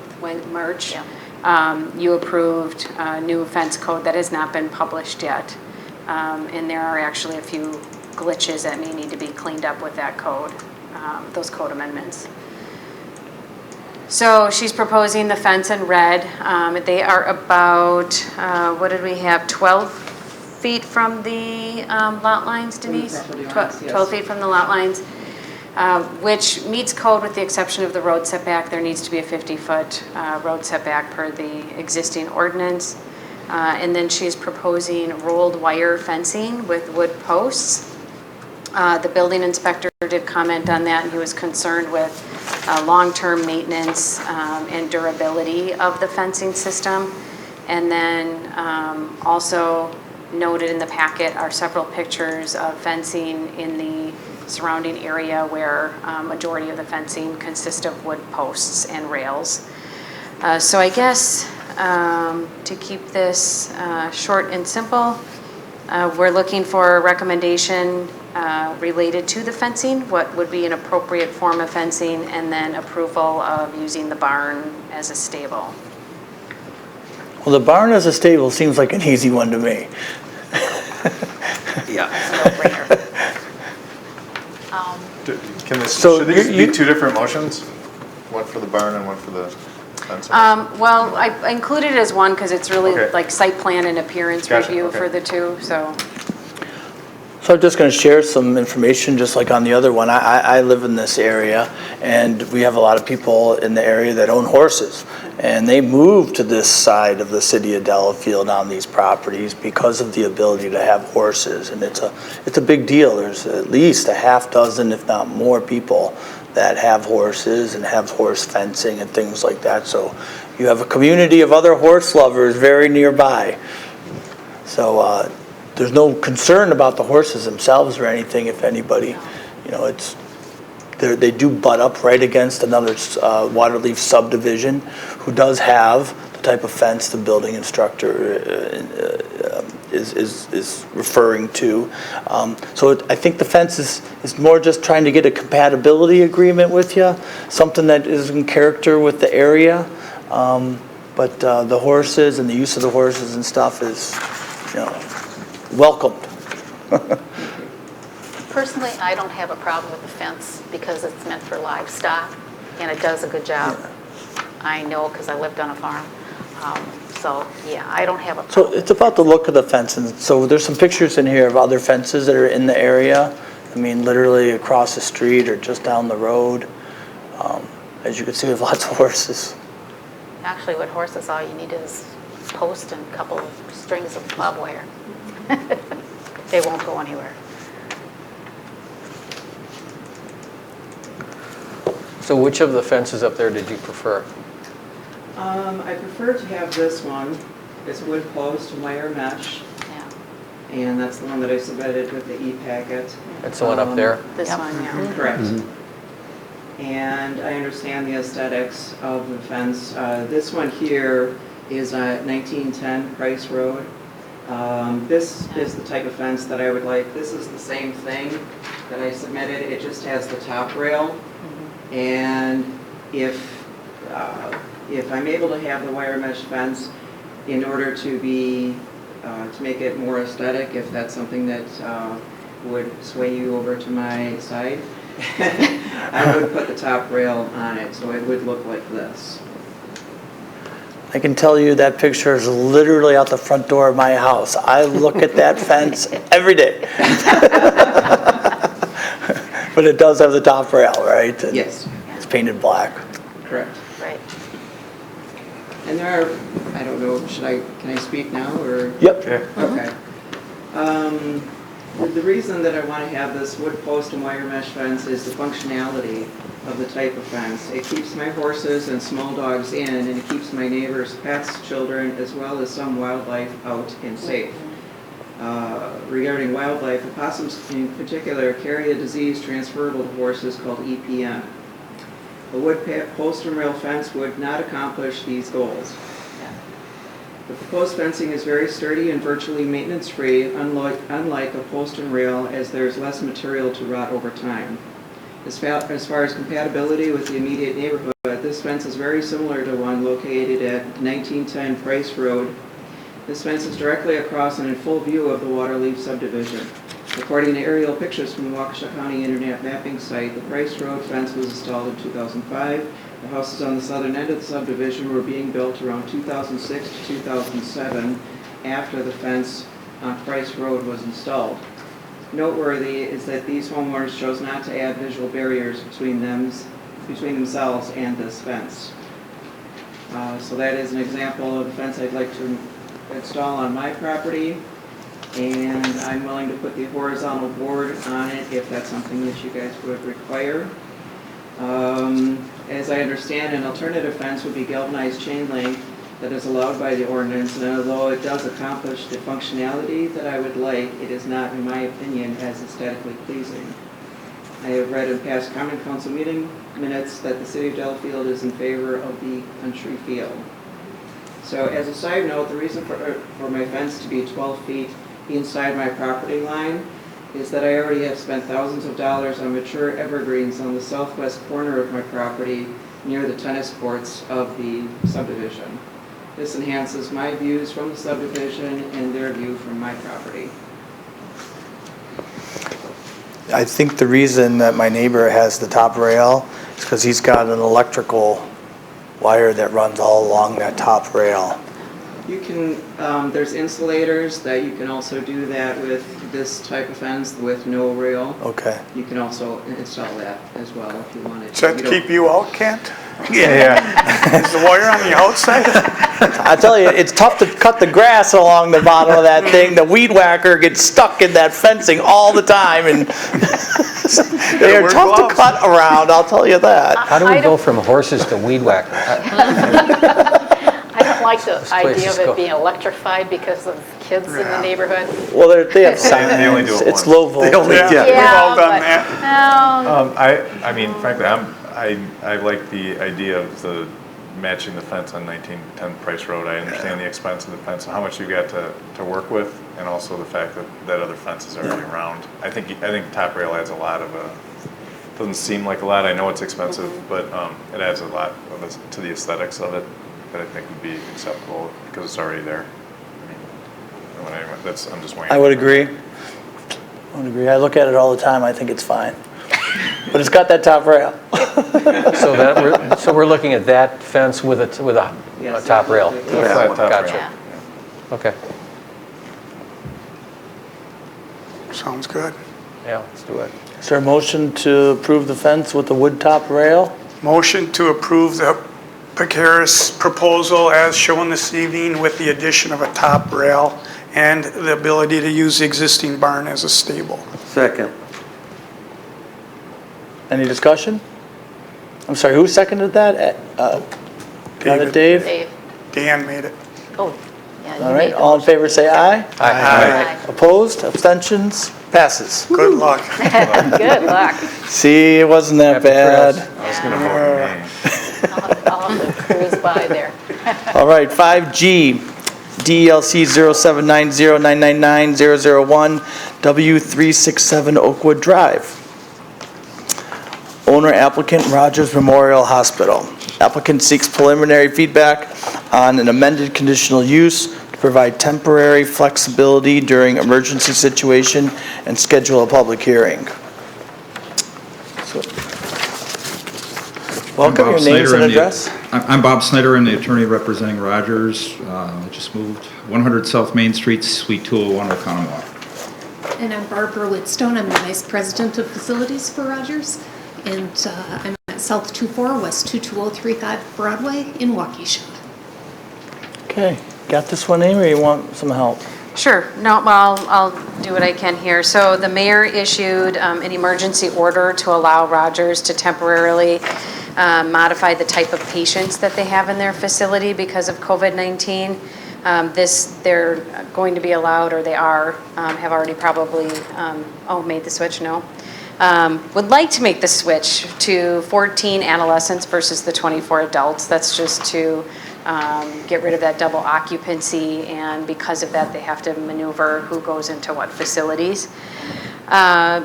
March, you approved a new fence code that has not been published yet. And there are actually a few glitches that may need to be cleaned up with that code, those code amendments. So she's proposing the fence in red. They are about, what did we have, 12 feet from the lot lines, Denise? 12 feet from the lot lines, which meets code with the exception of the road setback. There needs to be a 50-foot road setback per the existing ordinance. And then she's proposing rolled wire fencing with wood posts. The building inspector did comment on that, and he was concerned with long-term maintenance and durability of the fencing system. And then also noted in the packet are several pictures of fencing in the surrounding area where majority of the fencing consists of wood posts and rails. So I guess to keep this short and simple, we're looking for a recommendation related to the fencing, what would be an appropriate form of fencing, and then approval of using the barn as a stable. Well, the barn as a stable seems like an easy one to me. Yeah. Should these be 2 different motions? One for the barn and one for the fence? Well, I included it as one because it's really Okay. like site plan and appearance Gotcha, review okay. for the 2, so. So I'm just going to share some information, just like on the other one. I live in this area, and we have a lot of people in the area that own horses. And they moved to this side of the city of Delafield on these properties because of the ability to have horses. And it's a big deal. There's at least a half dozen, if not more, people that have horses and have horse fencing and things like that. So you have a community of other horse lovers very nearby. So there's no concern about the horses themselves or anything. If anybody, they do butt up right against another Waterleaf subdivision who does have the type of fence the building instructor is referring to. So I think the fence is more just trying to get a compatibility agreement with you, something that is in character with the area. But the horses and the use of the horses and stuff is, welcomed. Personally, I don't have a problem with the fence because it's meant for livestock and it does a good job. I know because I lived on a farm. So, yeah, I don't have a problem. So it's about the look of the fence. And so there's some pictures in here of other fences that are in the area. I mean, literally across the street or just down the road. As you can see, we have lots of horses. Actually, with horses, all you need is a post and a couple of strings of bob wire. They won't go anywhere. So which of the fences up there did you prefer? I prefer to have this one. It's wood post and wire mesh. Yeah. And that's the one that I submitted with the e-packet. That's the one up there? This one, yeah. Correct. And I understand the aesthetics of the fence. This one here is 1910 Price Road. This is the type of fence that I would like. This is the same thing that I submitted. It just has the top rail. And if I'm able to have the wire mesh fence in order to make it more aesthetic, if that's something that would sway you over to my side, I would put the top rail on it so it would look like this. I can tell you that picture is literally out the front door of my house. I look at that fence every day. But it does have the top rail, right? And yes. It's painted black. Correct. Right. And there are, I don't know, can I speak now or? Yep. Okay. The reason that I want to have this wood post and wire mesh fence is the functionality of the type of fence. It keeps my horses and small dogs in, and it keeps my neighbors' pets, children, as well as some wildlife out and safe. Regarding wildlife, opossums in particular carry a disease transferable to horses called EPN. A wood post and rail fence would not accomplish these goals. The proposed fencing is very sturdy and virtually maintenance-free, unlike a post and rail, as there's less material to rot over time. As far as compatibility with the immediate neighborhood, this fence is very similar to one located at 1910 Price Road. This fence is directly across and in full view of the Waterleaf subdivision. According to aerial pictures from the Waukesha County Internet Mapping site, the Price Road fence was installed in 2005. The houses on the southern end of the subdivision were being built around 2006 to 2007 after the fence on Price Road was installed. Noteworthy is that these homeowners chose not to add visual barriers between themselves and this fence. So that is an example of the fence I'd like to install on my property, and I'm willing to put the horizontal board on it if that's something that you guys would require. As I understand, an alternative fence would be galvanized chain link that is allowed by the ordinance, and although it does accomplish the functionality that I would like, it is not, in my opinion, as aesthetically pleasing. I have read in past common council meeting minutes that the city of Delafield is in favor of the country feel. So as a side note, the reason for my fence to be 12 feet inside my property line is that I already have spent thousands of dollars on mature evergreens on the southwest corner of my property near the tennis courts of the subdivision. This enhances my views from the subdivision and their view from my property. I think the reason that my neighbor has the top rail is because he's got an electrical wire that runs all along that top rail. You can, there's insulators that you can also do that with this type of fence with no rail. Okay. You can also install that as well if you wanted. Does that You keep don't- you out, Kent? Yeah. Is the wire on the outside? I tell you, it's tough to cut the grass along the bottom of that thing. The weed whacker gets stuck in that fencing all the time, and they are wear tough gloves. to cut around, I'll tell you that. How do we go from horses to weed whacker? I don't like the place idea is of cool. it being electrified because of kids in the neighborhood. Well, they have They only do it it's once. low voltage. Yeah, we've all done but- that. No, I mean, frankly, I like the idea of the matching the fence on 1910 Price Road. I understand the expense of the fence and how much you got to work with, and also the fact that other fences are already around. I think top rail adds a lot of doesn't seem like a lot. I know it's expensive, but it adds a lot to the aesthetics of it that I think would be acceptable because it's already there. I mean, I'm just weighing. I would agree. I look at it all the time, I think it's fine. But it's got that top rail. So we're looking at that fence with a Yes, top rail. absolutely. Yeah, flat top Gotcha. rail. Okay, Sounds good. yeah, let's do it. Is there a motion to approve the fence with the wood top rail? Motion to approve the Picaris proposal as shown this evening with the addition of a top rail and the ability to use the existing barn as a stable. Second. Any discussion? I'm sorry, who seconded that? Dave? Dave. Dan made it. Oh, yeah. you All made right, the all in motion. favor say aye. Aye. Opposed, abstentions, passes. Good luck. Good luck. See, it wasn't that Happy trails. bad. I was going to vote nay. I'll have to cruise by there. All right, 5G, DLC 07909999001, W367 Oakwood Drive. Owner applicant Rogers Memorial Hospital. Applicant seeks preliminary feedback on an amended conditional use to provide temporary flexibility during emergency situation and schedule a public hearing. So- Welcome, your names and address? I'm Bob Snyder, I'm the attorney representing Rogers. I just moved 100 South Main Street, Suite 201, Oconomowoc. And I'm Barbara Whitstone. I'm the Vice President of Facilities for Rogers. And I'm at South 24, West 22035 Broadway in Waukesha. Okay, got this one, Amy, or you want some help? Sure. No, well, I'll do what I can here. So the mayor issued an emergency order to allow Rogers to temporarily modify the type of patients that they have in their facility because of COVID-19. They're going to be allowed, or they are, have already probably, made the switch, no. Would like to make the switch to 14 adolescents versus the 24 adults. That's just to get rid of that double occupancy, and because of that, they have to maneuver who goes into what facilities.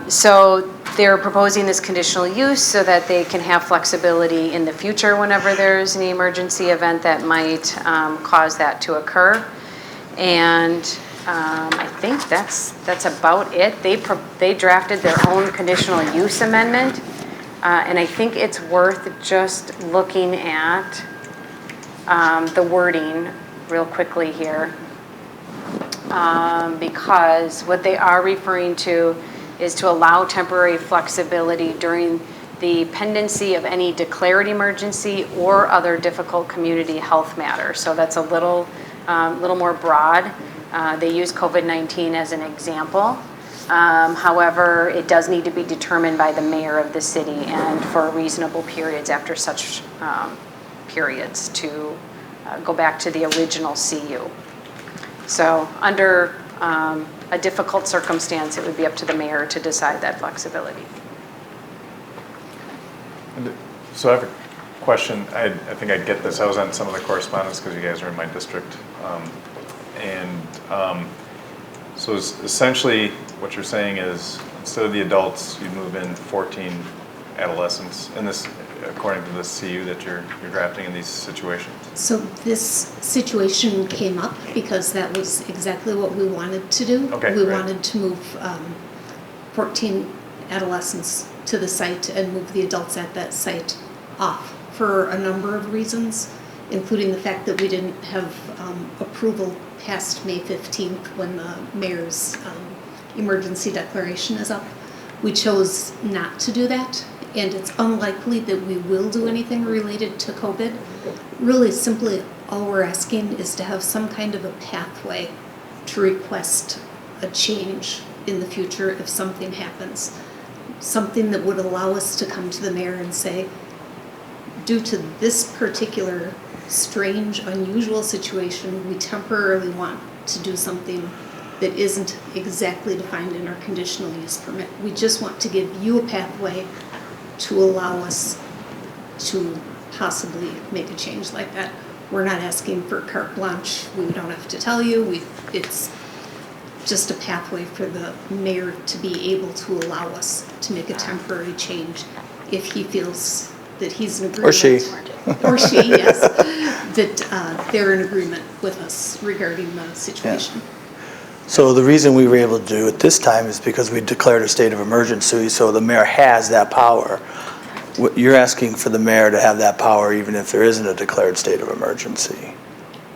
So they're proposing this conditional use so that they can have flexibility in the future whenever there's an emergency event that might cause that to occur. And I think that's about it. They drafted their own conditional use amendment, and I think it's worth just looking at the wording real quickly here, because what they are referring to is to allow temporary flexibility during the pendency of any declared emergency or other difficult community health matter. So that's a little more broad. They use COVID-19 as an example. However, it does need to be determined by the mayor of the city and for reasonable periods after such periods to go back to the original CU. So under a difficult circumstance, it would be up to the mayor to decide that flexibility. So I have a question. I think I get this. I was on some of the correspondence because you guys are in my district. So essentially what you're saying is instead of the adults, you move in 14 adolescents, and this, according to this CU that you're drafting in these situations. So this situation came up because that was exactly what we wanted to do. Okay, we great. wanted to move 14 adolescents to the site and move the adults at that site off for a number of reasons, including the fact that we didn't have approval past May 15th when the mayor's emergency declaration is up. We chose not to do that, and it's unlikely that we will do anything related to COVID. Really, simply, all we're asking is to have some kind of a pathway to request a change in the future if something happens. Something that would allow us to come to the mayor and say, due to this particular strange, unusual situation, we temporarily want to do something that isn't exactly defined in our conditional use permit. We just want to give you a pathway to allow us to possibly make a change like that. We're not asking for carte blanche. We don't have to tell you. It's just a pathway for the mayor to be able to allow us to make a temporary change if he feels that he's in agreement. Or she. Or she, yes. That they're in agreement with us regarding the situation. So the reason we were able to do it this time is because we declared a state of emergency, so the mayor has that power. You're asking for the mayor to have that power even if there isn't a declared state of emergency.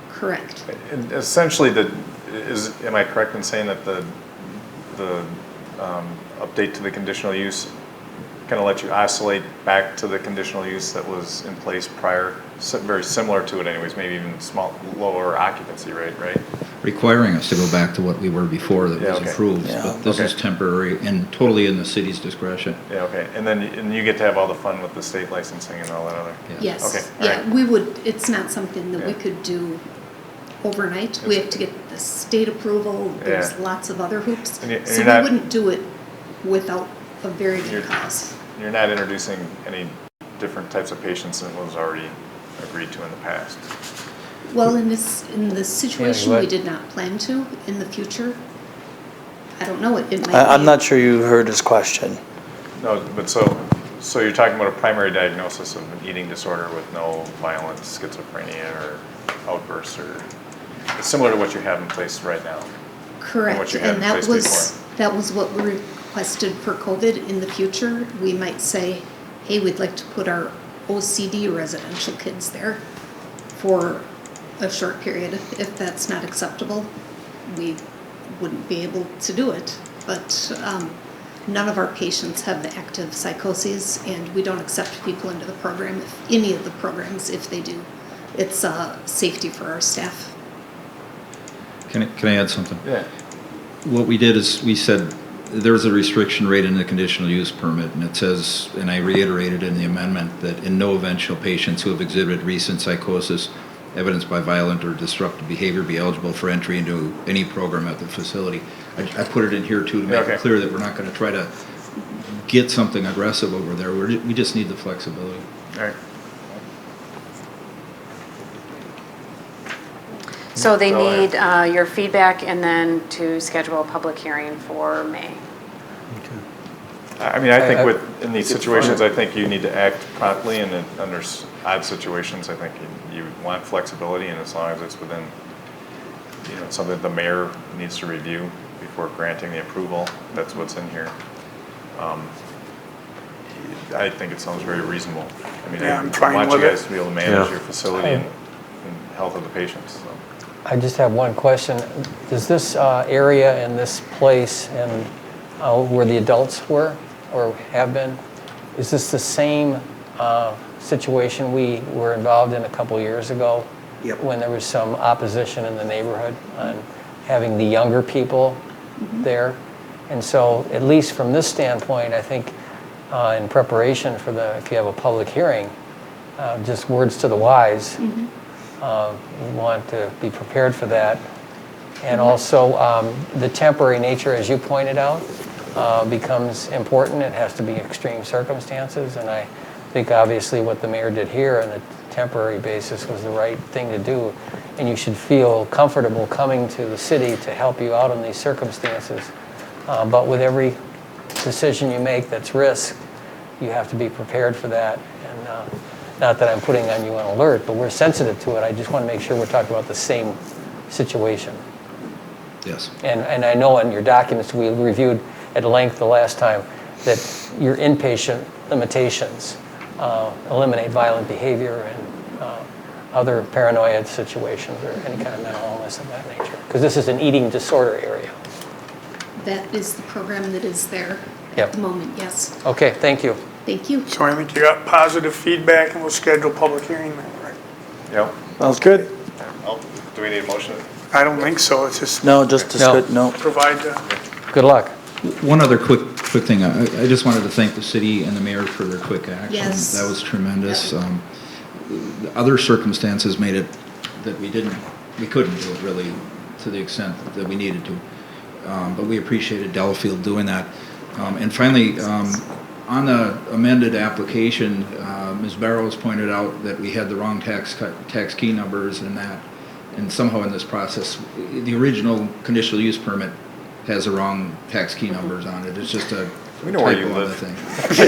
Correct. And essentially, am I correct in saying that the update to the conditional use kind of let you oscillate back to the conditional use that was in place prior, very similar to it anyways, maybe even lower occupancy rate, right? Requiring us to go back to what we were before that was okay. approved, Yeah. but this is temporary and totally in the city's discretion. Yeah, okay. And then you get to have all the fun with the state licensing and all that other. Yes. Okay, all Yeah, right. we would, it's not something that we Yeah. could do overnight. We have to get the state approval. There's Yeah. lots of other hoops. And So you're we not- wouldn't do it without a very You're- good cause. You're not introducing any different types of patients than was already agreed to in the past. Well, in this situation, what- we did not plan to. In the future, I don't know, it might be. I'm not sure you heard his question. No, but so you're talking about a primary diagnosis of an eating disorder with no violent schizophrenia or outbursts, or it's similar to what you have in place right now. Correct, what you had and in place that was what we requested for COVID. In the future, we might say, hey, we'd like to put our OCD residential kids there for a short period. If that's not acceptable, we wouldn't be able to do it. But none of our patients have the active psychoses, and we don't accept people into the program, any of the programs, if they do. It's safety for our staff. Can I add something? Yeah. What we did is we said there's a restriction rate in the conditional use permit, and it says, and I reiterated in the amendment, that in no event shall patients who have exhibited recent psychosis evidenced by violent or disruptive behavior be eligible for entry into any program at the facility. I put it in here too to make Okay. it clear that we're not going to try to get something aggressive over there. We just need the flexibility. All right. So they So I- need your feedback and then to schedule a public hearing for May. I mean, I think I- in these situations, I think you need to act promptly, and under odd situations, I think you want flexibility, and as long as it's within, something that the mayor needs to review before granting the approval, that's what's in here. I think it sounds very reasonable. I mean, Yeah, I'm I fine want you with it. guys to be able to manage Yeah. your facility and health of the patients, so. I just have one question. Does this area and this place and where the adults were or have been, is this the same situation we were involved in a couple years ago? Yep. When there was some opposition in the neighborhood on having the younger people there? And so, at least from this standpoint, I think in preparation for if you have a public hearing, just words to the wise, we want to be prepared for that. And also, the temporary nature, as you pointed out, becomes important. It has to be extreme circumstances, and I think obviously what the mayor did here on a temporary basis was the right thing to do. And you should feel comfortable coming to the city to help you out in these circumstances. But with every decision you make that's risk, you have to be prepared for that. And not that I'm putting on you an alert, but we're sensitive to it. I just want to make sure we're talking about the same situation. Yes. And I know in your documents we reviewed at length the last time that your inpatient limitations eliminate violent behavior and other paranoia situations or any kind of mental illness of that nature. Because this is an eating disorder area. That is the program that is there Yep. at the moment, yes. Okay, thank you. Thank you. So I think you got positive feedback and we'll schedule public hearing then, right? Yep. Sounds good. Oh, do we need a motion? I don't think so, it's just No, just as No. good, no. provide the. Good luck. One other quick thing, I just wanted to thank the city and the mayor for their quick action. Yes. That was tremendous. The other circumstances made it that we couldn't do it really to the extent that we needed to. But we appreciated Delafield doing that. And finally, on the amended application, Ms. Barrows pointed out that we had the wrong tax key numbers and that, and somehow in this process, the original conditional use permit has the wrong tax key numbers on it. It's just a We know where you typo on the live. thing. No,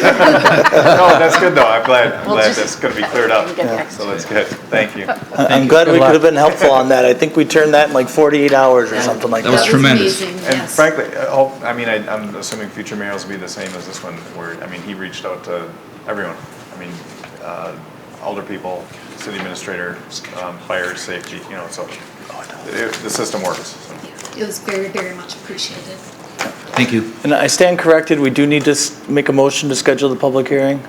that's good though. I'm glad just- that's gonna be cleared up. Get back So that's good. Thank you. I'm glad we could have been helpful on that. I think we turned that in like 48 hours or something like That that. was tremendous. Amazing, And yes. frankly, I'm assuming future mayors will be the same as this one, where, he reached out to everyone. Older people, city administrator, fire, safety, so the system works. So. It was very, very much appreciated. Thank you. And I stand corrected, we do need to make a motion to schedule the public hearing?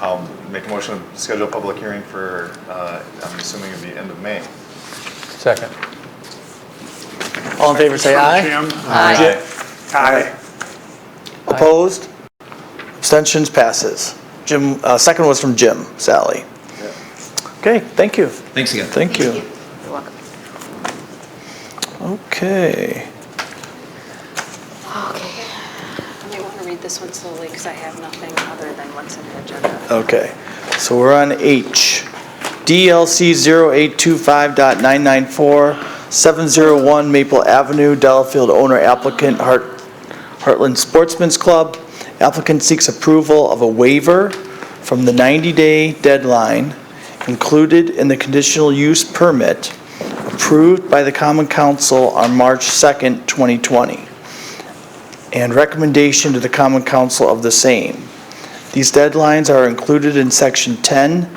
I'll make a motion to schedule a public hearing for, I'm assuming it'll be end of May. Second. All in favor, say aye. Jim? Aye. Aye. Opposed? Abstentions, passes. Jim, second was from Jim, Sally. Okay, thank you. Thanks again. Thank you. You're welcome. Okay. Okay. You may want to read this one slowly because I have nothing other than what's in the agenda. Okay, so we're on H. DLC 0825.994, 701 Maple Avenue, Delafield owner applicant Heartland Sportsman's Club. Applicant seeks approval of a waiver from the 90-day deadline included in the conditional use permit approved by the Common Council on March 2nd, 2020, and recommendation to the Common Council of the same. These deadlines are included in Section 10,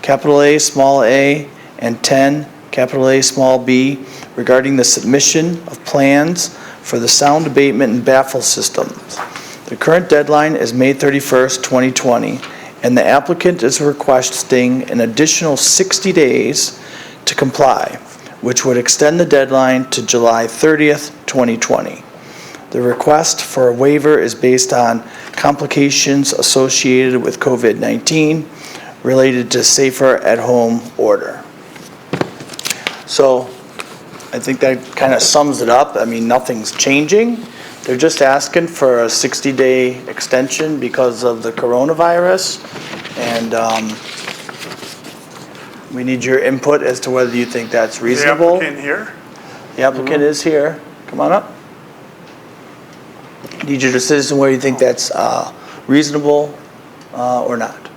capital A, small a, and 10, capital A, small b, regarding the submission of plans for the sound abatement and baffle systems. The current deadline is May 31st, 2020, and the applicant is requesting an additional 60 days to comply, which would extend the deadline to July 30th, 2020. The request for a waiver is based on complications associated with COVID-19 related to safer at home order. So I think that kind of sums it up. Nothing's changing. They're just asking for a 60-day extension because of the coronavirus. And we need your input as to whether you think that's reasonable. The applicant here? The applicant is here. Come on up. Need your decision whether you think that's reasonable or not.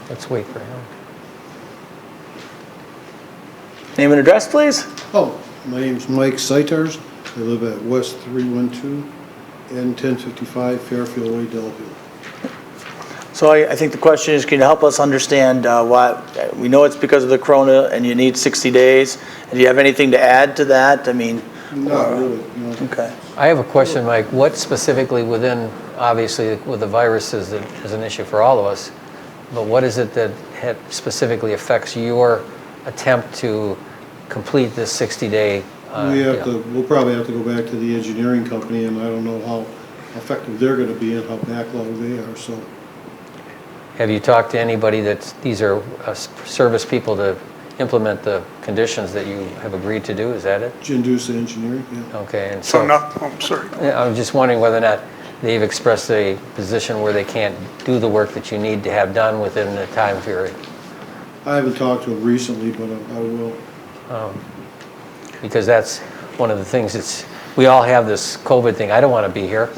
Let's wait for him. Name and address, please. Oh, my name's Mike Seitars. I live at West 312 and 1055 Fairfield Way, Delafield. So I think the question is, can you help us understand why, we know it's because of the corona and you need 60 days. Do you have anything to add to that? Not really, no. Okay. I have a question, Mike. What specifically within, obviously with the virus is an issue for all of us, but what is it that specifically affects your attempt to complete this 60-day? We'll probably have to go back to the engineering company, and I don't know how effective they're gonna be and how backlogged they are, so. Have you talked to anybody these are service people to implement the conditions that you have agreed to do? Is that it? Jindusa Engineering, yeah. Okay, and So sorry. I'm just wondering whether or not they've expressed a position where they can't do the work that you need to have done within the time period. I haven't talked to them recently, but I will. Because that's one of the things we all have this COVID thing. I don't want to be here,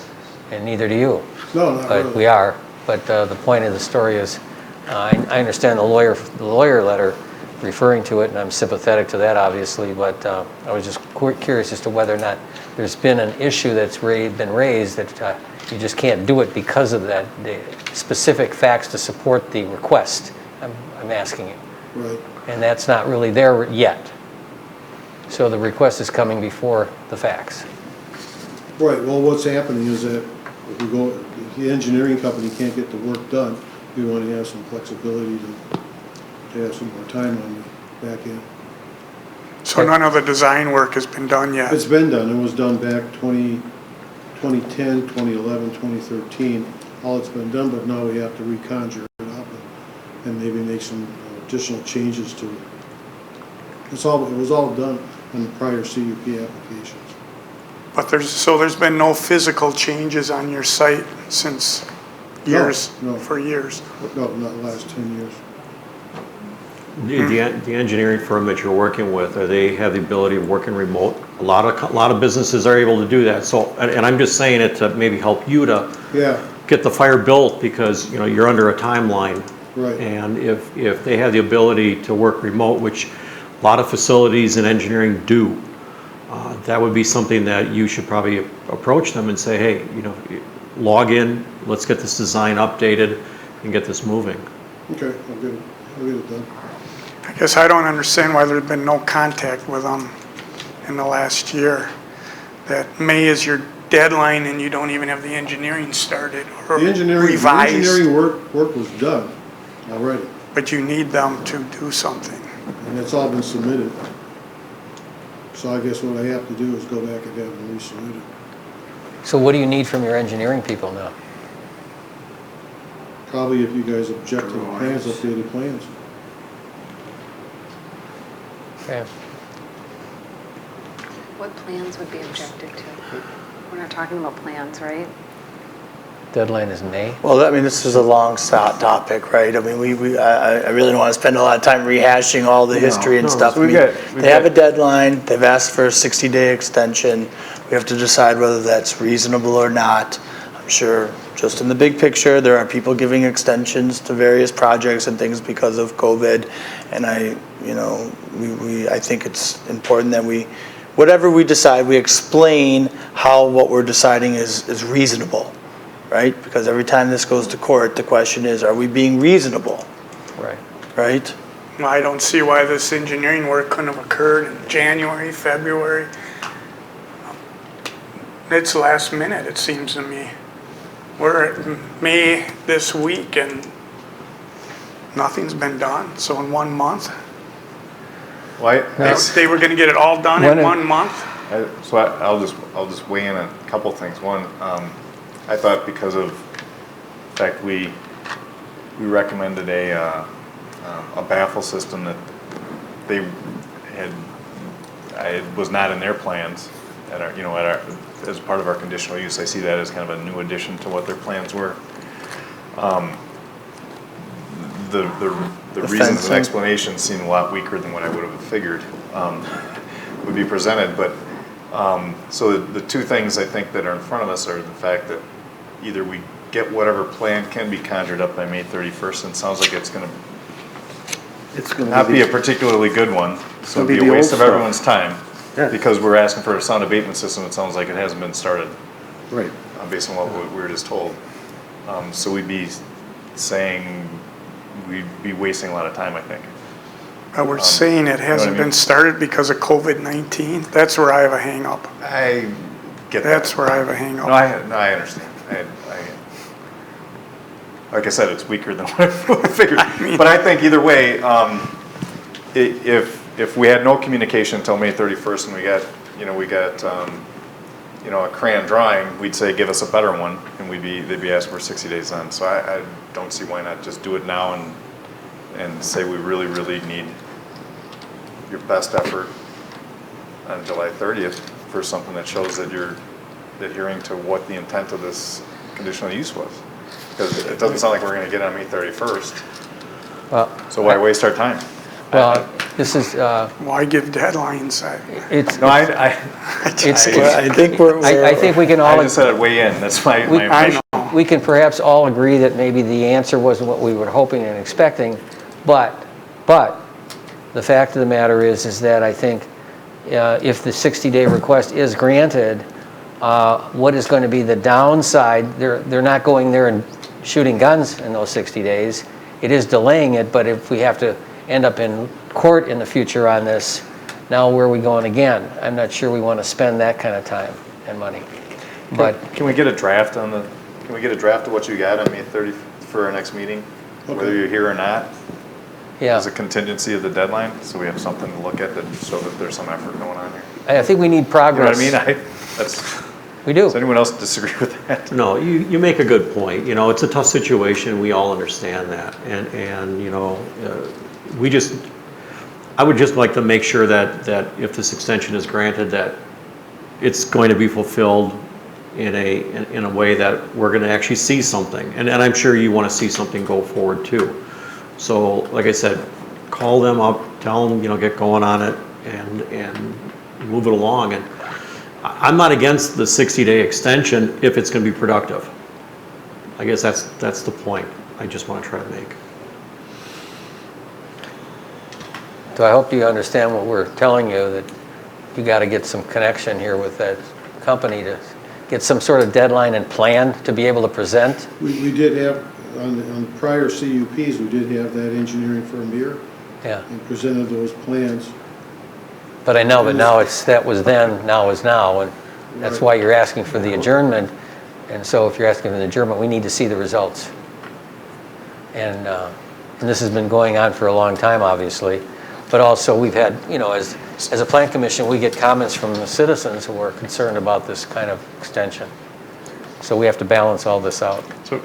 and neither do you. No, not But really. we are. But the point of the story is, I understand the lawyer letter referring to it, and I'm sympathetic to that, obviously, but I was just curious as to whether or not there's been an issue that's been raised that you just can't do it because of that, the specific facts to support the request. I'm asking you. Right. And that's not really there yet. So the request is coming before the facts. Right, well, what's happening is that if we go, if the engineering company can't get the work done, we want to have some flexibility to have some more time on the back end. So none of the design work has been done yet? It's been done, it was done back 2010, 2011, 2013. All it's been done, but now we have to reconjure it up and maybe make some additional changes to it. It was all done on the prior CUP applications. But there's been no physical changes on your site since years, No. for years? No, not the last 10 years. The engineering firm that you're working with, they have the ability of working remote. A lot of businesses are able to do that. So, and I'm just saying it to maybe help you to get the fire built, because you're under a timeline. Right. And if they have the ability to work remote, which a lot of facilities and engineering do, that would be something that you should probably approach them and say, hey, log in, let's get this design updated and get this moving. Okay, I'll get it done. I guess I don't understand why there's been no contact with them in the last year. That May is your deadline and you don't even have the engineering started or revised. The engineering work was done already. But you need them to do something. And it's all been submitted. So I guess what I have to do is go back and have them resubmitted. So what do you need from your engineering people now? Probably if you guys object to the plans, updated plans. Okay. What plans would be objected to? We're not talking about plans, right? Deadline is May. Well, I mean, this is a long topic, right? I mean, I really don't want to spend a lot of time rehashing all the history and stuff. So I mean, they have a deadline, they've asked for a 60-day extension. We have to decide whether that's reasonable or not. I'm sure just in the big picture, there are people giving extensions to various projects and things because of COVID. And I think it's important that whatever we decide, we explain how what we're deciding is reasonable. Right? Because every time this goes to court, the question is, are we being reasonable? Right. Right? I don't see why this engineering work couldn't have occurred in January, February. It's last minute, it seems to me. We're at May this week and nothing's been done. So in 1 month, they were going to get it all done in 1 month. So I'll just weigh in on a couple things. One, I thought because of the fact we recommended a baffle system that was not in their plans as part of our conditional use. I see that as kind of a new addition to what their plans were. The reasons and explanations seem a lot weaker than what I would have figured would be presented. But so the two things I think that are in front of us are the fact that either we get whatever plan can be conjured up by May 31st, and it sounds like it's going to not be a particularly good one, so it'll be a waste of everyone's time. Yeah. Because we're asking for a sound abatement system, it sounds like it hasn't been started. Right. Based on what we were just told. So we'd be saying, we'd be wasting a lot of time, I think. We're saying it hasn't been started because of COVID-19. That's where I have a hang up. I get that. That's where I have a hang up. No, I understand. Like I said, it's weaker than what I figured. But I think either way, if we had no communication until May 31st and we got a crayon drawing, we'd say give us a better one, and they'd be asking for 60 days on. So I don't see why not just do it now and say we really, really need your best effort on July 30th for something that shows that you're adhering to what the intent of this conditional use was. Because it doesn't sound like we're going to get on May 31st. Well, so why waste our time? Well, this is. Why give deadlines? I think we can all. I just said I'd weigh in. That's my we can perhaps all agree that maybe the answer wasn't what we were hoping and expecting, but the fact of the matter is that I think if the 60-day request is granted, what is going to be the downside? They're not going there and shooting guns in those 60 days. It is delaying it, but if we have to end up in court in the future on this, now where are we going again? I'm not sure we want to spend that kind of time and money. But Can we get a draft on the, can we get a draft of what you got on May 30 for our next meeting? Whether you're here or not? yeah, As a contingency of the deadline, so we have something to look at that show that there's some effort going on here. I think we need You know what progress. I mean? That's, We do. does anyone else disagree with that? No, you make a good point. You know, it's a tough situation. We all understand that. And you know, I would just like to make sure that if this extension is granted, that it's going to be fulfilled in a way that we're going to actually see something. And I'm sure you want to see something go forward too. So, like I said, call them up, tell them, you know, get going on it and move it along. And I'm not against the 60-day extension if it's going to be productive. I guess that's the point I just want to try to make. So I hope you understand what we're telling you, that you got to get some connection here with that company to get some sort of deadline and plan to be able to present. We did have, on prior CUPs, we did have that engineering firm here. Yeah. And presented those plans. But I know, but now that was then, now is now, and that's why you're asking for the adjournment. And so if you're asking for the adjournment, we need to see the results. And this has been going on for a long time, obviously. But also we've had, you know, as a plan commission, we get comments from the citizens who are concerned about this kind of extension. So we have to balance all this out. So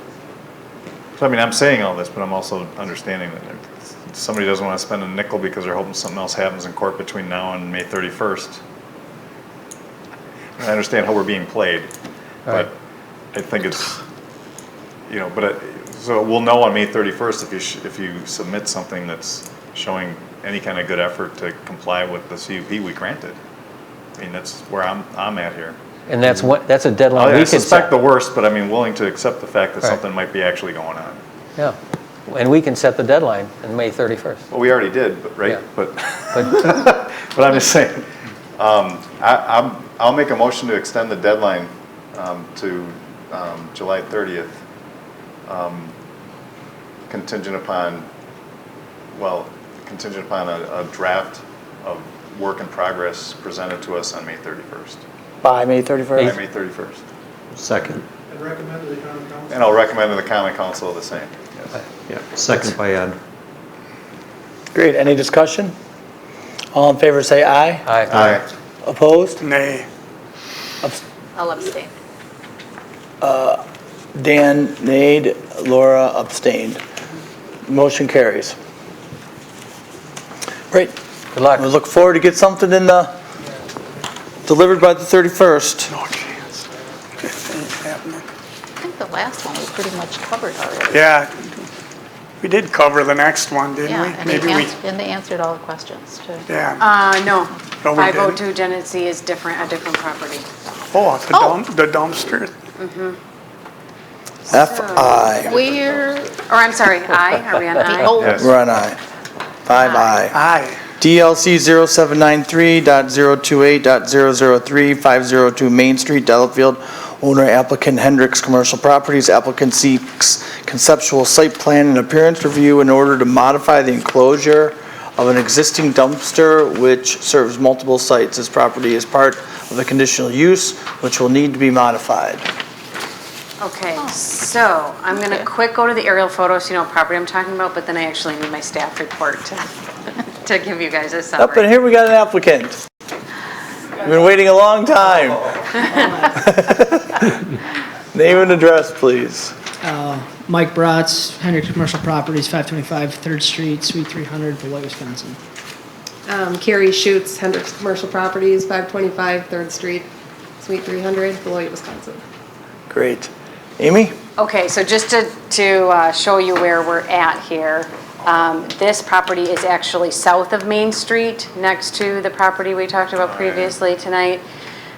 I mean, I'm saying all this, but I'm also understanding that if somebody doesn't want to spend a nickel because they're hoping something else happens in court between now and May 31st. I understand how we're being played, but I think it's, you know, so we'll know on May 31st if you submit something that's showing any kind of good effort to comply with the CUP we granted. I mean, that's where I'm at here. And that's a deadline I we can suspect set. the worst, but I mean, willing to accept the fact that Right. something might be actually going on. Yeah. And we can set the deadline on May 31st. Well, we already did, but, right? Yeah. But but I'm just saying, I'll make a motion to extend the deadline to July 30th, contingent upon a draft of work in progress presented to us on May 31st. By May 31st? By May 31st. Second. And recommend to the common council. And I'll recommend to the common council the same, yes. Yeah, second by Ed. Great, any discussion? All in favor say aye. Aye. Opposed? Nay. I'll abstain. Dan nayed, Laura abstained. Motion carries. Great. Good luck. We look forward to get something delivered by the 31st. No chance. It ain't happening. I think the last one we pretty much covered already. Yeah, we did cover the next one, didn't Yeah, we? and Maybe they answered all the questions too. Yeah. No. No, we 502 Genesee is a different property. Oh, the dumpster. F.I. I'm sorry, I, are we on I? Yes. We're on aye. 5-I. Aye. DLC 0793.028.003, 502 Main Street, Delafield. Owner applicant Hendricks Commercial Properties. Applicant seeks conceptual site plan and appearance review in order to modify the enclosure of an existing dumpster which serves multiple sites. This property is part of the conditional use, which will need to be modified. Okay, so I'm going to quick go to the aerial photos, so you know what property I'm talking about, but then I actually need my staff report to give you guys a Up summary. and here we got an applicant. We've been waiting a long time. Name and address, please. Mike Bratz, Hendricks Commercial Properties, 525 3rd Street, Suite 300, Beloit, Wisconsin. Carrie Schutz, Hendricks Commercial Properties, 525 3rd Street, Suite 300, Beloit, Wisconsin. Great. Amy? Okay, so just to show you where we're at here, this property is actually south of Main Street, next to the property we talked about previously tonight.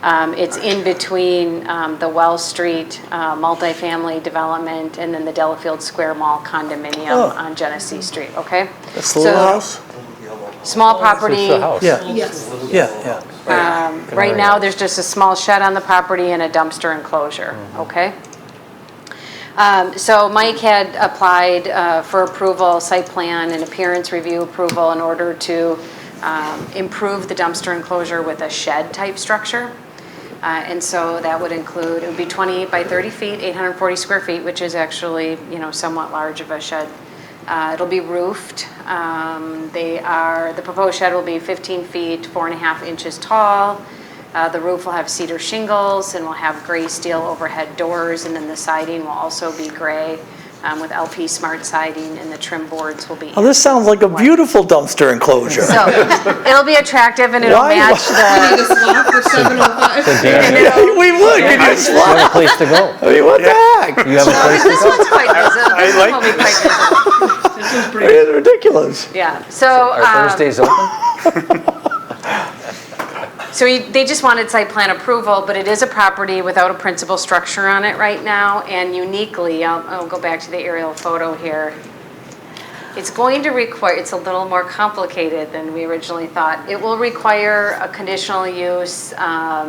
It's in between the Wells Street multifamily development and then the Delafield Square Mall condominium on Genesee Street, okay? That's the little house? Small property. It's the house. Yeah. Yes. Yeah. Right now, there's just a small shed on the property and a dumpster enclosure, okay? So Mike had applied for approval, site plan and appearance review approval in order to improve the dumpster enclosure with a shed-type structure. And so that would include, it would be 28 by 30 feet, 840 square feet, which is actually, somewhat large of a shed. It'll be roofed. The proposed shed will be 15 feet, 4.5 inches tall. The roof will have cedar shingles and will have gray steel overhead doors, and then the siding will also be gray with LP Smart siding, and the trim boards will be. Oh, this sounds like a beautiful dumpster enclosure. So it'll be attractive and it'll match We need the. a slot for 705. We would, You you just have a place to go. I mean, what the heck? You have a place to This go. one's quite visible. This one will be quite visible. This one's I pretty. mean, it's ridiculous. Yeah. So. Are Thursdays open? So they just wanted site plan approval, but it is a property without a principal structure on it right now, and uniquely, I'll go back to the aerial photo here. It's going to require, it's a little more complicated than we originally thought. It will require a conditional use,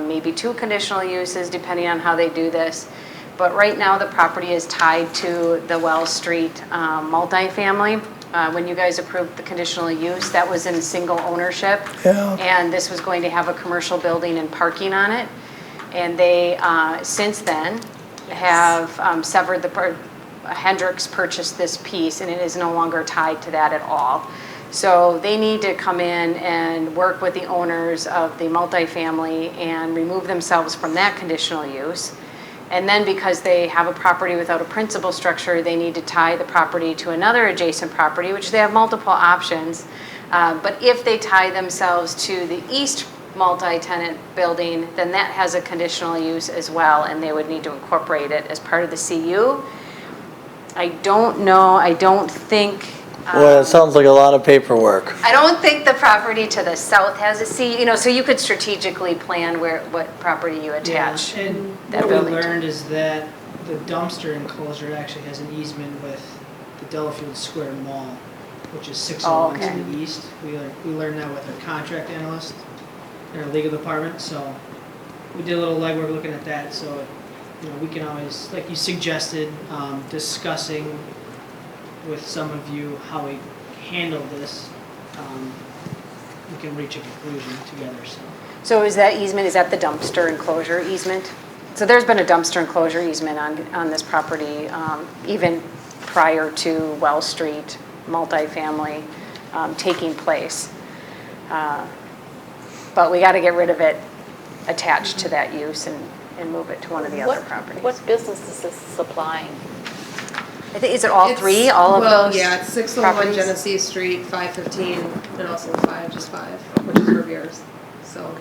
maybe 2 conditional uses, depending on how they do this. But right now, the property is tied to the Wells Street multifamily. When you guys approved the conditional use, that was in single ownership. Yeah. And this was going to have a commercial building and parking on it. And they, since then, have severed the, Hendricks purchased this piece, and it is no longer tied to that at all. So they need to come in and work with the owners of the multifamily and remove themselves from that conditional use. And then because they have a property without a principal structure, they need to tie the property to another adjacent property, which they have multiple options. But if they tie themselves to the east multi-tenant building, then that has a conditional use as well, and they would need to incorporate it as part of the CU. I don't know, I don't think. Well, it sounds like a lot of paperwork. I don't think the property to the south has a CU, so you could strategically plan what property you attach And that what building we to. learned is that the dumpster enclosure actually has an easement with the Delafield Square Mall, which is 601 okay. to the east. We learned that with our contract analyst in our legal department, so we did a little legwork looking at that. So, we can always, like you suggested, discussing with some of you how we handle this, we can reach a conclusion together. So is that easement, is that the dumpster enclosure easement? So there's been a dumpster enclosure easement on this property, even prior to Wells Street multifamily taking place. But we got to get rid of it attached to that use and move it to one of the other properties. What business is this supplying? I think, is it all three, all of those? Yeah, it's 601 properties? Genesee Street, 515, and also 5, which is Rivier's, so.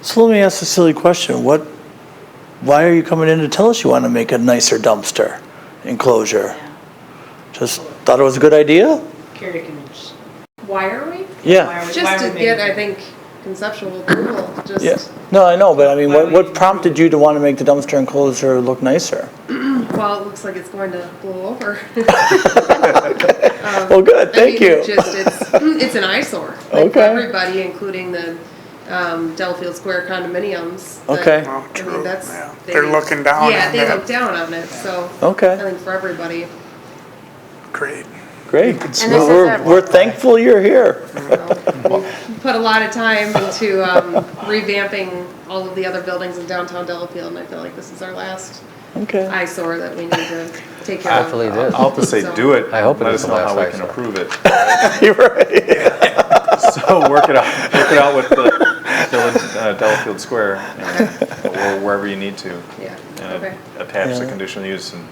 So let me ask a silly question. Why are you coming in to tell us you want to make a nicer dumpster enclosure? Just thought it was a good idea? Carrie can just. Why are we? Yeah. Just to get, I think, conceptual approval, just. Yeah. No, I know, but I mean, what prompted you to want to make the dumpster enclosure look nicer? Well, it looks like it's going to blow over. Well, good, thank you. It's an eyesore. Like, for Okay. everybody, including the Delafield Square condominiums. Okay. Oh, I true, mean, that's. yeah. They're looking down Yeah, on they that. look down on it, so. Okay. I think for everybody. Great. Great. this is We're thankful you're here. Put a lot of time into revamping all of the other buildings in downtown Delafield, and I feel like this is our last Okay. eyesore that we need to take care of. Hopefully it is. I'll have to say, So- do it. I hope it Let is us the know how last we can eyesore. approve it. You're right. So work it out with the Delafield Square, or wherever you need to. Yeah, And okay. attach the Yeah. conditional use and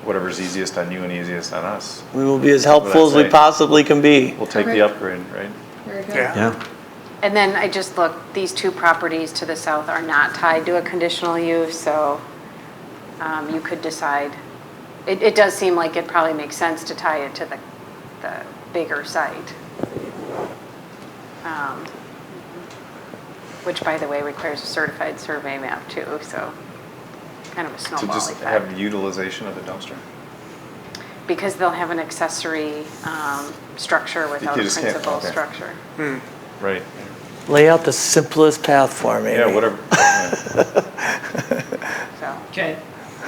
whatever's easiest on you and easiest on us. We will be as helpful as we say. possibly can be. We'll take Okay. the upgrade, right? Very good. Yeah. Yeah. And then I just looked, these two properties to the south are not tied to a conditional use, so you could decide. It does seem like it probably makes sense to tie it to the bigger site. Which, by the way, requires a certified survey map too, so kind of a To snowball just effect. have utilization of the dumpster. Because they'll have an accessory structure without a just can't- principal okay. structure. Right. Lay out the simplest path for me. Yeah, whatever. Yeah. So, Okay,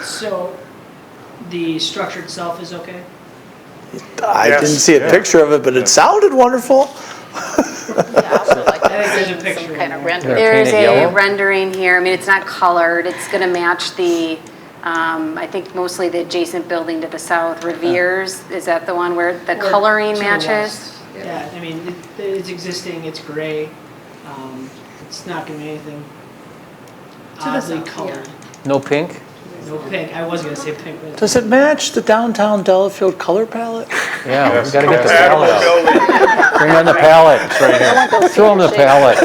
so the structure itself is okay? I Yes. didn't see a picture of it, but it sounded wonderful. There's a picture Some kind of in there. rendering. There's painted a yellow? rendering here. I mean, it's not colored. It's going to match the, I think mostly the adjacent building to the south, Revere's. Is that the one where the Or coloring to the matches? west. Yeah, I mean, it's existing, it's gray. It's not gonna be anything To the oddly south, colored. No pink? No pink, I was gonna say pink, but. Does it match the downtown Delafield color palette? Yeah, we Yes. gotta get the Compatible palette out. building. Bring on the palette. It's right here. Throw them the palette.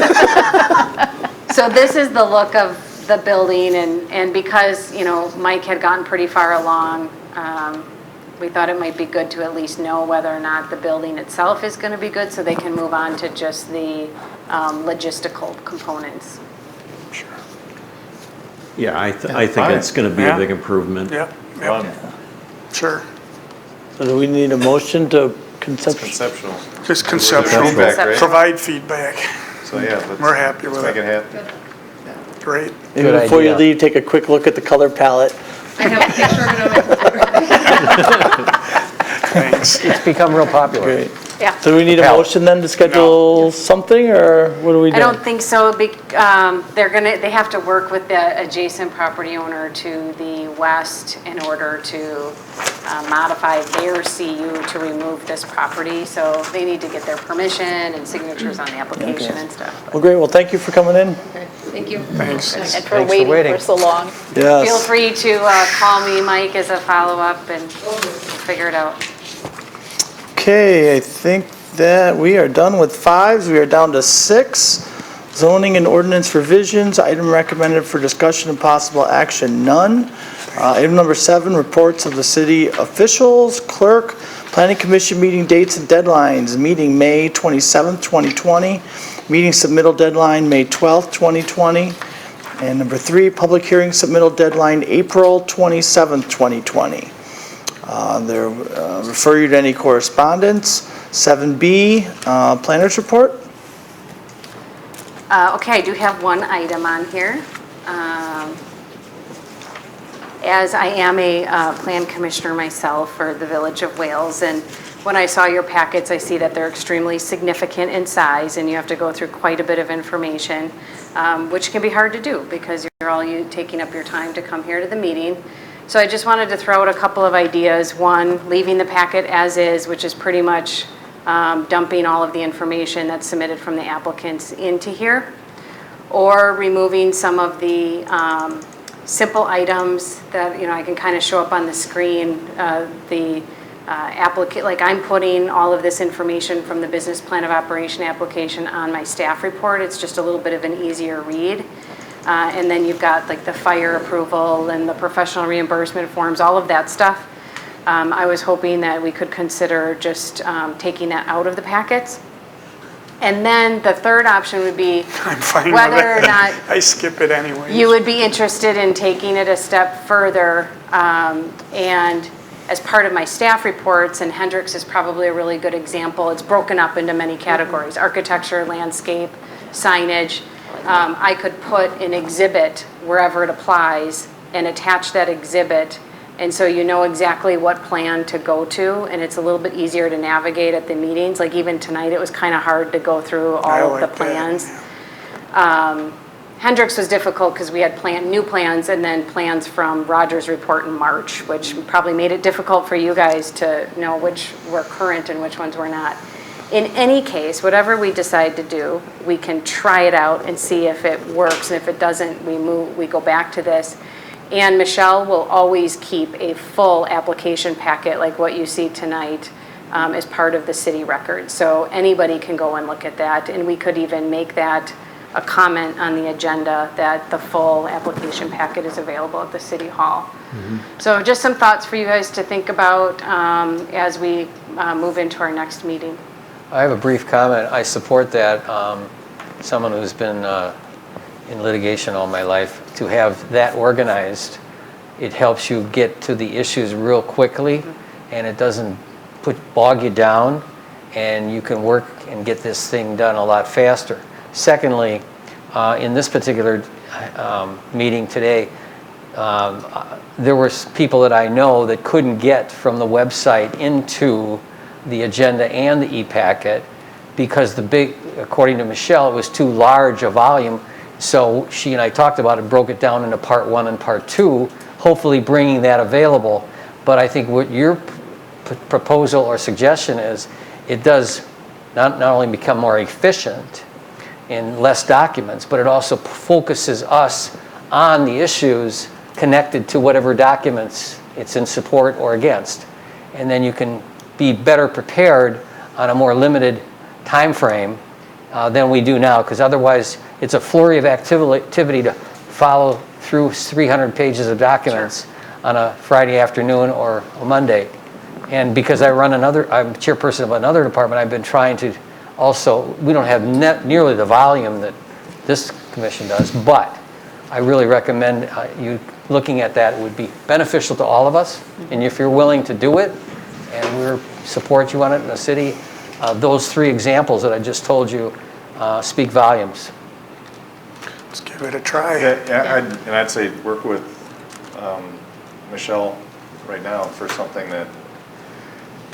So this is the look of the building, and because, you know, Mike had gotten pretty far along, we thought it might be good to at least know whether or not the building itself is going to be good, so they can move on to just the logistical components. Yeah, I think fine. it's gonna be Yeah. a big improvement. Yep, Fun. yep, sure. So do we need a motion to conceptual? Conceptual. Just conceptual. Feedback, right? Provide feedback. So, yeah. We're happy with Let's make it. it happen. Great. Maybe Good before you idea. leave, take a quick look at the color palette. I have a picture of it on my computer. Thanks. It's become real popular. Great. Yeah. So do we need a Palette. motion then to schedule something, or what do we do? I don't think so. They have to work with the adjacent property owner to the west in order to modify their CU to remove this property. So they need to get their permission and signatures on the application and stuff. Well, great. Well, thank you for coming in. Okay, thank you. Thanks. And for Thanks for waiting waiting. for so long. Yes. Feel free to call me, Mike, as a follow-up, and we'll figure it out. Okay, I think that we are done with 5s. We are down to 6. Zoning and ordinance revisions, item recommended for discussion and possible action, none. Item number 7, reports of the city officials, clerk, planning commission meeting dates and deadlines. Meeting May 27th, 2020. Meeting submittal deadline May 12th, 2020. And number 3, public hearing submittal deadline April 27th, 2020. There, refer you to any correspondence. 7B, planners report. Okay, I do have one item on here. As I am a plan commissioner myself for the Village of Wales, and when I saw your packets, I see that they're extremely significant in size, and you have to go through quite a bit of information, which can be hard to do because you're all taking up your time to come here to the meeting. So I just wanted to throw out a couple of ideas. One, leaving the packet as is, which is pretty much dumping all of the information that's submitted from the applicants into here, or removing some of the simple items that, you know, I can kind of show up on the screen. The applicant, like I'm putting all of this information from the business plan of operation application on my staff report. It's just a little bit of an easier read. And then you've got like the fire approval and the professional reimbursement forms, all of that stuff. I was hoping that we could consider just taking that out of the packets. And then the third option would be I'm fine with whether or it. not I skip it anyway. you would be interested in taking it a step further. And as part of my staff reports, and Hendricks is probably a really good example, it's broken up into many categories: architecture, landscape, signage. I could put an exhibit wherever it applies and attach that exhibit, and so you know exactly what plan to go to, and it's a little bit easier to navigate at the meetings. Like even tonight, it was kind of hard to go through all of the plans. Hendricks was difficult because we had new plans and then plans from Roger's report in March, which probably made it difficult for you guys to know which were current and which ones were not. In any case, whatever we decide to do, we can try it out and see if it works, and if it doesn't, we go back to this. And Michelle will always keep a full application packet like what you see tonight as part of the city record. So anybody can go and look at that, and we could even make that a comment on the agenda that the full application packet is available at the City Hall. So just some thoughts for you guys to think about as we move into our next meeting. I have a brief comment. I support that. Someone who's been in litigation all my life, to have that organized, it helps you get to the issues real quickly, and it doesn't bog you down, and you can work and get this thing done a lot faster. Secondly, in this particular meeting today, there were people that I know that couldn't get from the website into the agenda and the e-packet because according to Michelle, it was too large a volume. So she and I talked about it, broke it down into part 1 and part 2, hopefully bringing that available. But I think what your proposal or suggestion is, it does not only become more efficient in less documents, but it also focuses us on the issues connected to whatever documents it's in support or against. And then you can be better prepared on a more limited time frame than we do now, because otherwise it's a flurry of activity to follow through 300 pages of documents on a Friday afternoon or a Monday. And because I'm chairperson of another department, I've been trying to also, we don't have nearly the volume that this commission does, but I really recommend you looking at that. It would be beneficial to all of us, and if you're willing to do it, and we support you on it in the city, those 3 examples that I just told you speak volumes. Let's give it a try. Yeah, I'd say work with Michelle right now for something that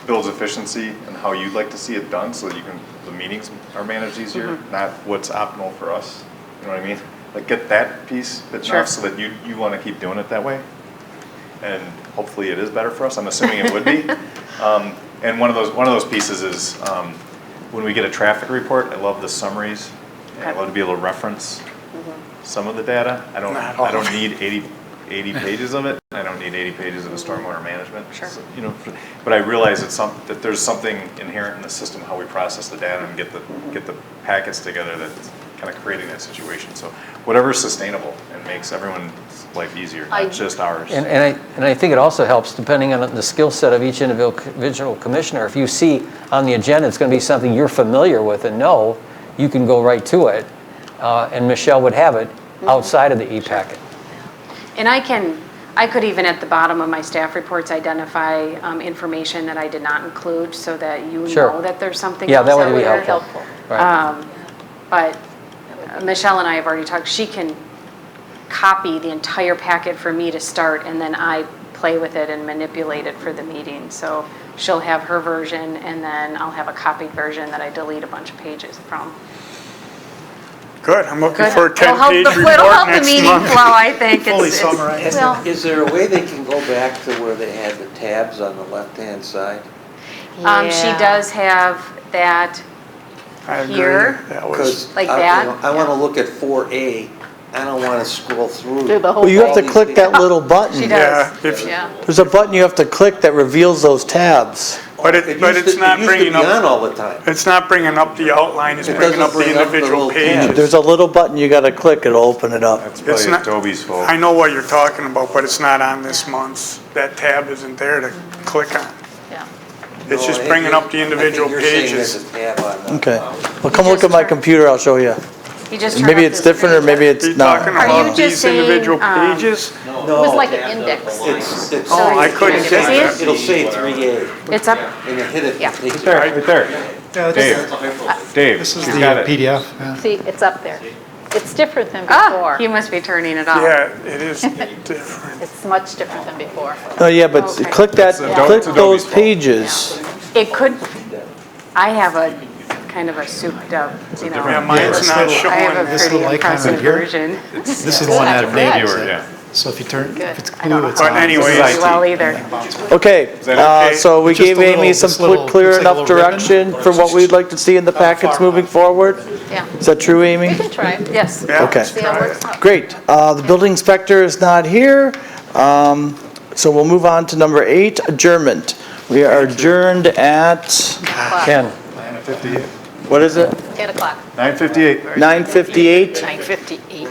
builds efficiency and how you'd like to see it done, so that the meetings are managed easier, not what's optimal for us. You know what I mean? Like get that piece bit enough so that you want to keep doing it that way, and hopefully it is better for us. I'm assuming it would be. And one of those pieces is when we get a traffic report. I love the summaries. I love to be able to reference some of the data. I don't need 80 pages of it. I don't need 80 pages of the stormwater management. Sure. So, but I realize that there's something inherent in the system, how we process the data and get the packets together, that's kind of creating that situation. So whatever's sustainable and makes everyone's life easier, not just ours. And I think it also helps, depending on the skill set of each individual commissioner. If you see on the agenda it's going to be something you're familiar with and know, you can go right to it. And Michelle would have it outside of the e-packet. And I could even at the bottom of my staff reports identify information that I did not include, so that you know that there's something else that would be there. helpful. Right. But Michelle and I have already talked. She can copy the entire packet for me to start, and then I play with it and manipulate it for the meeting. So she'll have her version, and then I'll have a copied version that I delete a bunch of pages from. Good, I'm looking for a 10-page It'll help report the next meeting month. flow, I think. Fully summarized. Well, Is there a way they can go back to where they had the tabs on the left-hand side? She does have that I agree. here, That was, like that. I want to look at 4A. I don't want to scroll through. the Well, you have to click that little button. She yeah, does. if, There's a button you have to click that reveals those tabs. but it's not It used bringing to be on up, all the time. it's not bringing up the outline, it's It bringing up doesn't the bring up the individual little tabs. pages. There's a little button you got to click, it'll open it up. That's It's probably not- Adobe's fault. I know what you're talking about, but it's not on this month's. That tab isn't there to click on. Yeah. It's just bringing up the individual I think you're saying pages. there's a tab on the. Okay. Well, come look at my computer, I'll show you. You just turn Maybe up it's this different or screen. maybe it's Are you not. talking Are you about just these saying, individual pages? It was like an index. It's, Oh, I couldn't See get it? that. it'll say 3A, It's up. and you hit it. Yeah. It takes There, right there. Dave, This is she's the got it. PDF. yeah. See, it's up there. It's different than Ah, before. you must be turning it off. Yeah, it is different. It's much different than before. Oh, yeah, but Okay. click that, It's Adobe- click it's those Adobe's fault. pages. It could, I have a kind of a souped up, you know. Yeah, mine's not I have showing. a This pretty little icon impressive right here. version. This is the one out of date. Viewer, yeah. So if you turn, if it's I don't blue, know it's But on. anyway, Very well either. Okay, that okay? so we Just a gave little- Amy some this little- clear looks like a enough little ribbon. direction for what we'd like to see in the packets moving forward. Yeah. Is that true, Amy? We can try it. Yes. Yeah, Okay. let's See how it try works it. out. Great. The building inspector is not here. So we'll move on to number 8, adjournment. We are adjourned at, Ken? 9:58. what is it? 10 o'clock. 9:58. 9:58? 9:58.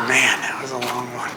Man, that was a long one.